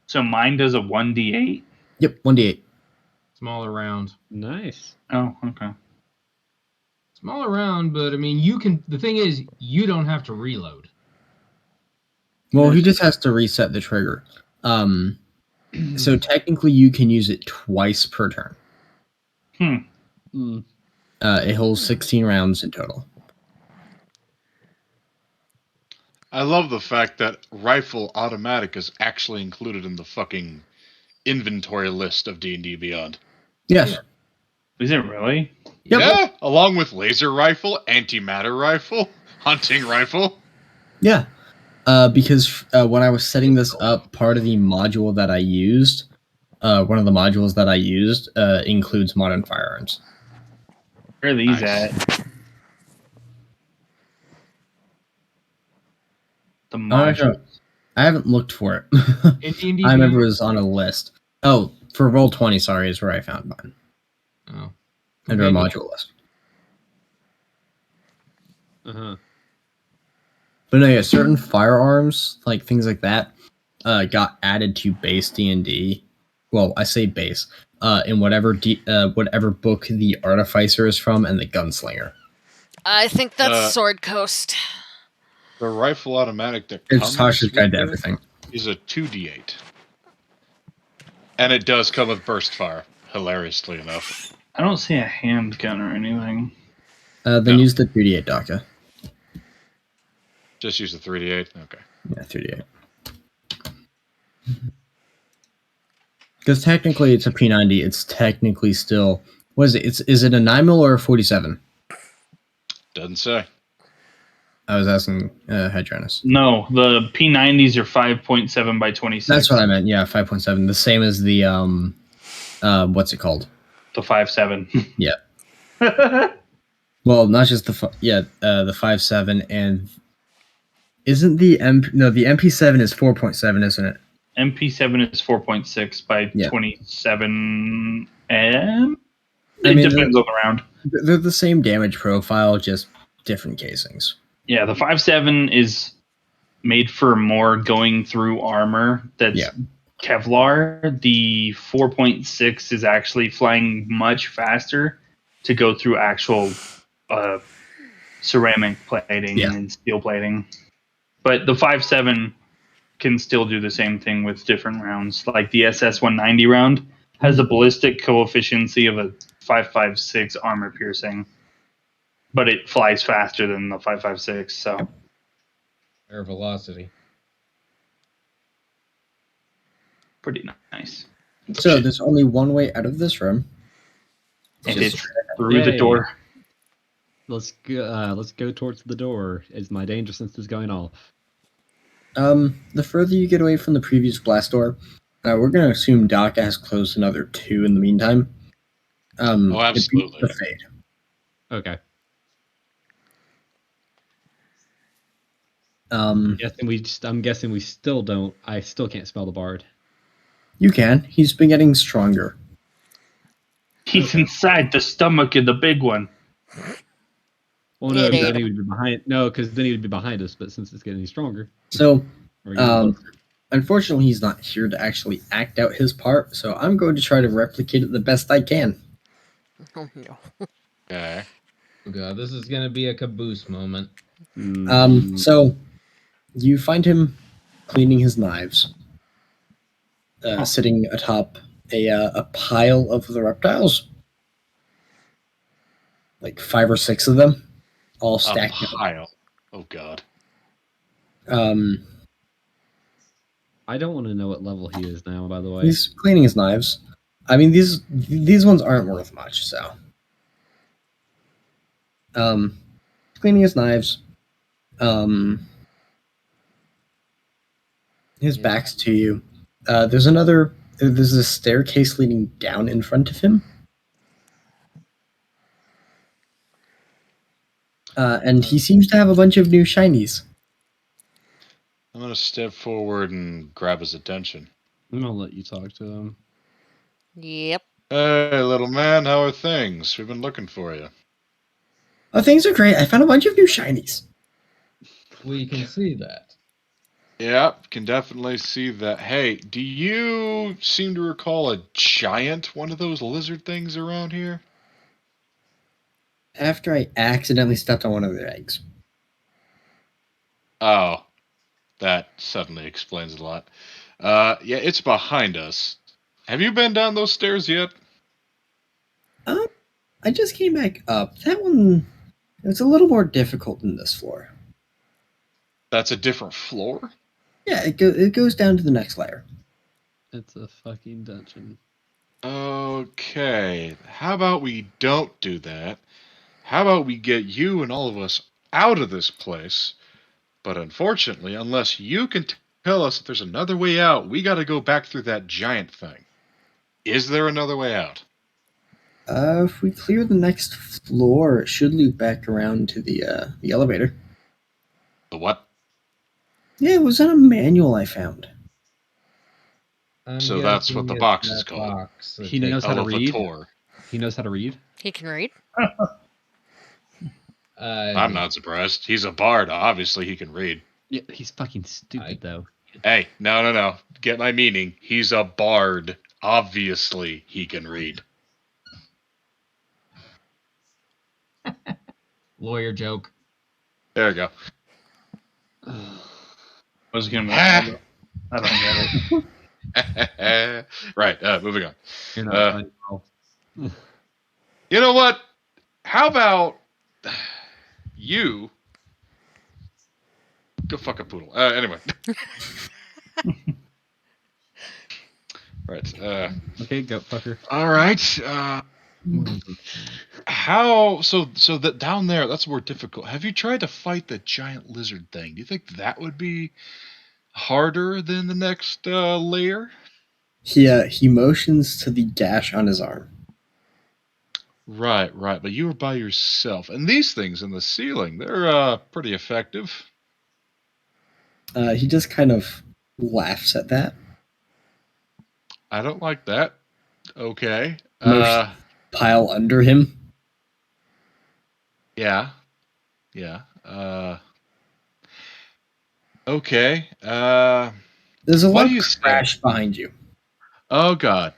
So mine does a 1d8? Yep, 1d8. Smaller round. Nice. Oh, okay. Smaller round, but I mean, you can. The thing is, you don't have to reload. Well, he just has to reset the trigger. So technically, you can use it twice per turn. Mm. It holds 16 rounds in total. I love the fact that rifle automatic is actually included in the fucking inventory list of D&D Beyond. Yes. Yeah. Is it really? Yep. Yeah, along with laser rifle, antimatter rifle, hunting rifle. Yeah. Because when I was setting this up, part of the module that I used, one of the modules that I used, includes modern firearms. Where are these Nice. at? The module. I haven't looked for it. In D&D I remember it Beyond? was on a list. Oh, for Roll20, sorry, is where I found mine. Oh. Under a Maybe. module list. Uh-huh. But no, yeah, certain firearms, like things like that, got added to base D&D. Well, I say base. In whatever book the Artificer is from and the Gunslinger. I think that's Uh, Sword Coast. The rifle automatic that It's comes Tasha's Guide to with it Everything. is a 2d8. And it does come with burst fire, hilariously enough. I don't see a handgun or anything. Then No. use the 3d8 Daka. Just use the 3d8. Okay. Yeah, 3d8. Because technically it's a P90. It's technically still... What is it? Is it a 9mm or a 47? Doesn't say. I was asking Hydranus. No, the P90s are 5.7 by 26. That's what I meant. Yeah, 5.7. The same as the what's it called? The 5.7. Yeah. Well, not just the 5.7 and isn't the the MP7 is 4.7, isn't it? MP7 is 4.6 by Yeah. 27 It I mean, depends on the round. They're the same damage profile, just different casings. Yeah, the 5.7 is made for more going through armor that's Kevlar. The 4.6 is actually flying much faster to go through actual ceramic plating and steel plating. But the 5.7 can still do the same thing with different rounds. Like the SS-190 round has a ballistic coefficient of a 5.56 armor piercing, but it flies faster than the 5.56. So Air velocity. pretty nice. So there's only one way out of this room. And Just it's through the Yay. door. Let's go towards the door as my danger sense is going off. The further you get away from the previous blast door, we're going to assume Doc has closed another 2 in the meantime. Oh, it beats absolutely. the fade. Okay. Um, I'm guessing we still don't. I still can't spell the bard. you can. He's been getting stronger. He's inside the stomach of the big one. Well, no, It because ate then he would be behind. No, because then he would be behind us. But since it's getting stronger, So, we're getting closer. unfortunately, he's not here to actually act out his part. So I'm going to try to replicate it the best I can. Oh no. Okay. Oh god, this is gonna be a caboose moment. So you find him cleaning his knives, sitting atop a pile of the reptiles, like 5 or 6 of them, all A stacked up. pile. Oh God. I don't want to know what level he is now. By the way, He's cleaning his knives. I mean, these ones aren't worth much, so. Cleaning his knives. His Yeah. back's to you. There's a staircase leading down in front of him. And he seems to have a bunch of new shinies. I'm gonna step forward and grab his attention. I'm gonna let you talk to him. Yep. Hey, little man, how are things? We've been looking for you. Oh, things are great. I found a bunch of new shinies. We can see that. Yep, can definitely see that. Hey, do you seem to recall a giant one of those lizard things around here? After I accidentally stepped on one of their eggs. Oh, that suddenly explains a lot. Yeah, it's behind us. Have you been down those stairs yet? I just came back up. That one, it's a little more difficult than this floor. That's a different floor? Yeah, it goes down to the next layer. It's a fucking dungeon. Okay, how about we don't do that? How about we get you and all of us out of this place? But unfortunately, unless you can tell us if there's another way out, we gotta go back through that giant thing. Is there another way out? If we clear the next floor, it should loop back around to the elevator. The what? Yeah, it was in a manual I found. I'm So that's what guessing the it's box is that called. box that He knows how to read. Elevator. He knows how to read. He can read. I'm not surprised. He's a bard. Obviously, he can read. Yeah, he's fucking stupid though. Hey, no. Get my meaning. He's a bard. Obviously, he can read. Lawyer joke. There we go. I was gonna. I don't get it. Right, moving on. You're not playing well. You know what? How about you go fuck a poodle? Anyway. Right. Okay, go fucker. All right. How so that down there, that's more difficult. Have you tried to fight the giant lizard thing? Do you think that would be harder than the next layer? He motions to the gash on his arm. Right. But you were by yourself. And these things in the ceiling, they're pretty effective. He just kind of laughs at that. I don't like that. Okay. Most pile under him. Yeah. Okay. There's a What lot do you of say? crash behind you. Oh God.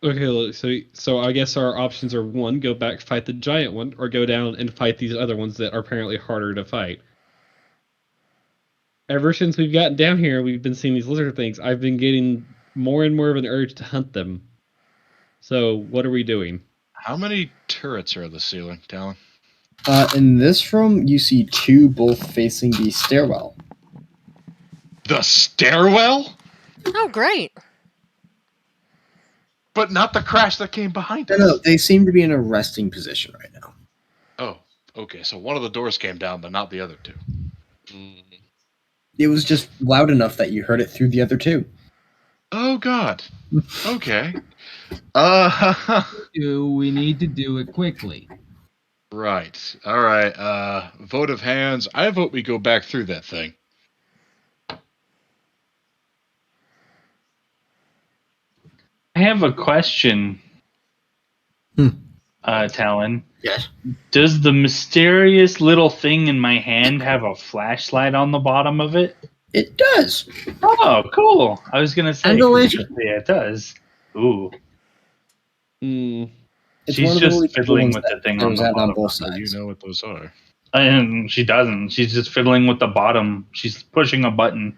Okay, look, so I guess our options are: one, go back, fight the giant one, or go down and fight these other ones that are apparently harder to fight. ever since we've gotten down here, we've been seeing these lizard things. I've been getting more and more of an urge to hunt them. So, what are we doing? How many turrets are on the ceiling, Talon? In this room, you see two, both facing the stairwell. The stairwell? Oh, great. But not the crash that came behind us. No, they seem to be in a resting position right now. Oh, okay. So one of the doors came down, but not the other two. It was just loud enough that you heard it through the other two. Oh, God. Okay. We need to do it quickly. Right. All right. Vote of hands. I vote we go back through that thing. I have a question, Talon. Yes. Does the mysterious little thing in my hand have a flashlight on the bottom of it? It does. Oh, cool. I was gonna say. And a laser. Yeah, it does. Ooh. Mm, It's She's one of the just really cool fiddling ones with that the thing there on was the out on bottom. both So sides. you know what those are. And she doesn't. She's just fiddling with the bottom. She's pushing a button.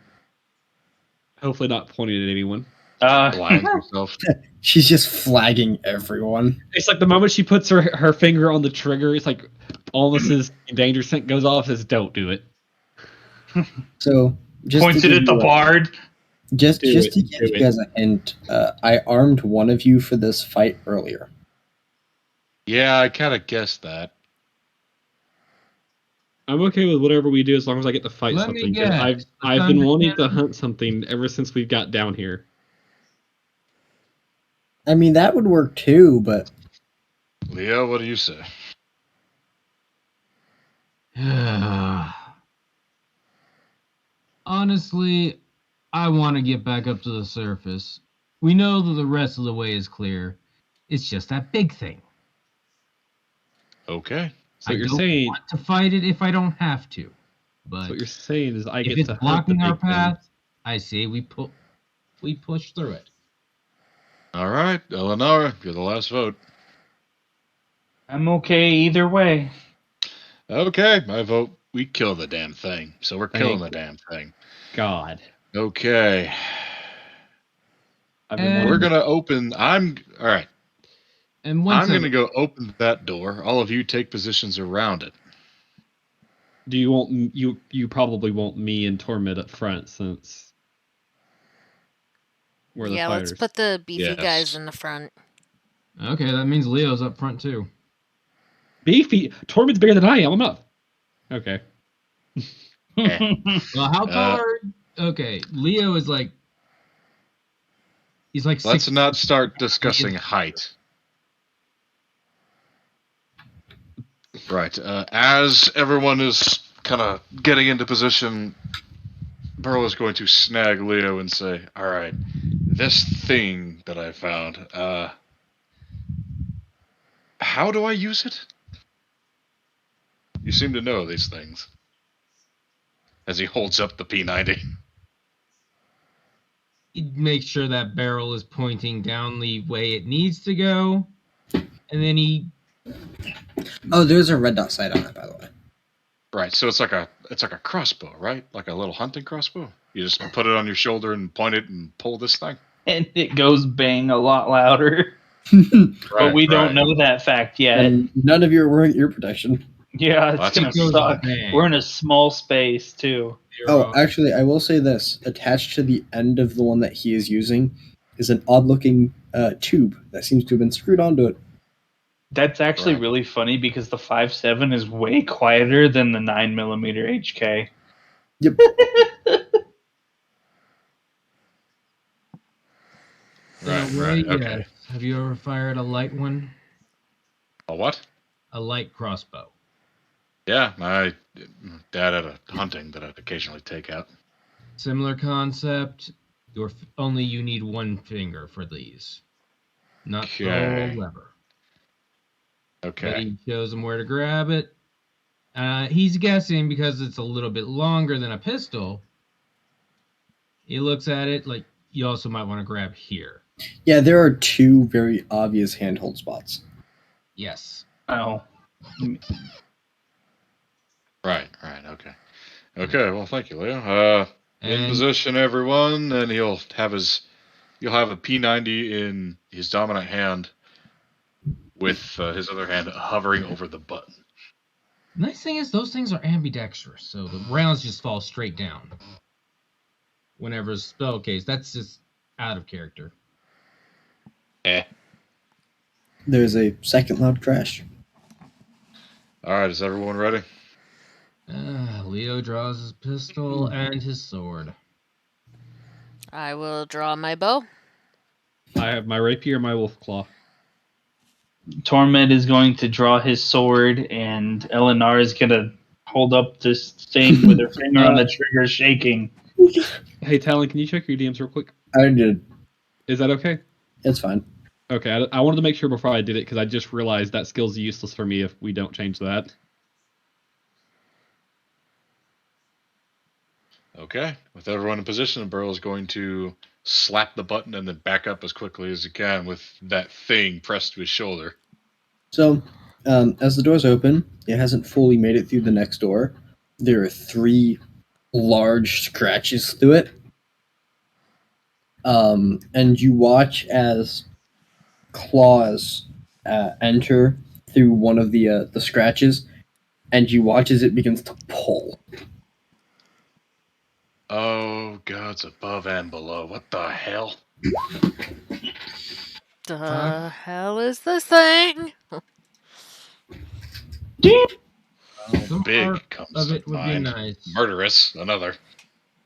hopefully not pointing at anyone. Blinds herself. She's just flagging everyone. It's like the moment she puts her finger on the trigger, it's like almost as danger scent goes off as don't do it. So just points to it give at the you a- bard. Just Do just it, to give do you it. guys a hint, I armed one of you for this fight earlier. Yeah, I kind of guessed that. I'm okay with whatever we do as long as I get to fight Let me something. 'Cause guess. I've been wanting to hunt something ever since we got down here. I mean, that would work too, but Leo, what do you say? Honestly, I want to get back up to the surface. We know that the rest of the way is clear. It's just that big thing. Okay. So I what you're don't saying, want to fight it if I don't have to. so But what you're saying is I if get it's to hunt the blocking our big thing. path, I say we push through it. All right, Eleanor, you're the last vote. I'm okay either way. Okay, I vote we kill the damn thing. So we're killing the Thank damn thing. God. Okay. I've been And- We're wanting gonna open. All right. And once I'm gonna go open that door. All of you take positions around it. do you want you probably want me and Tormid up front since we're the Yeah, fighters. let's put the beefy Yes. guys in the front. Okay, that means Leo's up front too. Beefy Tormid's bigger than I am. I'm not. Okay. Well, how tall are? Okay, Leo is like. He's like Let's 6. not start discussing height. Right. As everyone is kind of getting into position, Burl is going to snag Leo and say, "All right, this thing that I found. How do I use it? You seem to know these things." As he holds up the P90. He makes sure that barrel is pointing down the way it needs to go, and then he. oh, there's a red dot sight on it, by the way. Right. So it's like a crossbow, right? Like a little hunting crossbow. You just put it on your shoulder and point it and pull this thing. And it goes bang a lot louder. Right, But we don't right. know that fact yet. And none of you are wearing ear protection. Yeah, Well, it's gonna it goes suck. bang. We're in a small space too. Oh, actually, I will say this. Attached to the end of the one that he is using is an odd-looking tube that seems to have been screwed onto it. That's actually Right. really funny because the 5.7 is way quieter than the 9mm HK. Yep. Right. Okay. Yes. Have you ever fired a light one? A what? A light crossbow. Yeah, my dad had a hunting that I'd occasionally take out. Similar concept. Only you need one finger for these, not the Okay. whole lever. But Okay. he shows him where to grab it. He's guessing because it's a little bit longer than a pistol. He looks at it like you also might want to grab here. Yeah, there are two very obvious handhold spots. Yes. Oh. Right. Okay. Okay, well, thank you, Leo. In And position, everyone, and you'll have a P90 in his dominant hand, with his other hand hovering over the button. nice thing is those things are ambidextrous, so the rounds just fall straight down. Whenever it's spell case, that's just out of character. There's a second loud crash. All right, is everyone ready? Leo draws his pistol and his sword. I will draw my bow. I have my rapier and my wolf claw. Torment is going to draw his sword, and Eleanor is going to hold up this thing with her finger on the trigger, shaking. Hey, Talon, can you check your DMs real quick? I did. Is that okay? It's fine. Okay, I wanted to make sure before I did it because I just realized that skill's useless for me if we don't change that. Okay, with everyone in position, Burrow is going to slap the button and then back up as quickly as he can with that thing pressed to his shoulder. So, as the doors open, it hasn't fully made it through the next door. There are 3 large scratches through it. And you watch as claws enter through one of the scratches, and you watch as it begins to pull. Oh, gods above and below. What the hell? The hell is this thing? Some Big art comes of to it would mind. be nice. Murderous, another.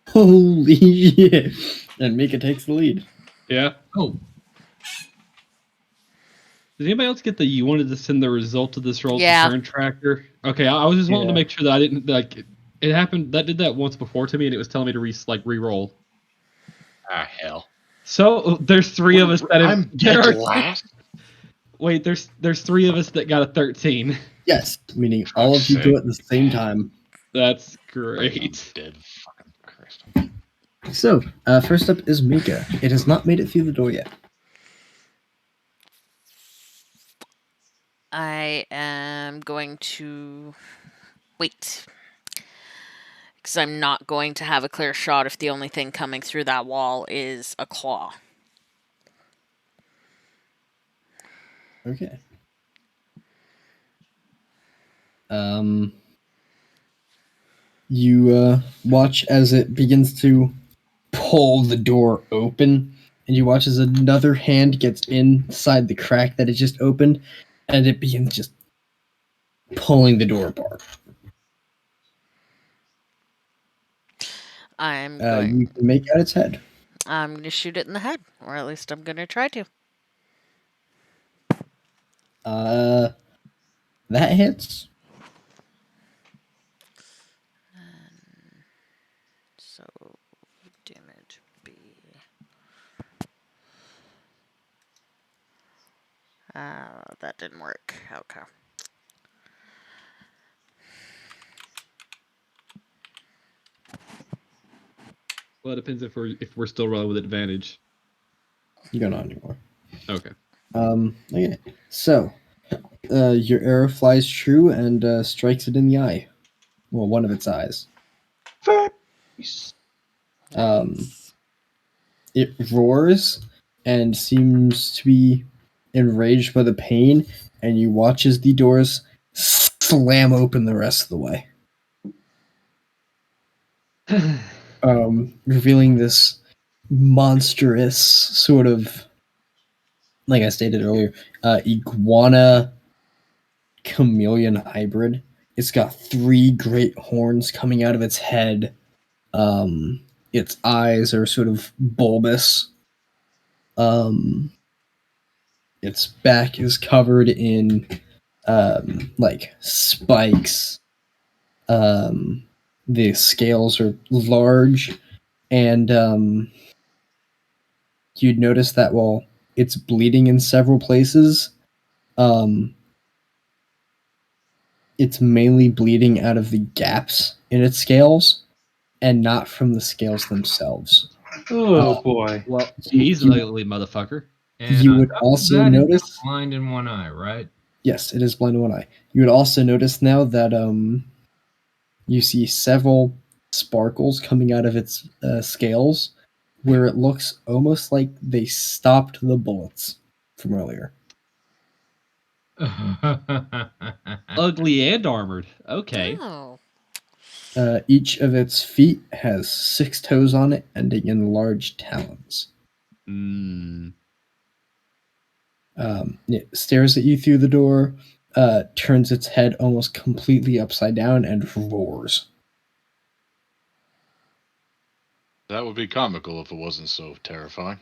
Holy shit! And Mika takes the lead. Yeah. Oh, Did anybody else get you wanted to send the result of this roll Yeah. to turn tracker? Okay, I was just wanting to Yeah. make sure that I didn't it happened. That did that once before to me, and it was telling me to re-roll. Ah, hell. So there's 3 of us that have. I'm dead last. Wait, there's 3 of us that got a 13. Yes, meaning all of you do it at the same time. That's I'm great. dead fucking Christ. So, first up is Mika. It has not made it through the door yet. I am going to wait. Because I'm not going to have a clear shot if the only thing coming through that wall is a claw. Okay. You watch as it begins to pull the door open, and you watch as another hand gets inside the crack that it just opened, and it begins just pulling the door apart. I'm going. You can make out its head. I'm going to shoot it in the head, or at least I'm going to try to. That hits. So damage B. That didn't work. Okay. Well, it depends if we're still rolling with advantage. You don't know anymore. Okay. Okay. So, your arrow flies true and strikes it in the eye. Well, one of its eyes. It roars and seems to be enraged by the pain, and you watch as the doors slam open the rest of the way. Revealing this monstrous sort of, like I stated earlier, iguana chameleon hybrid. It's got 3 great horns coming out of its head. Its eyes are sort of bulbous. Its back is covered in like spikes. The scales are large, and you'd notice that while it's bleeding in several places, it's mainly bleeding out of the gaps in its scales and not from the scales themselves. Oh boy. Well, he's an ugly motherfucker. and You on would top of also that, it's got notice- blind in one eye, right? Yes, it is blind in one eye. You would also notice now that you see several sparkles coming out of its scales, where it looks almost like they stopped the bullets from earlier. Ugly and armored. Okay. Oh. Each of its feet has 6 toes on it, ending in large talons. Mm. It stares at you through the door, turns its head almost completely upside down, and roars. That would be comical if it wasn't so terrifying.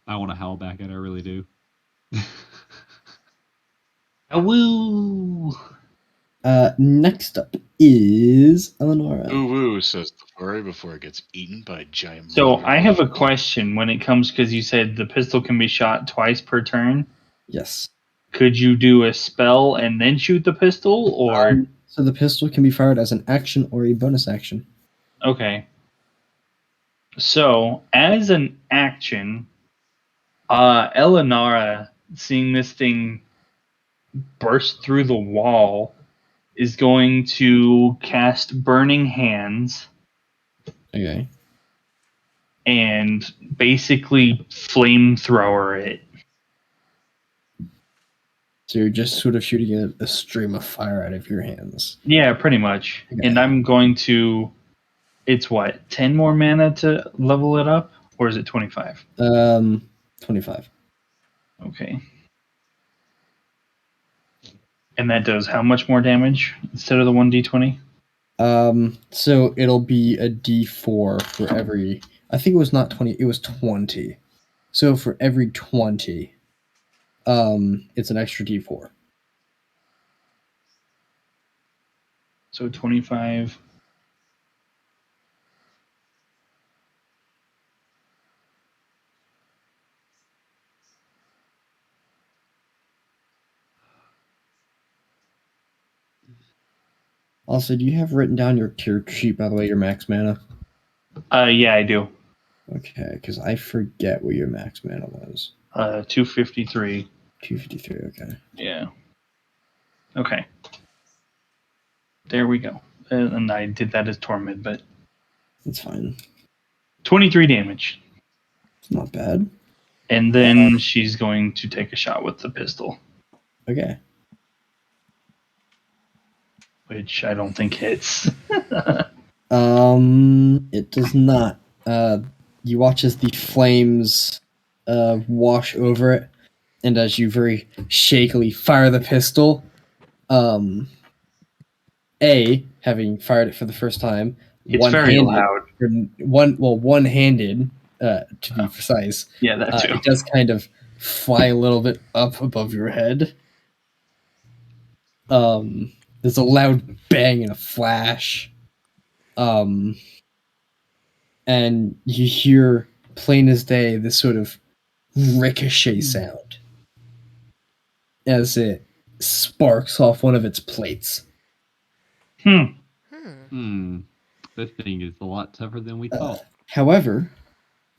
I want to howl back at it. I really do. Woo! Next up is Eleanor. Ooh woo, says the furry before it gets eaten by a giant. So mother I have a buffalo. question when it comes, because you said the pistol can be shot twice per turn. Yes. Could you do a spell and then shoot the pistol, or So the pistol can be fired as an action or a bonus action. okay? So as an action, Eleanor, seeing this thing burst through the wall, is going to cast Burning Hands Okay. and basically flamethrower it. So you're just sort of shooting a stream of fire out of your hands. Yeah, pretty much. Okay. And I'm going to. It's what, 10 more mana to level it up, or is it 25? 25. Okay. And that does how much more damage instead of the 1d20? So it'll be a D4 for every. I think it was not 20. It was 20. So for every 20, it's an extra D4. So 25. Also, do you have written down your tier sheet, by the way, your max mana? Yeah, I do. Okay, because I forget what your max mana was. 253. 253, okay. Yeah. Okay. There we go. And I did that as Tormid, but That's fine. 23 damage. It's not bad. And then she's going to take a shot with the pistol, Okay. which I don't think hits. It does not. You watch as the flames wash over it, and as you very shakily fire the pistol, having fired it for the first time, It's very one-handed, loud. one-handed, to be precise. Yeah, that too. It does kind of fly a little bit up above your head. There's a loud bang and a flash. And you hear plain as day this sort of ricochet sound as it sparks off one of its plates. Hmm. This thing is a lot tougher than we thought. However,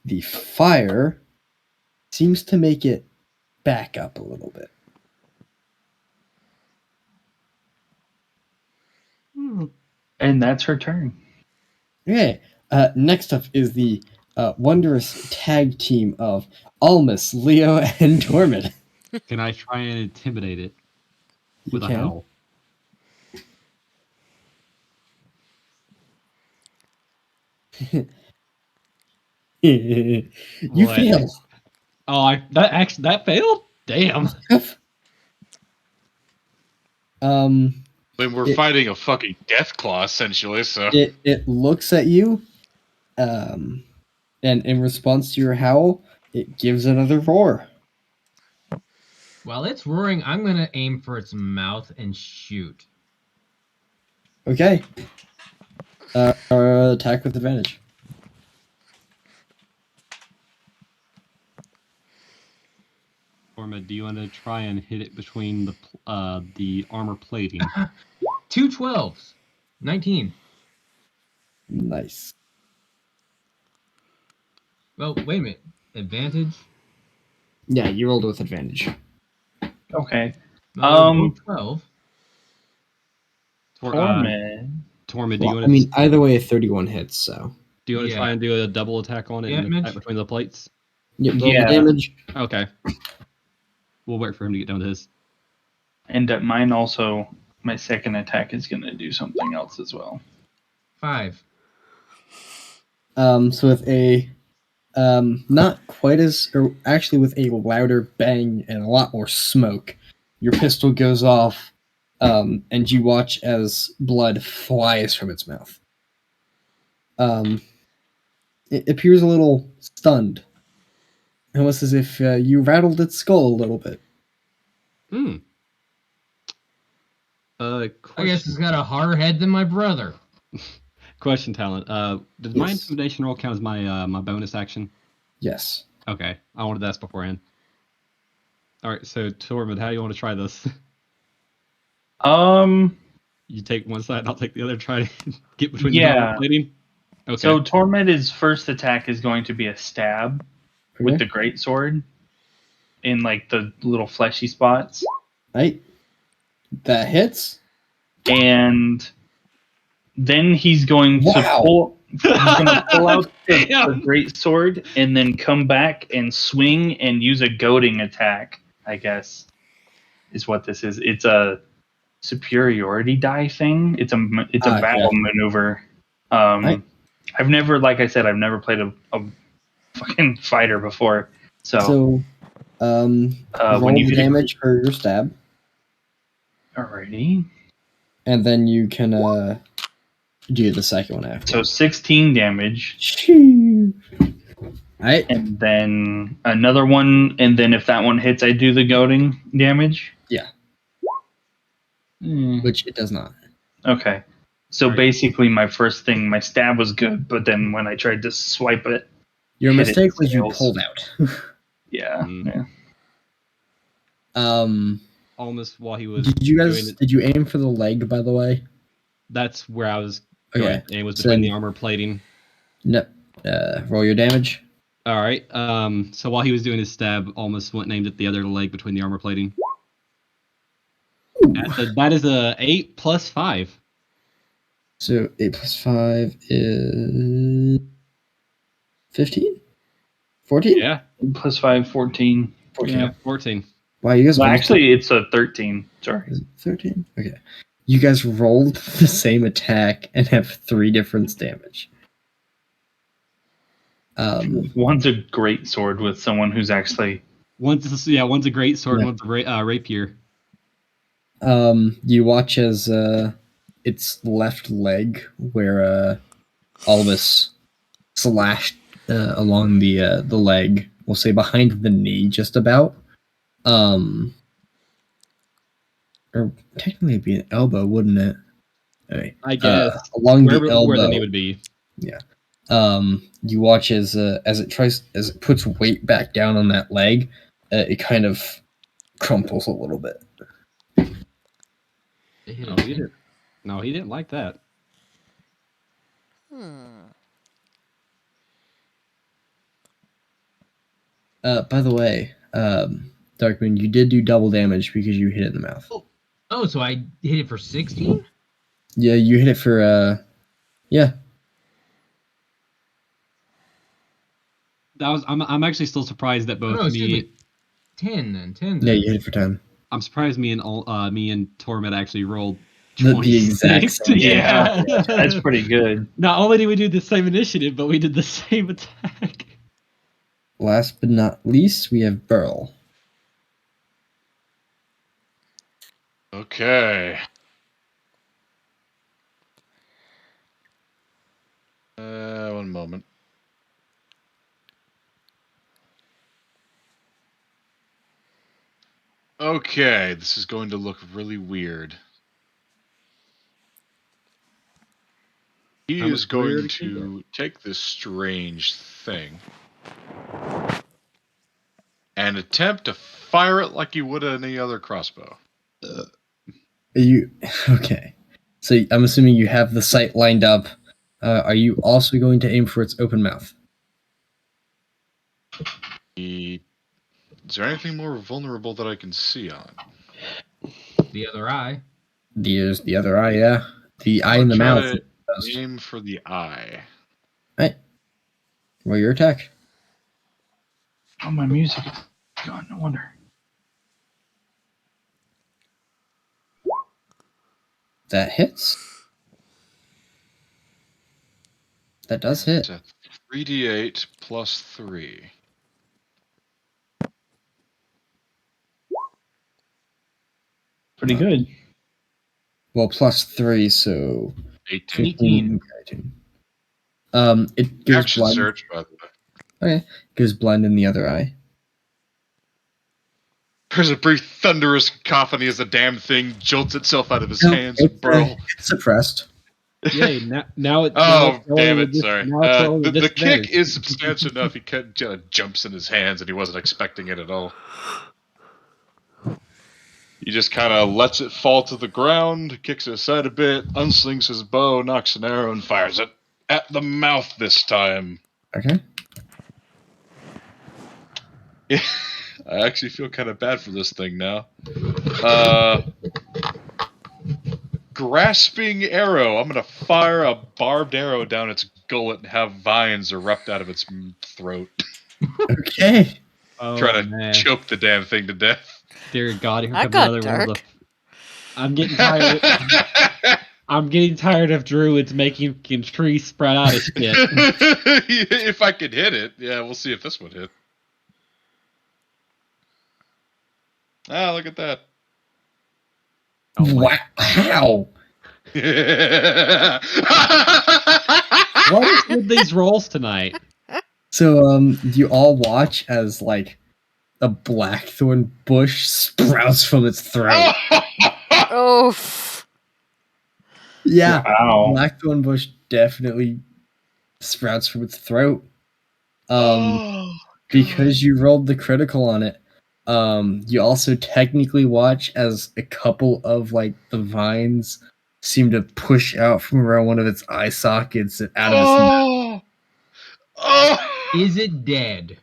the fire seems to make it back up a little bit. And that's her turn. Okay. Next up is the wondrous tag team of Almus, Leo, and Tormund. Can I try and intimidate it with You a can. howl? You What? fail. Oh, that failed? Damn. When we're fighting a fucking death claw, essentially, so. It looks at you, and in response to your howl, it gives another roar. While it's roaring, I'm going to aim for its mouth and shoot. Okay. Attack with advantage. Torma, do you want to try and hit it between the armor plating? 2 12s. 19. Nice. Well, wait a minute. Advantage? Yeah, you rolled with advantage. Okay. No, both 12. Torma, Tormund, do you Well, want I to mean, either way, a 31 hits. So try Yeah. and do a double attack on it and Damage? attack between the plates? yeah, roll Yeah. the damage. Okay. We'll wait for him to get done with his. And mine also, my second attack is going to do something else as well. 5. So with a not quite as, or actually with a louder bang and a lot more smoke, your pistol goes off, and you watch as blood flies from its mouth. It appears a little stunned, almost as if you rattled its skull a little bit. Hmm. I Question, guess it's got a harder head than my brother. question talent. Does my Yes. intimidation roll count as my my bonus action? Yes. Okay. I wanted to ask beforehand. All right. So Tormund, how do you want to try this? You take one side, I'll take the other. Try to get between the Yeah. armor plating. Okay. So Tormed's first attack is going to be a stab with the Okay. great sword in like the little fleshy spots, Right. That hits. and then he's going to Wow. pull. He's going to pull out the Damn. great sword and then come back and swing and use a goading attack. I guess is what this is. It's a superiority die thing. It's a battle maneuver. Right. I've never, like I said, I've never played a fucking fighter before. So Roll when you the hit damage for your stab, alrighty. and then you can do the second one after. So 16 damage, Shoo. Right. and then another one, and then if that one hits, I do the goading damage. Yeah. Hmm. Which it does not. Okay. So Right. basically, my first thing, my stab was good, but then when I tried to swipe it, Your hit mistake its was you nails. pulled out. Yeah. Mm. Yeah. Almost while he was Did you doing guys? it. Did you aim for the leg? By the way. That's where I was going. Okay. And it was So between then- the armor plating. No. Roll your damage. All right. So while he was doing his stab, almost went and aimed at the other leg between the armor plating. That is a 8 plus 5. So 8 plus 5 is 15? 14? Yeah. Plus 5, 14. 14. Yeah. 14. Wow, you guys Well, almost- actually, it's a 13. Sorry. Is it 13? Okay. You guys rolled the same attack and have 3 different damage. One's a great sword with someone who's actually. One's a great sword, Yeah. one's a rapier. You watch as its left leg, where Albus slashed along the leg, we'll say behind the knee, just about. Or technically it'd be an elbow, wouldn't it? Anyway, I guess along the elbow. where the knee would be. You watch as it puts weight back down on that leg, it kind of crumples a little bit. They hit No, it. he didn't. No, he didn't like that. By the way, Darkmoon, you did do double damage because you hit it in the mouth. Oh, so I hit it for 16? Yeah, you hit it for yeah. That was. I'm actually still surprised that both no, excuse me. me. 10 then. 10 Yeah, then. you hit it for 10. I'm surprised me and Torment actually rolled The 26. exact same. Yeah. That's pretty good. Not only did we do the same initiative, but we did the same attack. Last but not least, we have Burl. Okay. One moment. Okay, this is going to look really weird. He How is much going weird can to take this strange thing and attempt to fire it like you would any other crossbow. Are you okay? So I'm assuming you have the sight lined up. Are you also going to aim for its open mouth? Is there anything more vulnerable that I can see on? The other eye. The other eye, yeah. The eye I'll in the try mouth. to aim for the eye. Right. Roll your attack. Oh, my music is gone. No wonder. That hits. That does hit. It's a 3d8 plus 3. Pretty good. Well, plus 3, so 18. 15. 18. It gives Action blind. search, by the way. Okay, gives blind in the other eye. There's a brief thunderous cacophony as the damn thing jolts itself out of his hands and burl. It's suppressed. Yay! Now Oh, it's damn rolling it! with Sorry. now it's rolling with The kick disadvantage. is substantial enough. He kind of jumps in his hands, and he wasn't expecting it at all. He just kind of lets it fall to the ground, kicks it aside a bit, unslings his bow, knocks an arrow, and fires it at the mouth this time. Okay. Yeah, I actually feel kind of bad for this thing now. Grasping arrow. I'm going to fire a barbed arrow down its gullet and have vines erupt out of its throat. Okay. Oh, Try to man. choke the damn thing to death. Dear God, here That comes got another one of dark. the. I'm getting tired. I'm getting tired of druids making trees spread out of shit. If I could hit it. Yeah, we'll see if this would hit. Ah, look at that. Oh my- Wow. How? What is with these rolls tonight? So, you all watch as, like, a blackthorn bush sprouts from its throat. Oh, Yeah. Wow. Blackthorn bush definitely sprouts from its throat. Because you rolled the critical on it. You also technically watch as a couple of like the vines seem to push out from around one of its eye sockets and out of its mouth. Is it dead?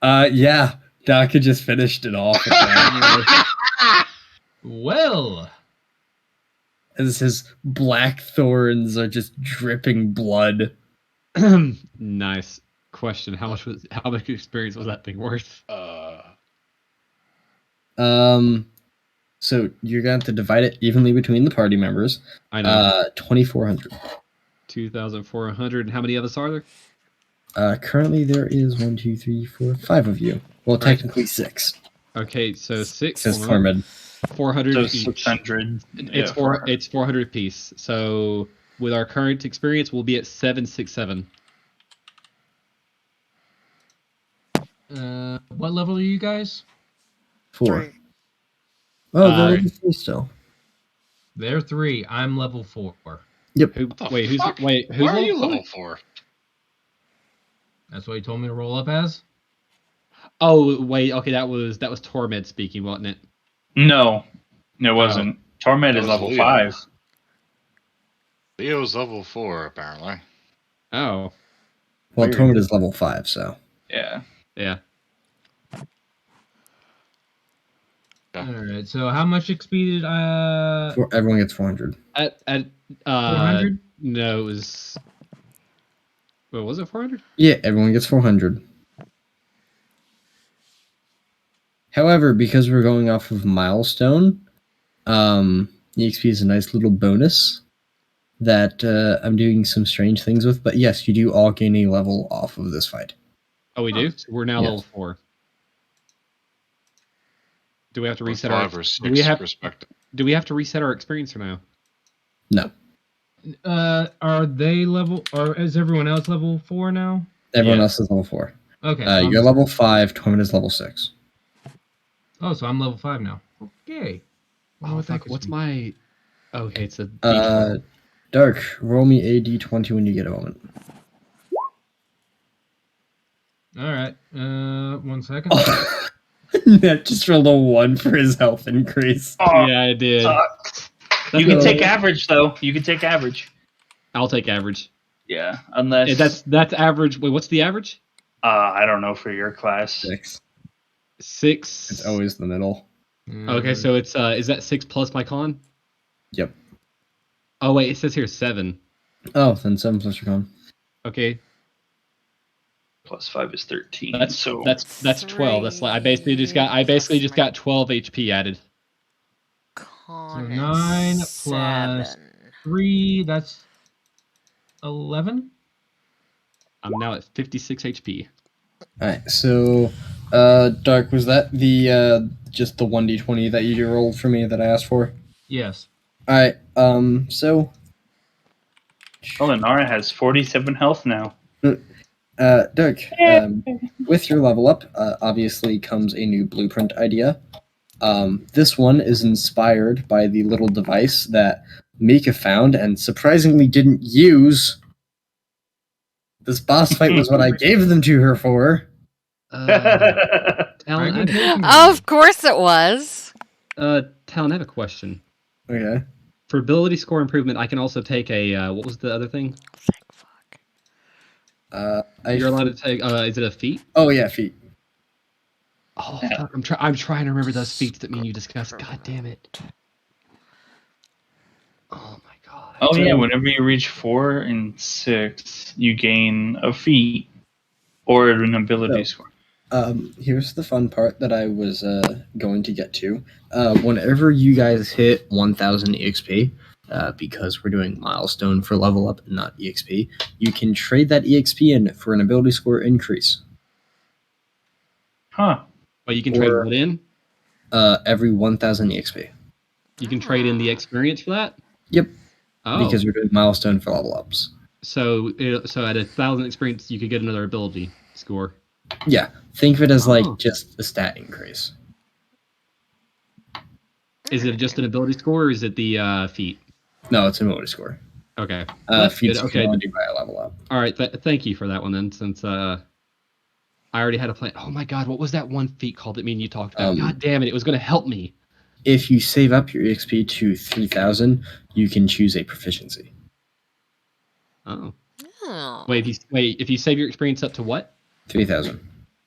Yeah, Daka just finished it off with that. Well, As his black thorns are just dripping blood. Nice question. How much experience was that thing worth? So you're going to have to divide it evenly between the party members. I know. 2,400. 2,400. And how many of us are there? Currently there is 1, 2, 3, 4, 5 of you. Well, Right. technically 6. Okay, so 6. Says Hold on. Tormund. 400 So each. 600. It's 400 apiece. So with our current experience, we'll be at 767. what level are you guys? 4. 3. Oh, Uh, they're level 3 still. They're 3. I'm level 4. Yep. Who, What the wait, who's fuck? wait, who's Why are you level level four? 4? That's what he told me to roll up as. Oh, wait, okay, that was Tormed speaking, wasn't it? No, it wasn't. Torment That is was level Leo. 5. Leo's level 4, apparently. Oh, Well, Weird. Tormund is level 5, so. Yeah. yeah. Yeah. All right. So how much XP did Everyone gets 400. At 400? no, it was. What was it? 400? Yeah, everyone gets 400. However, because we're going off of milestone, EXP is a nice little bonus that I'm doing some strange things with. But yes, you do all gain a level off of this fight. Oh, we do. So we're now Yes. level 4. Do we have to Or reset our? 5 or 6, Do we have? respective. Do we have to reset our experience or no? No, are they level or is everyone else level 4 now? everyone Yeah. else is level 4. Okay. so You're level 5. Tormund is level 6. Oh, so I'm level 5 now. Okay. Wonder Oh what that fuck! gives What's me. my? Okay, it's a. D12. Dark, roll me a d20 when you get a moment. All right. 1 second. That just rolled a 1 for his health increase. Oh, Yeah, I did. sucks. You That's can a- take average, though. You can take average. I'll take average. Yeah, unless... That's average. Wait, what's the average? I don't know for your class. 6. 6. It's always the middle. Okay, so it's is that 6 plus my con? Yep. Oh wait, it says here 7. Oh, then 7 plus your con. Okay, Plus 5 is 13. that's so that's 12. That's like I basically just Three got 12 HP added. Con So is 9 plus 7. 3, that's 11. I'm now at 56 HP. Alright, so Dark, was that the just the 1d20 that you rolled for me that I asked for? Yes. Alright, so Eleanor has 47 health now. Dark, with your level up, obviously comes a new blueprint idea. This one is inspired by the little device that Mika found and surprisingly didn't use. This boss fight was what I gave them to her for. Talon, Fragmentation. Of course it was. Talon, I have a question. Okay. For ability score improvement, I can also take a what was the other thing? Thank fuck. You're allowed to take. Is it a feat? Oh yeah, feet. Oh, fuck, I'm trying to remember those feats that me and you discussed. God damn it. Oh my god. Oh So- yeah, whenever you reach 4 and 6, you gain a feat or an ability So- score. Here's the fun part that I was going to get to. Whenever you guys hit 1,000 EXP, because we're doing milestone for level up, not EXP, you can trade that EXP in for an ability score increase. Huh. But you can trade Or- what in? Every 1,000 EXP. You can trade in the experience for that? Yep. Oh. Because we're doing milestone for level ups. So at 1,000 experience, you could get another ability score. Yeah. Think of it as like Oh. just a stat increase. Is it just an ability score, or is it the feat? No, it's an ability score. Okay. That's Feats good. you Okay. can only do by a level up. All right. Thank you for that one then, since I already had a plan. Oh my god, what was that one feat called that me and you talked about? God damn it, it was going to help me. If you save up your EXP to 3,000, you can choose a proficiency. Oh. Oh. Wait, if you save your experience up to what? 3,000.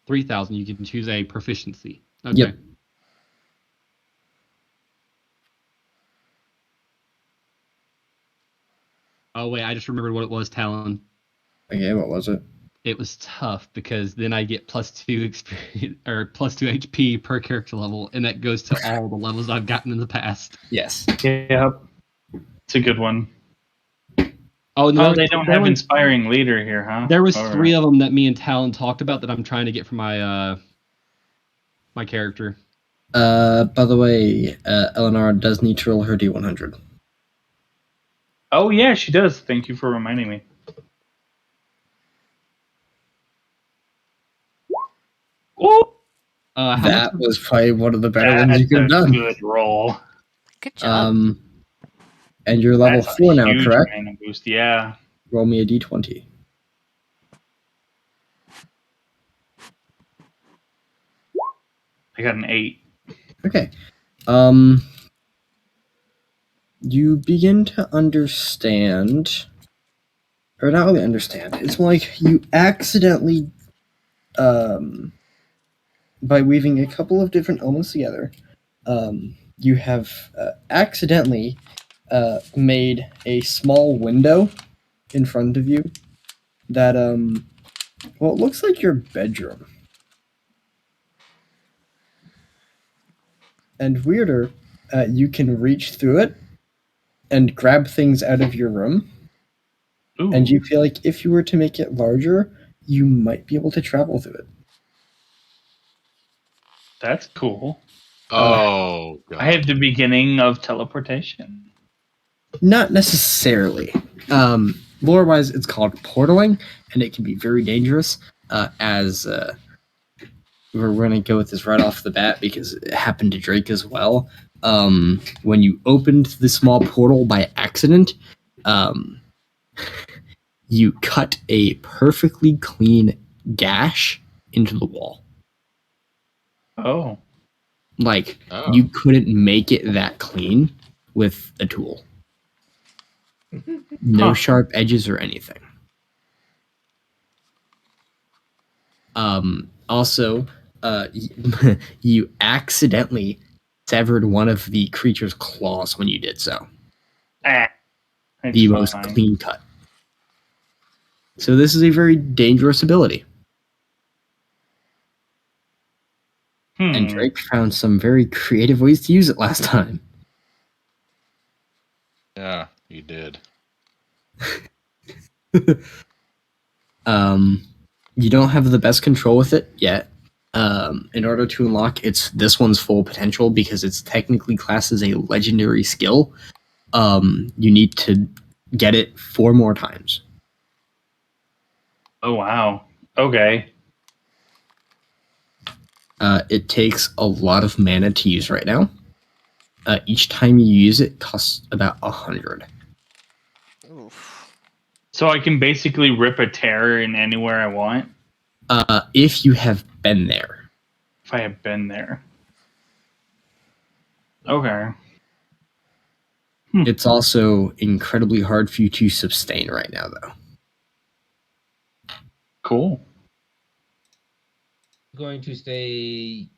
3,000, you can choose a proficiency. Okay. Yep. Oh wait, I just remembered what it was, Talon. Okay, what was it? It was tough because then I get +2 experience or +2 HP per character level, and that goes to all the levels I've gotten in the past. Yes. Yep. It's a good one. Oh, and Oh, they don't have inspiring leader here, huh? There was All 3 right. of them that me and Talon talked about that I'm trying to get for my my character. By the way, Eleanor does need to roll her D100. Oh yeah, she does. Thank you for reminding me. Ooh, How That much? was probably one of the better ones you that's could a have done. good roll. Good job. And you're level That's 4 a now, huge correct? mana boost. Yeah. Roll me a D20. I got an 8. Okay. You begin to understand, or not really understand. It's more like you accidentally, by weaving a couple of different elements together, you have accidentally made a small window in front of you that, well, it looks like your bedroom. And weirder, you can reach through it and grab things out of your room. Ooh, And you feel like if you were to make it larger, you might be able to travel through it. that's cool. Oh, God. I have the beginning of teleportation. Not necessarily. Lore-wise, it's called portaling, and it can be very dangerous. As we're going to go with this right off the bat because it happened to Drake as well. When you opened the small portal by accident, you cut a perfectly clean gash into the wall. Oh. Like, Oh. you couldn't make it that clean with a tool. No Huh. sharp edges or anything. Also, you accidentally severed one of the creature's claws when you did so. Ah. It's the most fine. clean cut. So this is a very dangerous ability. And Drake found some very creative ways to use it last time. Yeah, he did. You don't have the best control with it yet. In order to unlock this one's full potential, because it's technically classed as a legendary skill, you need to get it 4 more times. Oh wow. Okay. It takes a lot of mana to use right now. Each time you use it costs about 100. Oof. So I can basically rip a tear in anywhere I want If you have been there. if I have been there. Okay. It's also incredibly hard for you to sustain right now, though. Cool. Going to stay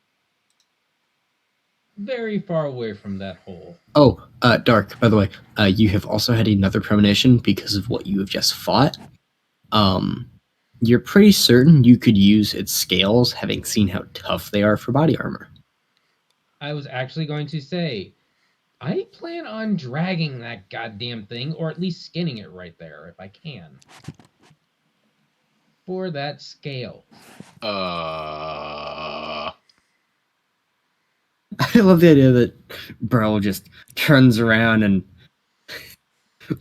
very far away from that hole. Oh, Dark, by the way, you have also had another premonition because of what you have just fought. You're pretty certain you could use its scales, having seen how tough they are for body armor. I was actually going to say, I plan on dragging that goddamn thing, or at least skinning it right there if I can. For that scale. I love the idea that Burl just turns around and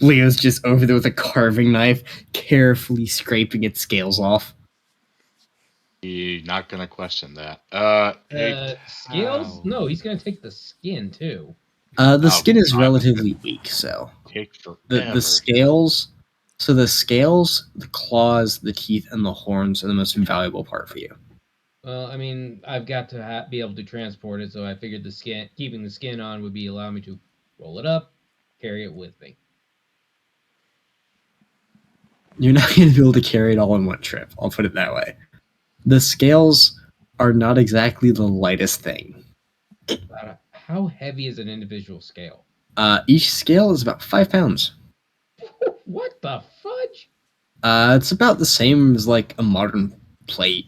Leo's just over there with a carving knife, carefully scraping its scales off. You're not gonna question that. Scales? How? No, he's gonna take the skin too. The Oh, skin is God. relatively weak, so Take forever. the scales. So the scales, the claws, the teeth, and the horns are the most valuable part for you. Well, I mean, I've got to be able to transport it, so I figured the skin, keeping the skin on, would be allow me to roll it up, carry it with me. You're not going to be able to carry it all in one trip. I'll put it that way. The scales are not exactly the lightest thing. How heavy is an individual scale? Each scale is about 5 pounds. What the fudge? It's about the same as like a modern plate.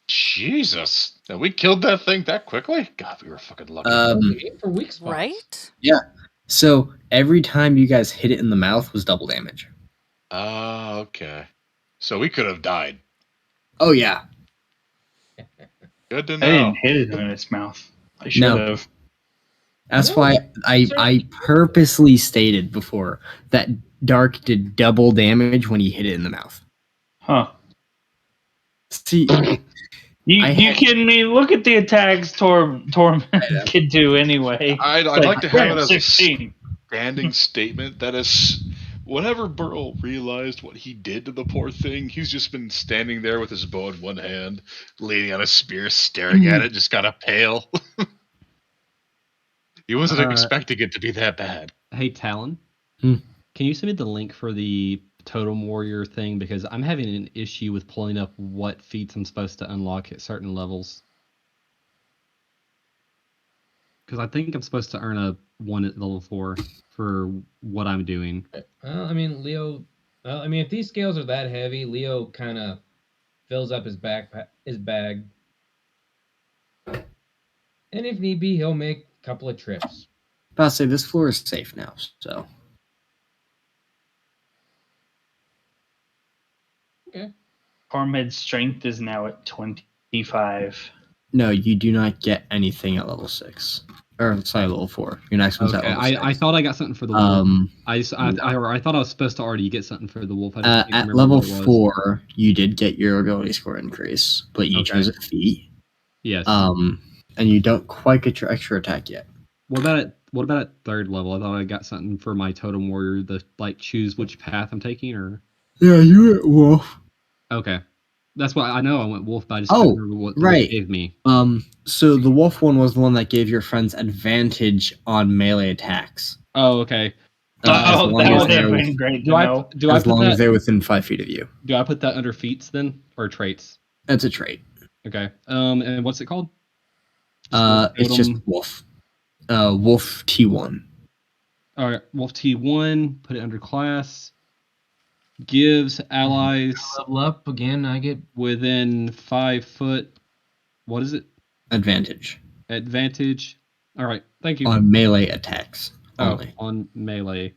Jesus. And we killed that thing that quickly? God, we were fucking lucky. Aim for weak spots. Right? Yeah. So every time you guys hit it in the mouth was double damage. Oh, okay. So we could have died. Oh yeah. Good to I know. didn't hit it in its mouth. I should No. have. That's No, why I certainly. purposely stated before that Dark did double damage when he hit it in the mouth. Huh. See, You kidding me? Look at the attacks Torment can do anyway. I'd Like, like to have it as a 16. standing statement that is, whenever Burl realized what he did to the poor thing, he's just been standing there with his bow in one hand, leaning on a spear, staring at it, just kind of pale. He wasn't expecting it to be that bad. Hey, Talon. Hmm. Can you send me the link for the Totem Warrior thing? Because I'm having an issue with pulling up what feats I'm supposed to unlock at certain levels. Because I think I'm supposed to earn a 1 at level 4 for what I'm doing. Well, I mean, Leo. Well, I mean, if these scales are that heavy, Leo kind of fills up his bag, and if need be, he'll make a couple of trips. I'll say this floor is safe now, so. Okay. Torment's strength is now at 25. No, you do not get anything at level 6. Or, sorry, level 4. Your next one's Okay, at level 6. I thought I got something for the wolf. I thought I was supposed to already get something for the wolf. I just can't At remember level what it was. 4, you did get your ability score increase, but you chose a feat. Yes. And you don't quite get your extra attack yet. What about at 3rd level? I thought I got something for my Totem Warrior, the choose which path I'm taking, or Yeah, you went wolf. okay. That's what I know. I went wolf, but I just couldn't remember what right. it gave me. So the wolf one was the one that gave your friends advantage on melee attacks. Oh, okay. That would have been great to know. As long as they're within 5 feet of you. Do I put that under feats then, or traits? That's a trait. Okay. And what's it called? It's just wolf. Wolf T1. All right, Wolf T1, put it under class. Gives allies Level up again. I get within 5 foot. What is it? Advantage Advantage. All right, thank you. on melee attacks only. On melee.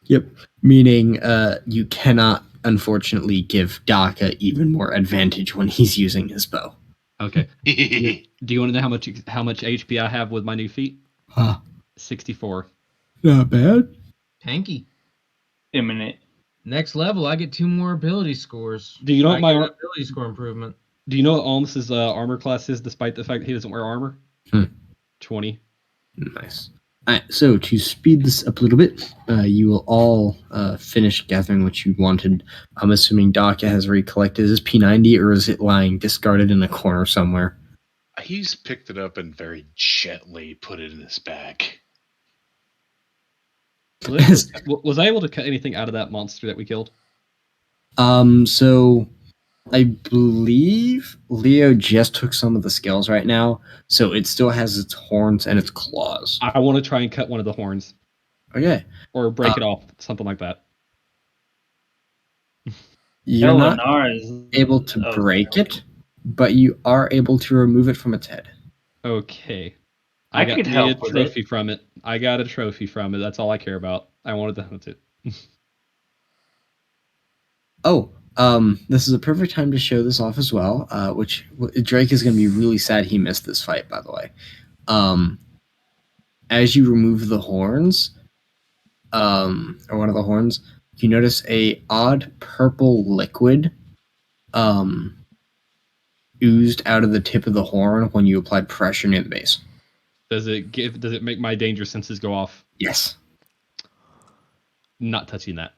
Yep. Meaning you cannot, unfortunately, give Daka even more advantage when he's using his bow. Okay. Do you want to know how much HP I have with my new feat? Huh. 64. Not bad. Panky. Imminent. Next level, I get 2 more ability scores. Do you know what I get an ability score improvement? Do you know what Almus's armor class is, despite the fact that he doesn't wear armor? 20. Nice. All right, so to speed this up a little bit, you will all finish gathering what you wanted. I'm assuming Daka has recollected his P90, or is it lying discarded in a corner somewhere? He's picked it up and very gently put it in his bag. Was I able to cut anything out of that monster that we killed? So I believe Leo just took some of the scales right now, so it still has its horns and its claws. I want to try and cut one of the horns. Okay. Or break it off, something like that. You're not Eleanor is able to break it, but you are able to remove it from its head. Okay. I got could me help a with trophy from it. I got a trophy from it. That's all I care about. I wanted to hunt it. Oh, this is a perfect time to show this off as well, which Drake is going to be really sad he missed this fight, by the way. As you remove the horns, or one of the horns, you notice a odd purple liquid oozed out of the tip of the horn when you applied pressure near the base. Does it make my danger senses go off? Yes. Not touching that.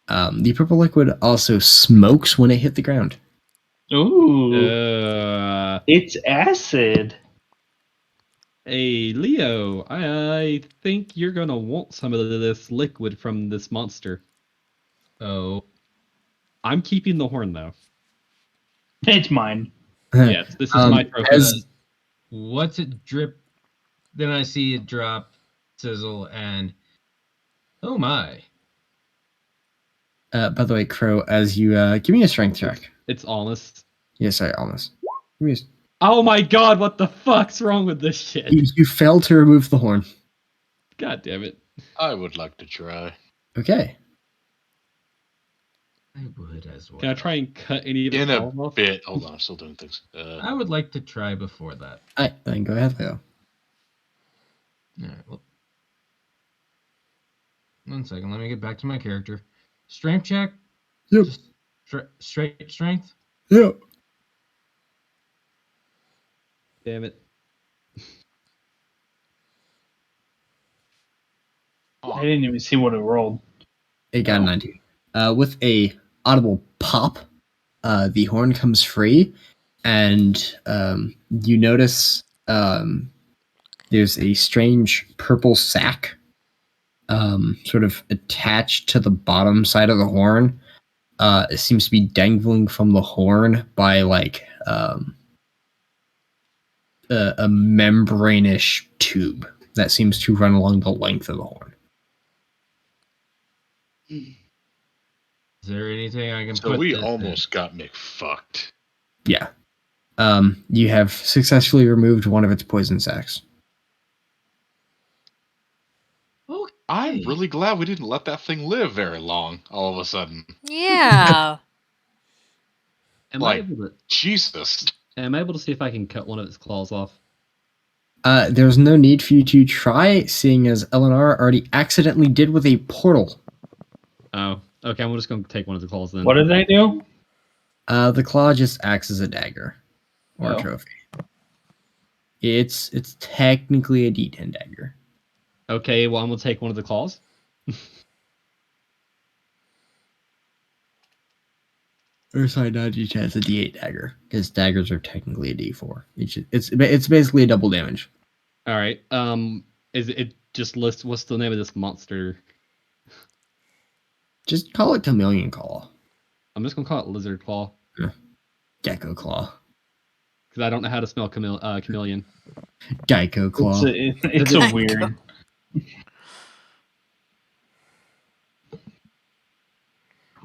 The purple liquid also smokes when it hit the ground. Ooh, it's acid. Hey, Leo, I think you're going to want some of this liquid from this monster. Oh. I'm keeping the horn, though. It's mine. Yes, this is my trophy. What's it drip? Then I see it drop, sizzle, and oh my. By the way, Crow, as you give me a strength check. It's honest. Yeah, sorry, almost. Oh my god, what the fuck's wrong with this shit? You failed to remove the horn. God damn it. I would like to try. Okay. I would as well. Can I try and cut any of it In a off? bit. Hold on, I'm still doing things. I would like to try before that. All right, then go ahead, Leo. All right. Well, 1 second. Let me get back to my character. Strength check. Yep. Just straight strength. Yep. Damn it. I didn't even see what it rolled. It got a 19. With a audible pop, the horn comes free, and you notice there's a strange purple sack sort of attached to the bottom side of the horn. It seems to be dangling from the horn by like a membrane-ish tube that seems to run along the length of the horn. Is there anything I can So put? we this almost got McFucked. Yeah. You have successfully removed one of its poison sacs. in? Okay. I'm really glad we didn't let that thing live very long, all of a sudden. Yeah. Am Like- I Jesus. able to see if I can cut one of its claws off? There's no need for you to try, seeing as Eleanor already accidentally did with a portal. Oh, okay. I'm just going to take one of the claws then. What did they do? The claw just acts as a dagger or Oh. a trophy. It's technically a D10 dagger. Okay, well, I'm going to take one of the claws. Or sorry, not a D10, it's a D8 dagger, because daggers are technically a D4. It's basically a double damage. All right. Is it just lists what's the name of this monster? Just call it Chameleon Claw. I'm just going to call it Lizard Claw. Gecko Claw. because I don't know how to spell chameleon. Geico claw. It's a weird.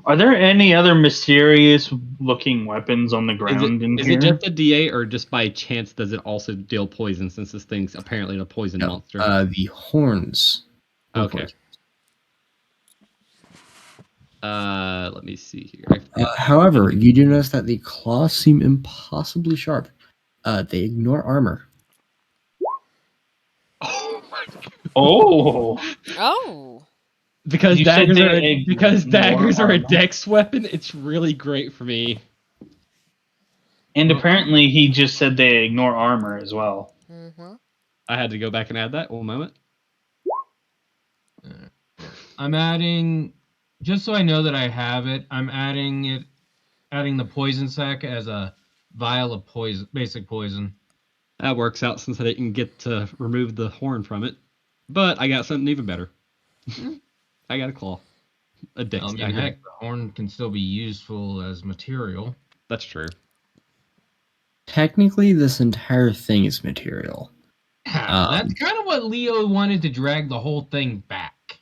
Are there any other mysterious-looking weapons on the ground in Is here? it just a D8, or just by chance does it also deal poison, since this thing's apparently a poison No, monster? the horns. deal Okay. poison. Let me see here. However, you do notice that the claws seem impossibly sharp. They ignore armor. Oh, Oh. Because You said daggers are a armor. dex weapon, it's really great for me. And apparently he just said they ignore armor as well. Mm-hmm. I had to go back and add that. One moment. I'm adding, just so I know that I have it, I'm adding the poison sac as a vial of poison, basic poison. That works out since I didn't get to remove the horn from it. But I got something even better. I got a claw. A dex I mean, dagger. heck, the horn can still be useful as material. That's true. Technically, this entire thing is material. Yeah, that's kind of what Leo wanted to drag the whole thing back.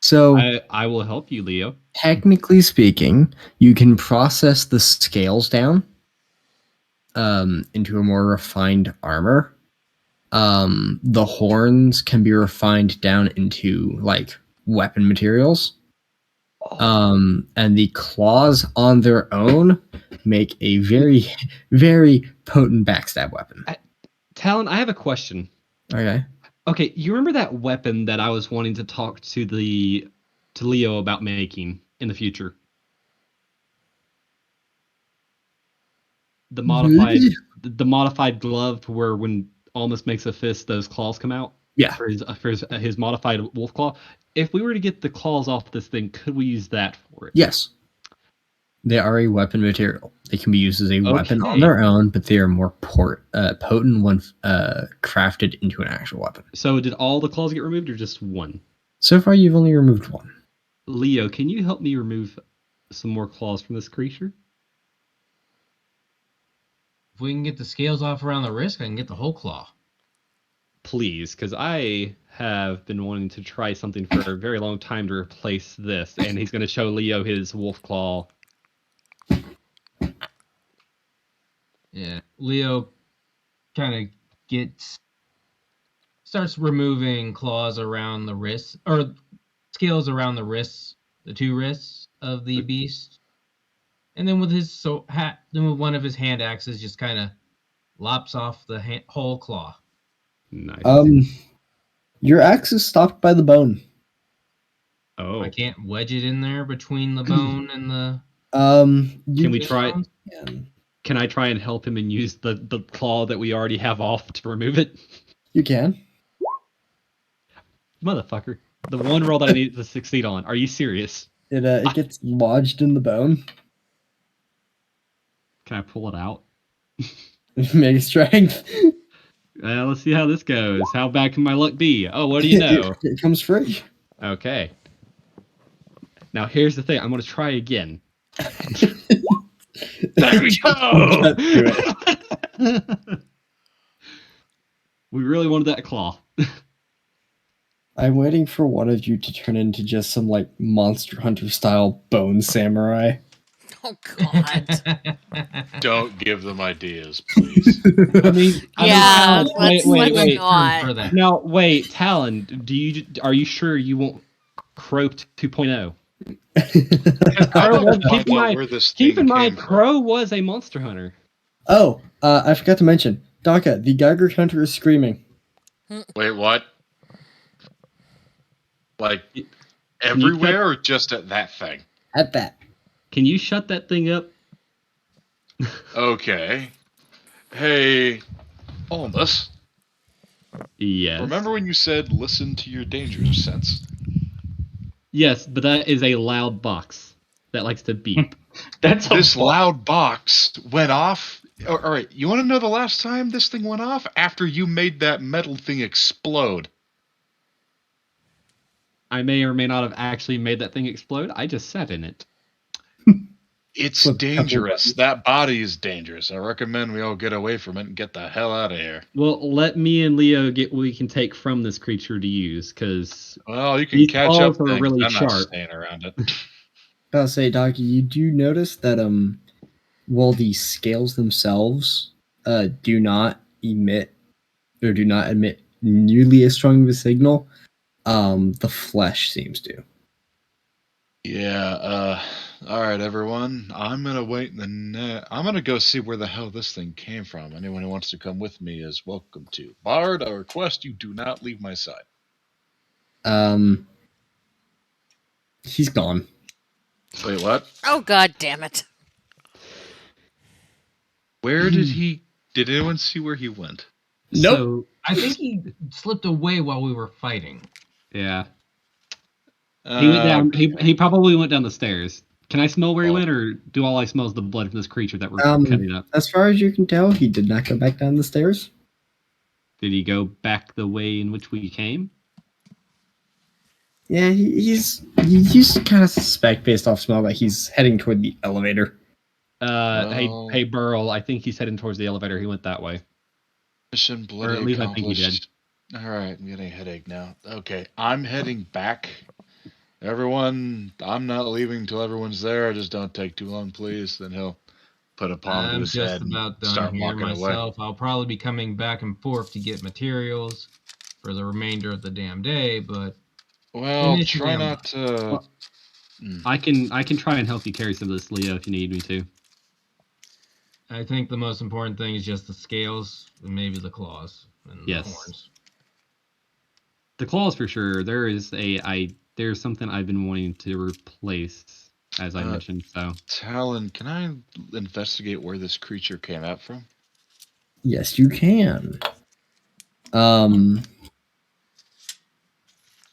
So, I will help you, Leo. technically speaking, you can process the scales down into a more refined armor. The horns can be refined down into like weapon materials. And the claws on their own make a very, very potent backstab weapon. Talon, I have a question. Okay. Okay, you remember that weapon that I was wanting to talk to Leo about making in the future? The modified glove, to where when Almost makes a fist, those claws come out. Yeah. For his modified wolf claw. If we were to get the claws off this thing, could we use that for it? Yes. They are a weapon material. They can be used as a weapon on Okay. their own, but they are more potent when crafted into an actual weapon. So did all the claws get removed, or just one? So far, you've only removed one. Leo, can you help me remove some more claws from this creature? If we can get the scales off around the wrist, I can get the whole claw. Please, because I have been wanting to try something for a very long time to replace this, and he's going to show Leo his wolf claw. Yeah, Leo kind of starts removing claws around the wrists, or scales around the wrists, the two wrists of the beast, and then with one of his hand axes, just kind of lops off the whole claw. Nice. Your axe is stopped by the bone. Oh, I can't wedge it in there between the bone and the. can we try? bones? Can I try and help him and use the claw that we already have off to remove it? You can. Motherfucker. The one roll that I need to succeed on. Are you serious? It gets lodged in the bone. Can I pull it out? Make strength. Let's see how this goes. How bad can my luck be? Oh, what do you know? It comes free. Okay. Now here's the thing. I'm going to try again. There we go! We really wanted that claw. I'm waiting for one of you to turn into just some like Monster Hunter style bone samurai. Oh God. Don't give them ideas, please. I mean, Yeah, wait. let's not. For that. Now, wait, Talon, are you sure you won't Crow 2.0? Keep in mind, Crow was a monster hunter. Oh, I forgot to mention, Daka, the Geiger counter is screaming. Wait, what? Like everywhere, or just at that thing? At that. Can you shut that thing up? Okay. Hey, Almus. Yes. Remember when you said listen to your danger sense? Yes, but that is a loud box that likes to beep. This loud box went off. All right, you want to know the last time this thing went off? After you made that metal thing explode. I may or may not have actually made that thing explode. I just sat in it. It's Flip a couple dangerous. buttons. That body is dangerous. I recommend we all get away from it and get the hell out of here. Well, let me and Leo get what we can take from this creature to use, because Well, you can these catch up claws are things. really I'm not sharp. staying around it. I'll say, Doc, you do notice that while the scales themselves do not emit nearly as strong of a signal, the flesh seems to. Yeah, all right, everyone. I'm gonna wait in the net. I'm gonna go see where the hell this thing came from. Anyone who wants to come with me is welcome to. Bard, I request you do not leave my side. He's gone. Wait, what? Oh, god damn it. Where did he? Did anyone see where he went? Nope. So, I think he slipped away while we were fighting. yeah. He went down. Okay. He probably went down the stairs. Can I smell where he Oh. went, or do all I smell is the blood from this creature that we're cutting up? As far as you can tell, he did not go back down the stairs. Did he go back the way in which we came? Yeah, you just kind of suspect based off smell that he's heading toward the elevator. Well- Hey, Burl. I think he's heading towards the elevator. He went that way. Mission bloody at least I think he accomplished. All right, I'm getting a headache now. Okay, I'm heading back. Everyone, I'm not leaving until everyone's there. Just don't take too long, please. Then he'll put a palm to I'm his just head about and done start here walking away. myself. I'll probably be coming back and forth to get materials for the remainder of the damn day, but Well, Initially, try I'm not to. Well, I can try and help you carry some of this, Leo, if you need me to. I think the most important thing is just the scales and maybe the claws and Yes. the horns. The claws for sure. There's something I've been wanting to replace, as I mentioned. So Talon, can I investigate where this creature came out from? Yes, you can.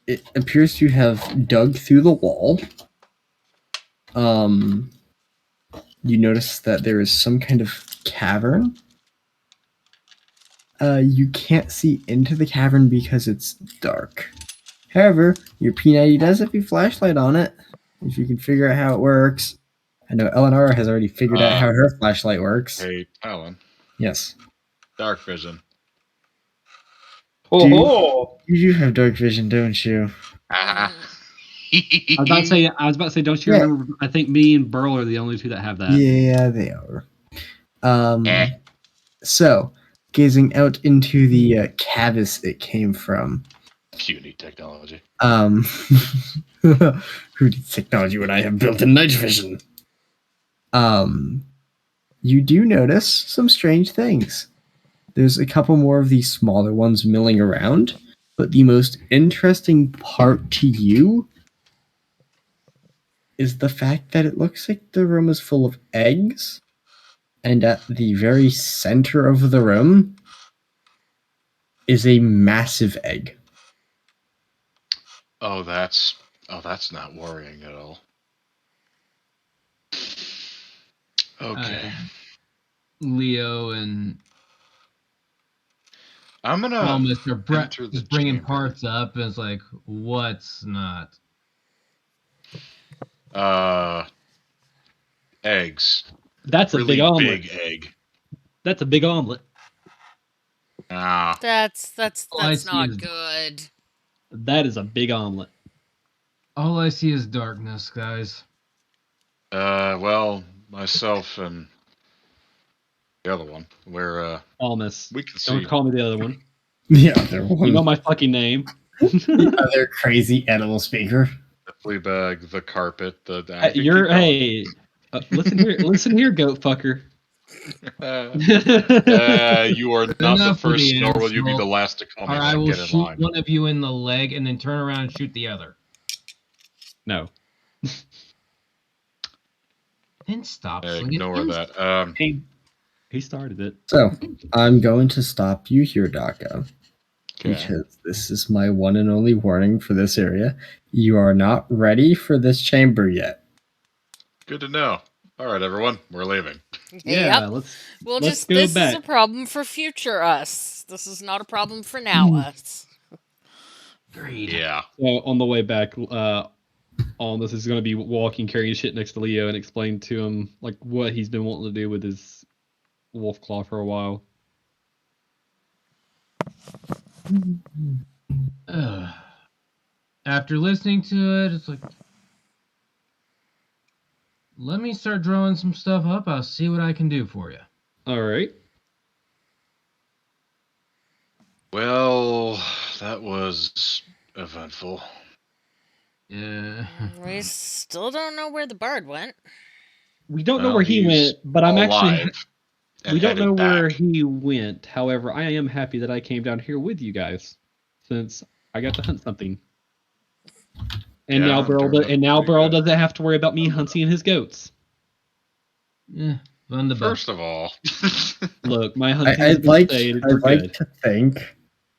It appears to have dug through the wall. You notice that there is some kind of cavern. You can't see into the cavern because it's dark. However, your P90 does have a flashlight on it, if you can figure out how it works. I know Eleanor has already figured out how her flashlight works. Hey, Talon, Yes. dark vision. Oh, You do have dark vision, don't you? Ah. I was about to say, don't you Yeah. remember? I think me and Burl are the only two that have that. Yeah, they are. So, gazing out into the cavern it came from. Cutie technology. Who needs technology when I have built-in night vision? You do notice some strange things. There's a couple more of these smaller ones milling around, but the most interesting part to you is the fact that it looks like the room is full of eggs, and at the very center of the room is a massive egg. Oh, that's not worrying at all. Okay. Leo and I'm gonna Mr. Brett enter the is bringing chamber. parts up, and it's like, what's not? Eggs. That's a Really big omelet. big egg. That's a big omelet. Ah. That's All I see not is- good. That is a big omelet. All I see is darkness, guys. Well, myself and the other one, where Almost. we can Don't see. call me the other one. The other one. You know my fucking name. The other crazy animal speaker. The flea bag, the carpet, the. Listen here, goat fucker. You are not the Enough with first, the nor will you be insult, the last to call me Or I that. will Get in shoot line. one of you in the leg and then turn around and shoot the other. No. Then stop. Ignore that. He started it. So, I'm going to stop you here, Daka, Okay. because this is my one and only warning for this area. You are not ready for this chamber yet. Good to know. All right, everyone, we're leaving. Yeah, Yep. let's This go is back. a problem for future us. This is not a problem for now us. Agreed. Yeah. So on the way back, Almas is going to be walking, carrying shit next to Leo, and explain to him like what he's been wanting to do with his wolf claw for a while. After listening to it, it's like, let me start drawing some stuff up. I'll see what I can do for you. All right. Well, that was eventful. Yeah. We still don't know where the bard went. We don't know Well, where he he's went, but I'm actually. alive and We don't know headed where back. he went. However, I am happy that I came down here with you guys, since I got to hunt something. And Yeah, now Burl, turned out and now pretty Burl good. doesn't have to worry about me hunting his goats. Yeah. Fun the best. First of all, Look, my hunting I'd like we're I'd like good. to think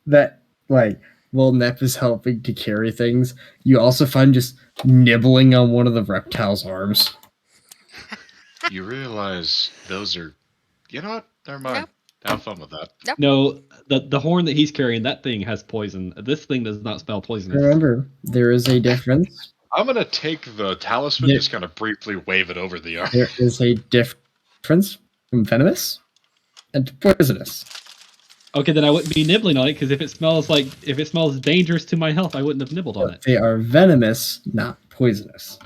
that like while Nep is helping to carry things, you also find just nibbling on one of the reptile's arms. you realize those are. You know what? Never mind. Have fun with that. No, the horn that he's carrying, that thing has poison. This thing does not smell poisonous. Remember, there is a difference. I'm gonna take the talisman, Yeah. just kind of briefly wave it over the arm. There is a difference from venomous and poisonous. Okay, then I wouldn't be nibbling on it because if it smells dangerous to my health, I wouldn't have nibbled on it. They are venomous, not poisonous.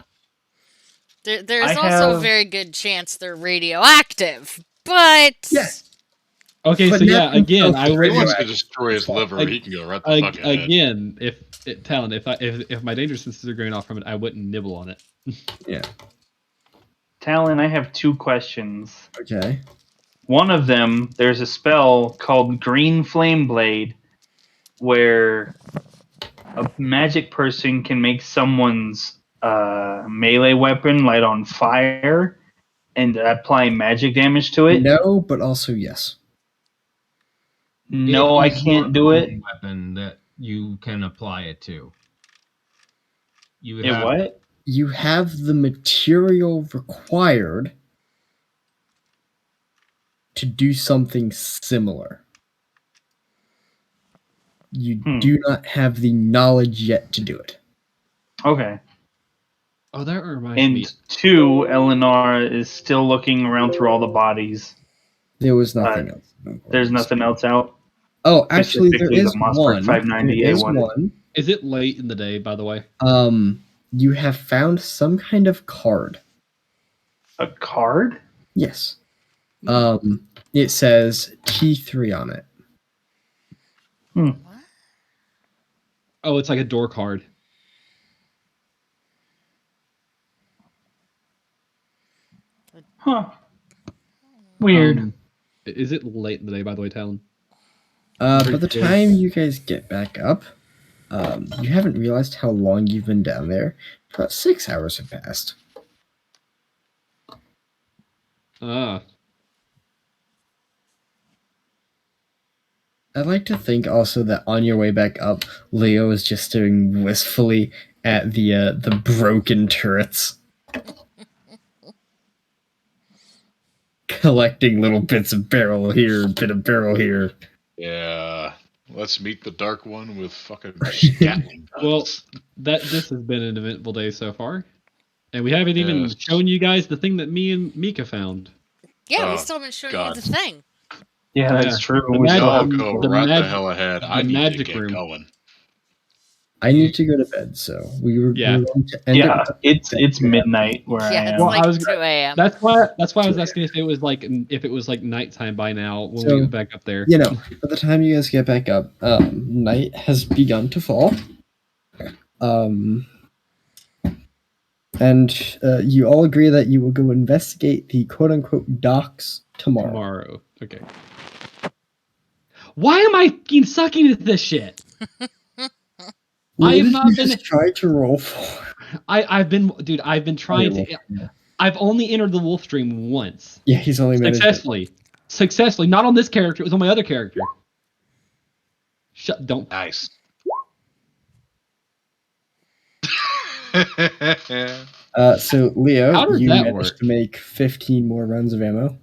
There's I also a have- very good chance they're radioactive, but Yes. Okay, But so Nep yeah, again, himself I is If would he wants to radioactive. destroy his liver, Ag- he can go right the fuck ahead. again if my danger senses are going off from it, I wouldn't nibble on it. Yeah. Talon, I have two questions. Okay. One of them, there's a spell called Green Flame Blade, where a magic person can make someone's melee weapon light on fire and apply magic damage to it. No, but also yes. No, I It is can't do your it. own weapon that you can apply it to. You would It have what? You have the material required to do something similar. You do not have the knowledge yet to do it. Okay. Oh, that reminds me. And two, Eleanor is still looking around through all the bodies. There was nothing else. There's nothing else out. Oh, actually, there Specifically the is Mossberg one. 590 There is A1. one. Is it late in the day, by the way? You have found some kind of card. A card? Yes. It says T3 on it. Oh, it's like a door card. Huh. Weird. Is it late in the day, by the way, Talon? By the time you guys get back up, you haven't realized how long you've been down there. About 6 hours have passed. Ah. I'd like to think also that on your way back up, Leo is just staring wistfully at the broken turrets, collecting little bits of barrel here, bit of barrel here. Yeah. Let's meet the Dark One with fucking Gatling guns. Well, this has been an eventful day so far. And we haven't even Yes. shown you guys the thing that me and Mika found. yeah, we Oh, still haven't shown God. you the thing. Yeah, that's Yeah. true. The We mag- still Y'all have go the right mag- the hell ahead. I the need to magic get room. going. I need to go to bed, so we were going to end Yeah, it. it's midnight where I Yeah, am. it's Well, like I was- 2 a.m. That's why I was asking if it was like nighttime by now when we So, get back up there. You know, by the time you guys get back up, night has begun to fall. And you all agree that you will go investigate the quote-unquote docks tomorrow. Okay. Why am I fucking sucking at this shit? What I have did not you been. just try to roll for? I've been trying to. Yeah. I've only entered the wolf stream once. Yeah, he's only managed it. Successfully. Not on this character. It was on my other character. Don't. Nice. So Leo, How does you that managed work? to make 15 more runs of ammo.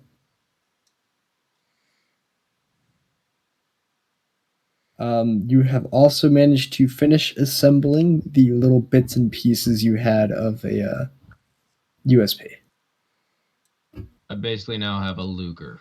You have also managed to finish assembling the little bits and pieces you had of a USP. I basically now have a Luger.